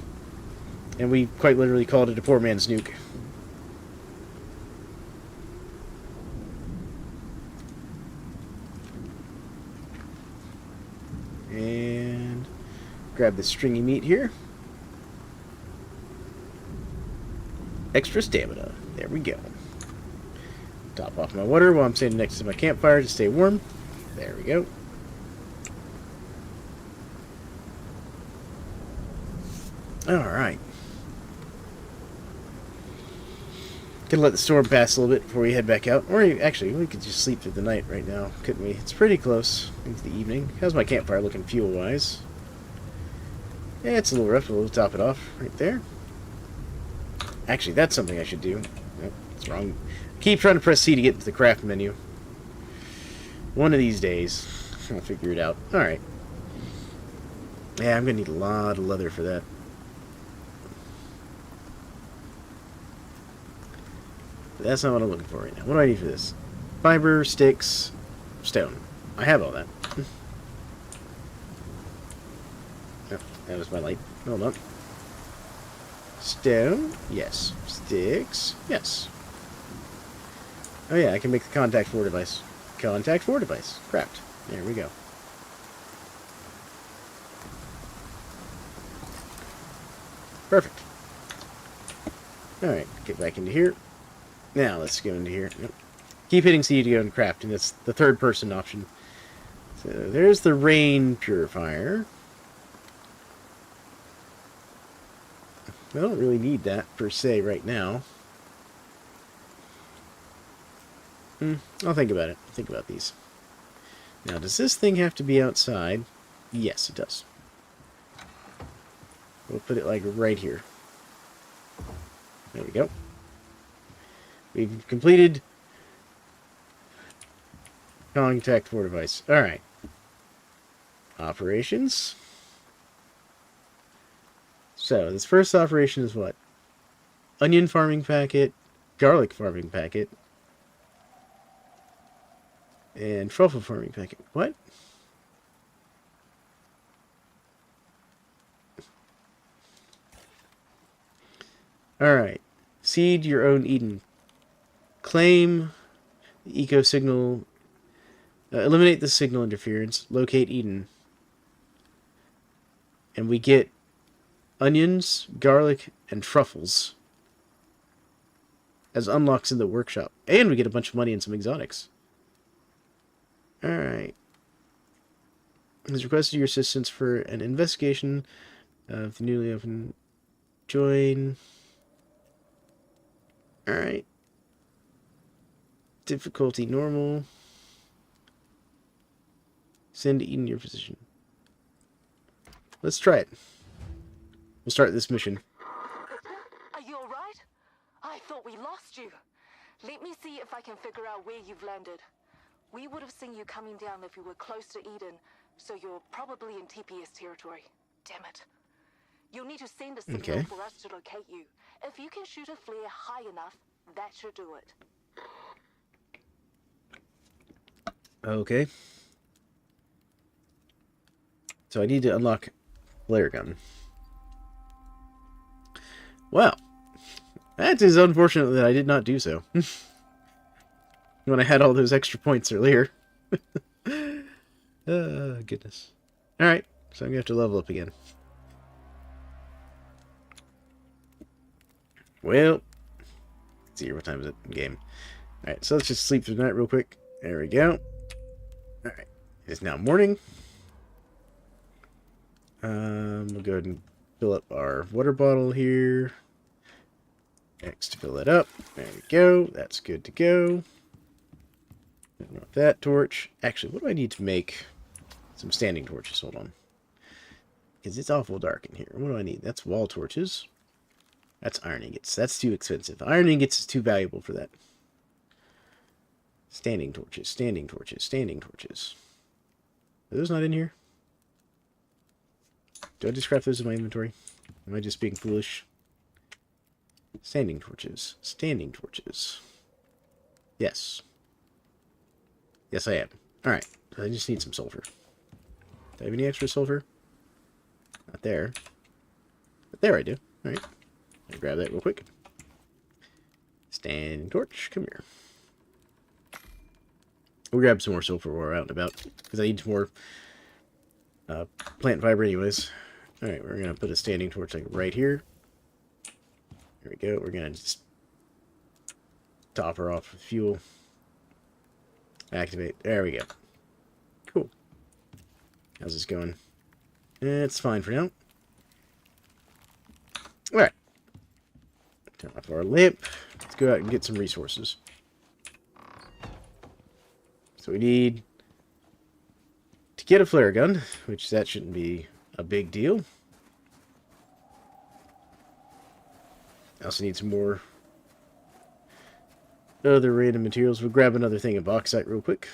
and we quite literally called it a poor man's nuke. And grab this stringy meat here. Extra stamina. There we go. Top off my water while I'm standing next to my campfire to stay warm. There we go. Alright. Gonna let the storm pass a little bit before we head back out. Or actually, we could just sleep through the night right now, couldn't we? It's pretty close into the evening. How's my campfire looking fuel-wise? Yeah, it's a little rough, but we'll top it off right there. Actually, that's something I should do. Nope, it's wrong. Keep trying to press C to get to the craft menu. One of these days, I'll figure it out. Alright. Yeah, I'm gonna need a lot of leather for that. But that's not what I'm looking for right now. What do I need for this? Fiber, sticks, stone. I have all that. Oh, that was my light. Hold on. Stone, yes. Sticks, yes. Oh yeah, I can make the contact 4 device. Contact 4 device. Craft. There we go. Perfect. Alright, get back into here. Now let's go into here. Nope. Keep hitting C to go and craft, and that's the third person option. So there's the rain purifier. I don't really need that per se right now. I'll think about it. Think about these. Now, does this thing have to be outside? Yes, it does. We'll put it like right here. There we go. We've completed contact 4 device. Alright. Operations. So, this first operation is what? Onion farming packet, garlic farming packet, and truffle farming packet. What? Alright. Seed your own Eden. Claim the eco signal. Eliminate the signal interference. Locate Eden. And we get onions, garlic, and truffles as unlocks in the workshop. And we get a bunch of money and some exotics. Alright. Has requested your assistance for an investigation of the newly opened. Join. Alright. Difficulty normal. Send Eden your position. Let's try it. We'll start this mission. Are you alright? I thought we lost you. Let me see if I can figure out where you've landed. We would have seen you coming down if you were close to Eden, so you're probably in TPS territory. Damn it. You'll need to send a signal for us to locate you. If you can shoot a flare high enough, that should do it. Okay. So I need to unlock flare gun. Well, that is unfortunate that I did not do so. When I had all those extra points earlier. Goodness. Alright, so I'm going to have to level up again. Well, let's see here, what time is it in game? Alright, so let's just sleep through the night real quick. There we go. Alright, it is now morning. We'll go ahead and fill up our water bottle here. Next, fill it up. There we go. That's good to go. Not that torch. Actually, what do I need to make some standing torches? Hold on. Because it's awful dark in here. What do I need? That's wall torches. That's iron ingots. That's too expensive. Iron ingots is too valuable for that. Standing torches, standing torches, standing torches. Are those not in here? Do I just craft those in my inventory? Am I just being foolish? Standing torches. Standing torches. Yes. Yes, I am. Alright. I just need some sulfur. Do I have any extra sulfur? Not there. But there I do. Alright. I'll grab that real quick. Standing torch. Come here. We'll grab some more sulfur while we're out and about. Because I need some more plant fiber anyways. Alright, we're going to put a standing torch like right here. There we go. We're going to just top her off with fuel. Activate. There we go. Cool. How's this going? It's fine for now. Alright. Turn off our lamp. Let's go out and get some resources. So we need to get a flare gun, which that shouldn't be a big deal. I also need some more other random materials. We'll grab another thing of bauxite real quick.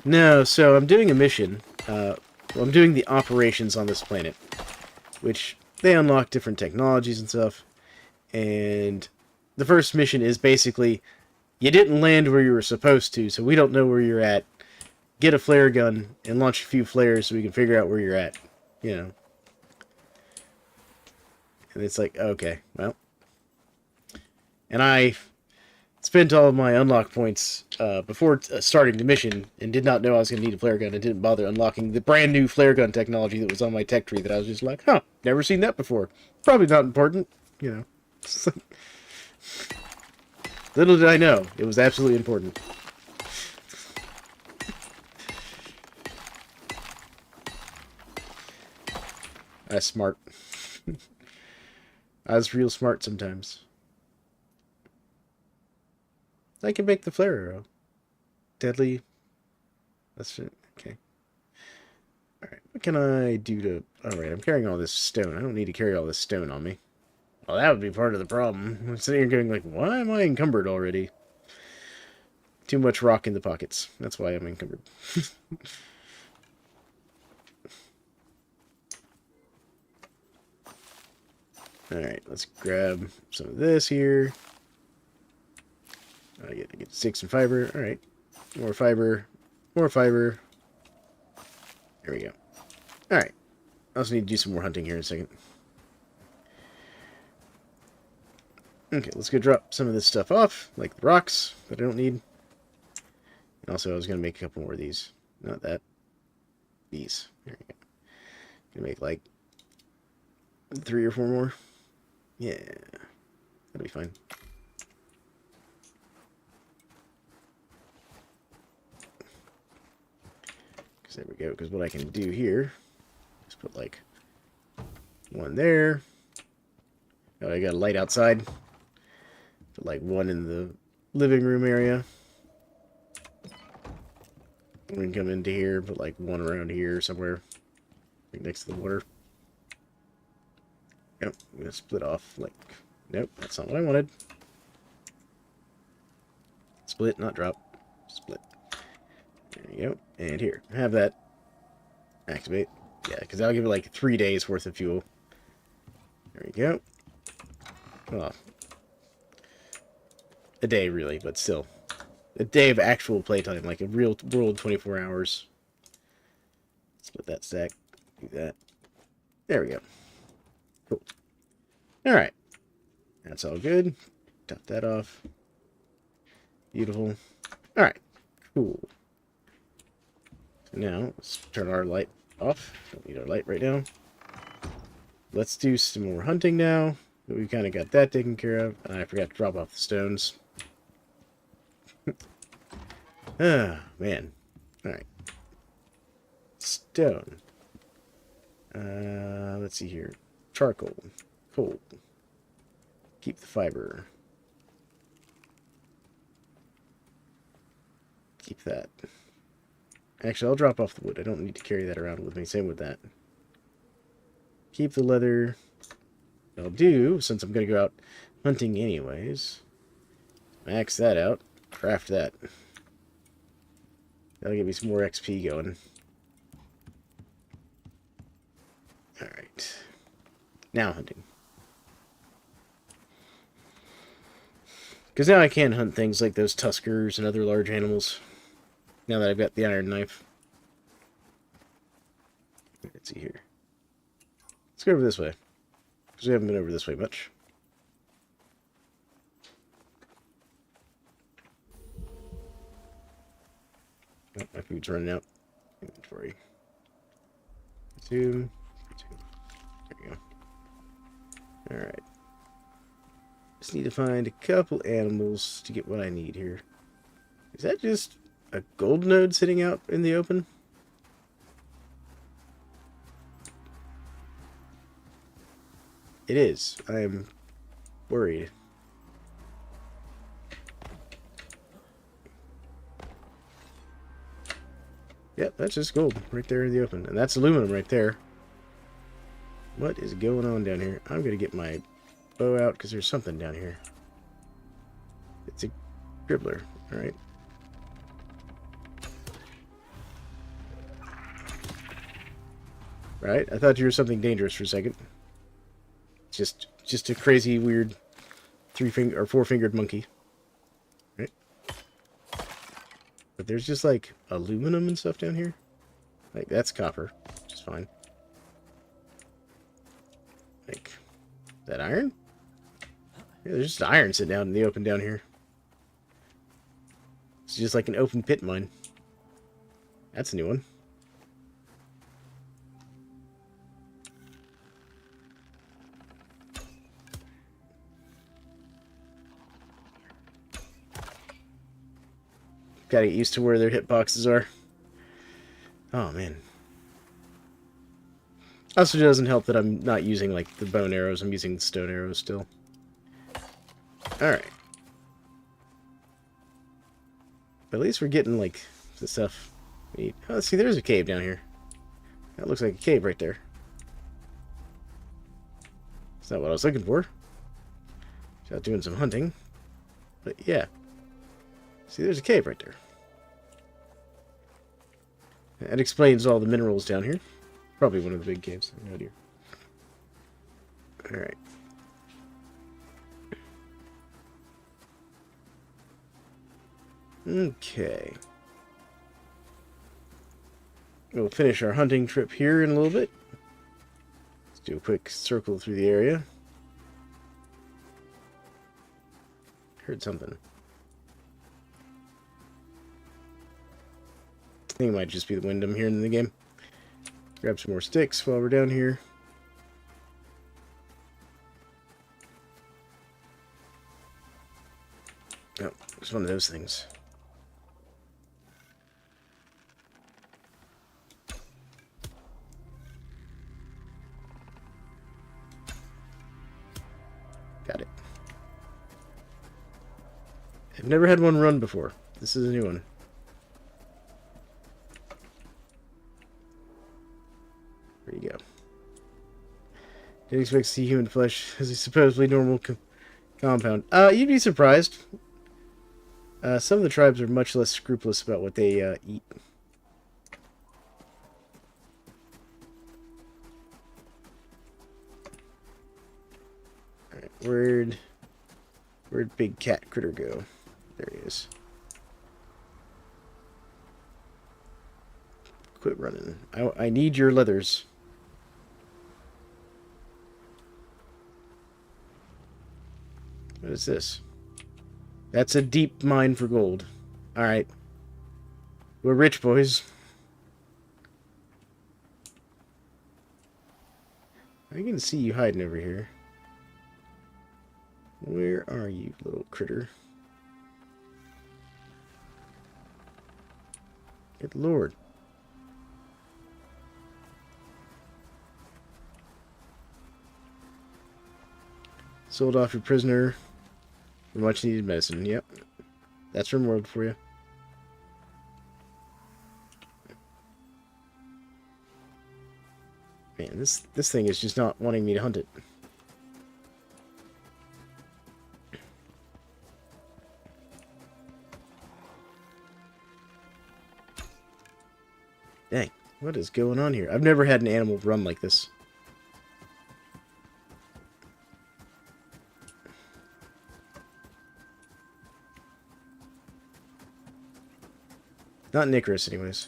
No, so I'm doing a mission. Well, I'm doing the operations on this planet, which they unlock different technologies and stuff. And the first mission is basically, you didn't land where you were supposed to, so we don't know where you're at. Get a flare gun and launch a few flares so we can figure out where you're at. You know. And it's like, okay, well. And I spent all of my unlock points before starting the mission and did not know I was going to need a flare gun and didn't bother unlocking the brand new flare gun technology that was on my tech tree that I was just like, huh, never seen that before. Probably not important, you know. Little did I know, it was absolutely important. That's smart. I was real smart sometimes. I can make the flare arrow. Deadly. That's it. Okay. Alright, what can I do to... Alright, I'm carrying all this stone. I don't need to carry all this stone on me. Well, that would be part of the problem. I'm sitting here going like, why am I encumbered already? Too much rock in the pockets. That's why I'm encumbered. Alright, let's grab some of this here. I get sticks and fiber. Alright. More fiber. More fiber. There we go. Alright. I also need to do some more hunting here in a second. Okay, let's go drop some of this stuff off, like the rocks that I don't need. And also, I was going to make a couple more of these. Not that. These. There we go. Gonna make like 3 or 4 more. Yeah. That'll be fine. Because there we go. Because what I can do here is put like one there. Oh, I got a light outside. Put like one in the living room area. We can come into here, put like one around here somewhere. Like next to the water. Yep, I'm gonna split off like, nope, that's not what I wanted. Split, not drop. Split. There you go. And here, have that activate. Yeah, because that'll give it like 3 days worth of fuel. There you go. Well, a day really, but still. A day of actual playtime, like a real world 24 hours. Split that stack. Do that. There we go. Cool. Alright. That's all good. Top that off. Beautiful. Alright. Cool. So now, let's turn our light off. Don't need our light right now. Let's do some more hunting now. We've kind of got that taken care of. And I forgot to drop off the stones. Ah, man. Alright. Stone. Let's see here. Charcoal. Coal. Keep the fiber. Keep that. Actually, I'll drop off the wood. I don't need to carry that around with me. Same with that. Keep the leather. I'll do, since I'm going to go out hunting anyways. Max that out. Craft that. That'll give me some more XP going. Alright. Now hunting. Because now I can hunt things like those tuskers and other large animals. Now that I've got the iron knife. Let's see here. Let's go over this way. Because we haven't been over this way much. Oh, my food's running out. Inventory. Zoom. There you go. Alright. Just need to find a couple animals to get what I need here. Is that just a gold node sitting out in the open? It is. I am worried. Yep, that's just gold right there in the open. And that's aluminum right there. What is going on down here? I'm going to get my bow out because there's something down here. It's a dribbler. Alright. Right? I thought you were something dangerous for a second. Just a crazy, weird 3-finger or 4-fingered monkey. Right? But there's just like aluminum and stuff down here. Like that's copper, which is fine. Like, is that iron? Yeah, there's just iron sitting out in the open down here. It's just like an open pit mine. That's a new one. Gotta get used to where their hitboxes are. Oh, man. Also, it doesn't help that I'm not using, like, the bone arrows. I'm using the stone arrows still. Alright. But at least we're getting, like, the stuff we need. Oh, see, there's a cave down here. That looks like a cave right there. That's not what I was looking for. Just out doing some hunting. But, yeah. See, there's a cave right there. That explains all the minerals down here. Probably one of the big caves. No idea. Alright. Okay. We'll finish our hunting trip here in a little bit. Do a quick circle through the area. Heard something. I think it might just be the wind I'm hearing in the game. Grab some more sticks while we're down here. Oh, it's one of those things. Got it. I've never had one run before. This is a new one. There you go. Didn't expect to see human flesh as a supposedly normal compound. You'd be surprised. Some of the tribes are much less scrupulous about what they eat. Alright, where'd big cat critter go? There he is. Quit running. I need your leathers. What is this? That's a deep mine for gold. Alright. We're rich, boys. I can see you hiding over here. Where are you, little critter? Good lord. Sold off your prisoner for much needed medicine. Yep. That's from World for you. Man, this thing is just not wanting me to hunt it. Dang, what is going on here? I've never had an animal run like this. Not an Icarus, anyways.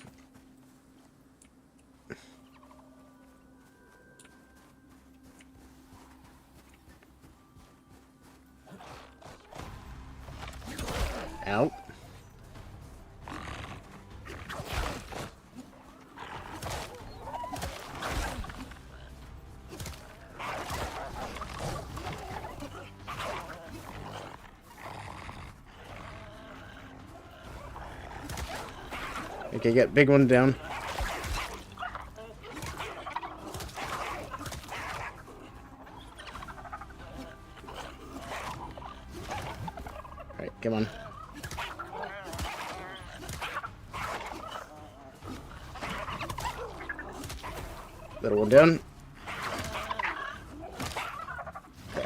Out. Okay, get big one down. Alright, come on. Little one down. Okay.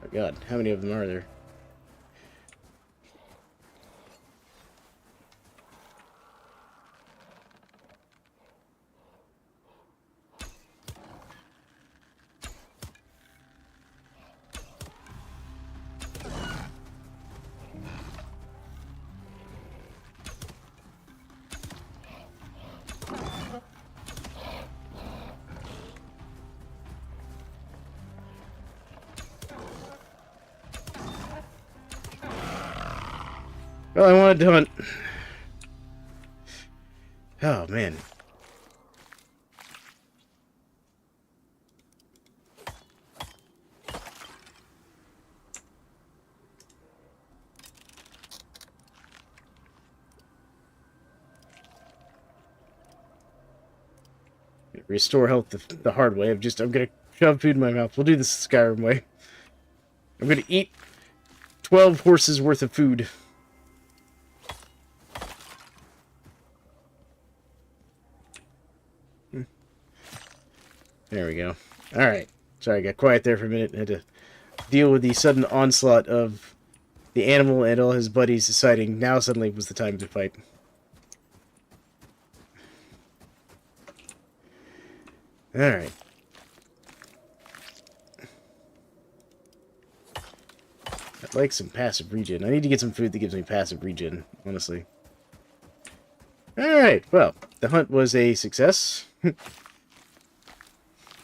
Oh god, how many of them are there? Well, I wanted to hunt. Oh, man. Restore health the hard way. I'm gonna shove food in my mouth. We'll do this the Skyrim way. I'm gonna eat 12 horses worth of food. There we go. Alright. Sorry, I got quiet there for a minute. I had to deal with the sudden onslaught of the animal and all his buddies deciding now suddenly was the time to fight. I'd like some passive regen. I need to get some food that gives me passive regen, honestly. Alright, well, the hunt was a success.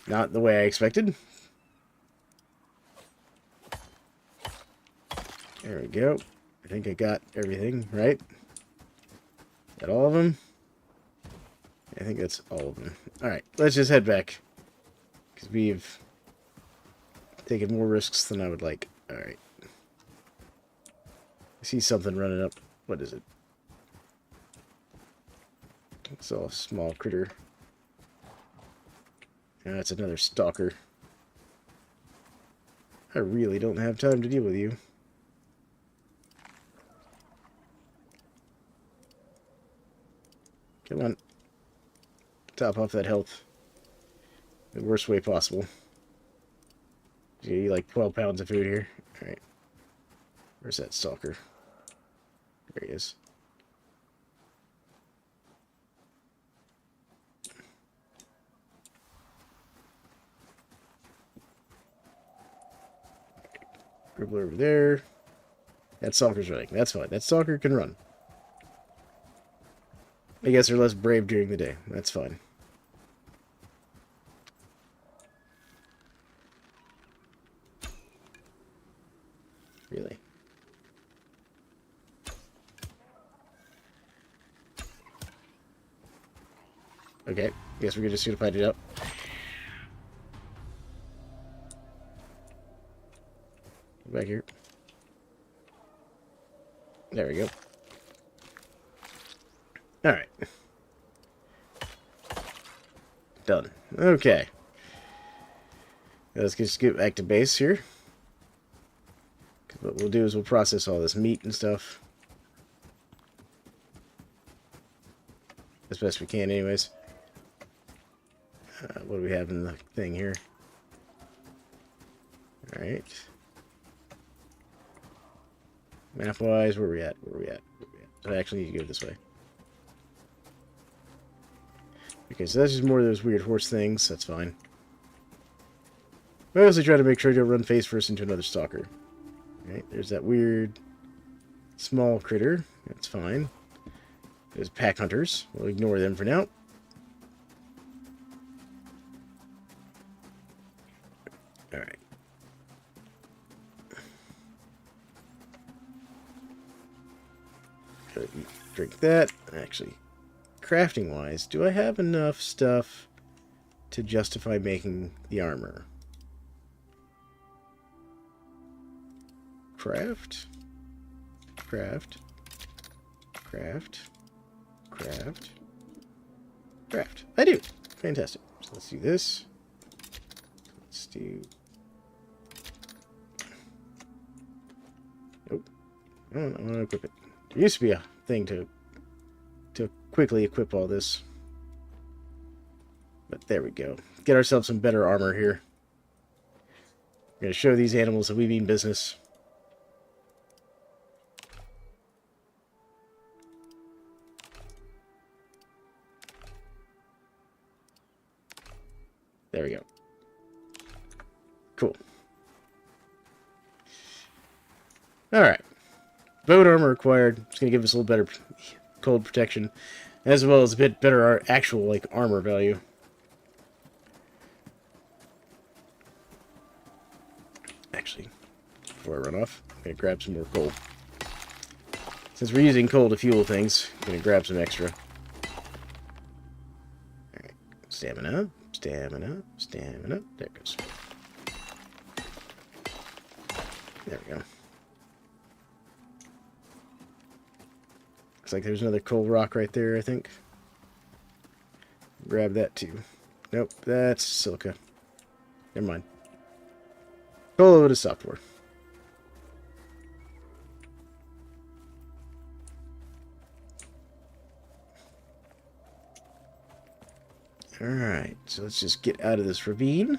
Not the way I expected. There we go. I think I got everything, right? Got all of them? I think that's all of them. Alright, let's just head back. Because we've taken more risks than I would like. Alright. I see something running up. What is it? It's all a small critter. And that's another stalker. I really don't have time to deal with you. Come on. Top off that health. The worst way possible. Gee, like 12 pounds of food here. Alright. Where's that stalker? There he is. Gribbler over there. That stalker's running. That's fine. That stalker can run. I guess they're less brave during the day. That's fine. Really? Okay. Guess we're just gonna fight it out. Back here. There we go. Alright. Done. Okay. Let's just get back to base here. What we'll do is we'll process all this meat and stuff. As best we can anyways. What do we have in the thing here? Alright. Map-wise, where are we at? Where are we at? So I actually need to go this way. Okay, so that's just more of those weird horse things. That's fine. I also try to make sure I don't run face first into another stalker. Alright, there's that weird small critter. That's fine. There's pack hunters. We'll ignore them for now. Alright. Drink that. Actually, crafting wise, do I have enough stuff to justify making the armor? Craft. Craft. Craft. Craft. Craft. I do. Fantastic. So let's do this. Let's do... Nope. I want to equip it. There used to be a thing to quickly equip all this. But there we go. Get ourselves some better armor here. We're going to show these animals that we mean business. There we go. Cool. Alright. Bone armor acquired. It's going to give us a little better cold protection, as well as a bit better actual, like, armor value. Actually, before I run off, I'm going to grab some more coal. Since we're using coal to fuel things, I'm going to grab some extra. Alright. Stamina. Stamina. Stamina. There it goes. There we go. Looks like there's another coal rock right there, I think. Grab that too. Nope, that's silica. Never mind. Coal would have stopped for. Alright, so let's just get out of this ravine.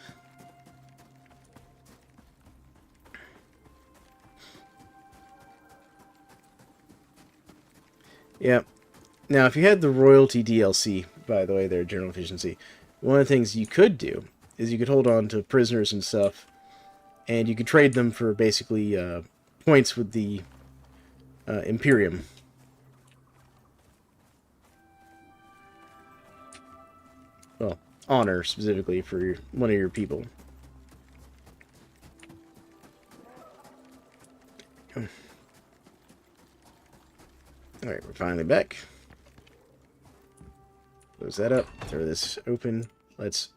Yep. Now, if you had the royalty DLC, by the way, there, general efficiency, one of the things you could do is you could hold on to prisoners and stuff, and you could trade them for basically points with the Imperium. Well, honor specifically for one of your people. Alright, we're finally back. Close that up. Throw this open. Let's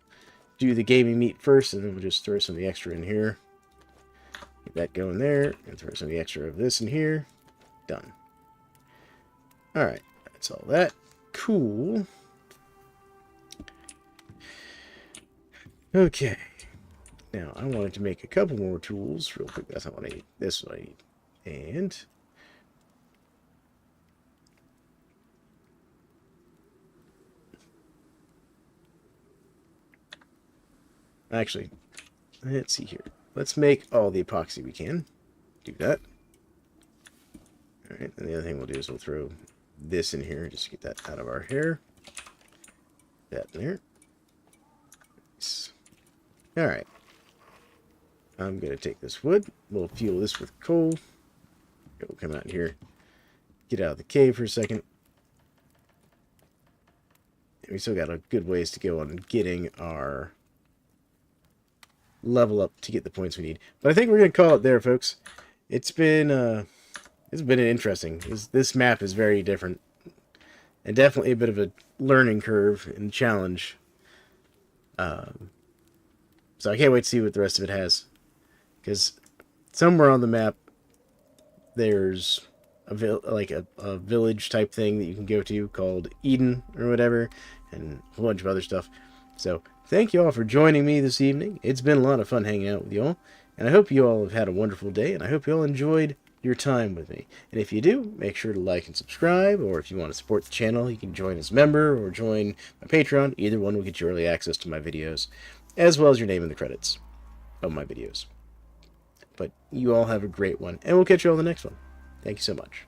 do the gaming meat first, and then we'll just throw some of the extra in here. Get that going there, and throw some of the extra of this in here. Done. Alright, that's all that. Cool. Okay. Now, I wanted to make a couple more tools real quick. That's not what I need. This is what I need. And actually, let's see here. Let's make all the epoxy we can. Do that. Alright, and the other thing we'll do is we'll throw this in here. Just get that out of our hair. That in there. Nice. Alright. I'm going to take this wood. We'll fuel this with coal. We'll come out here. Get out of the cave for a second. And we still got a good ways to go on getting our level up to get the points we need. But I think we're going to call it there, folks. It's been interesting. This map is very different. And definitely a bit of a learning curve and challenge. So I can't wait to see what the rest of it has. Because somewhere on the map, there's a village type thing that you can go to called Eden or whatever, and a bunch of other stuff. So thank you all for joining me this evening. It's been a lot of fun hanging out with you all, and I hope you all have had a wonderful day, and I hope you all enjoyed your time with me. And if you do, make sure to like and subscribe, or if you want to support the channel, you can join as a member or join my Patreon. Either one will get you early access to my videos, as well as your name in the credits of my videos. But you all have a great one, and we'll catch you all in the next one. Thank you so much.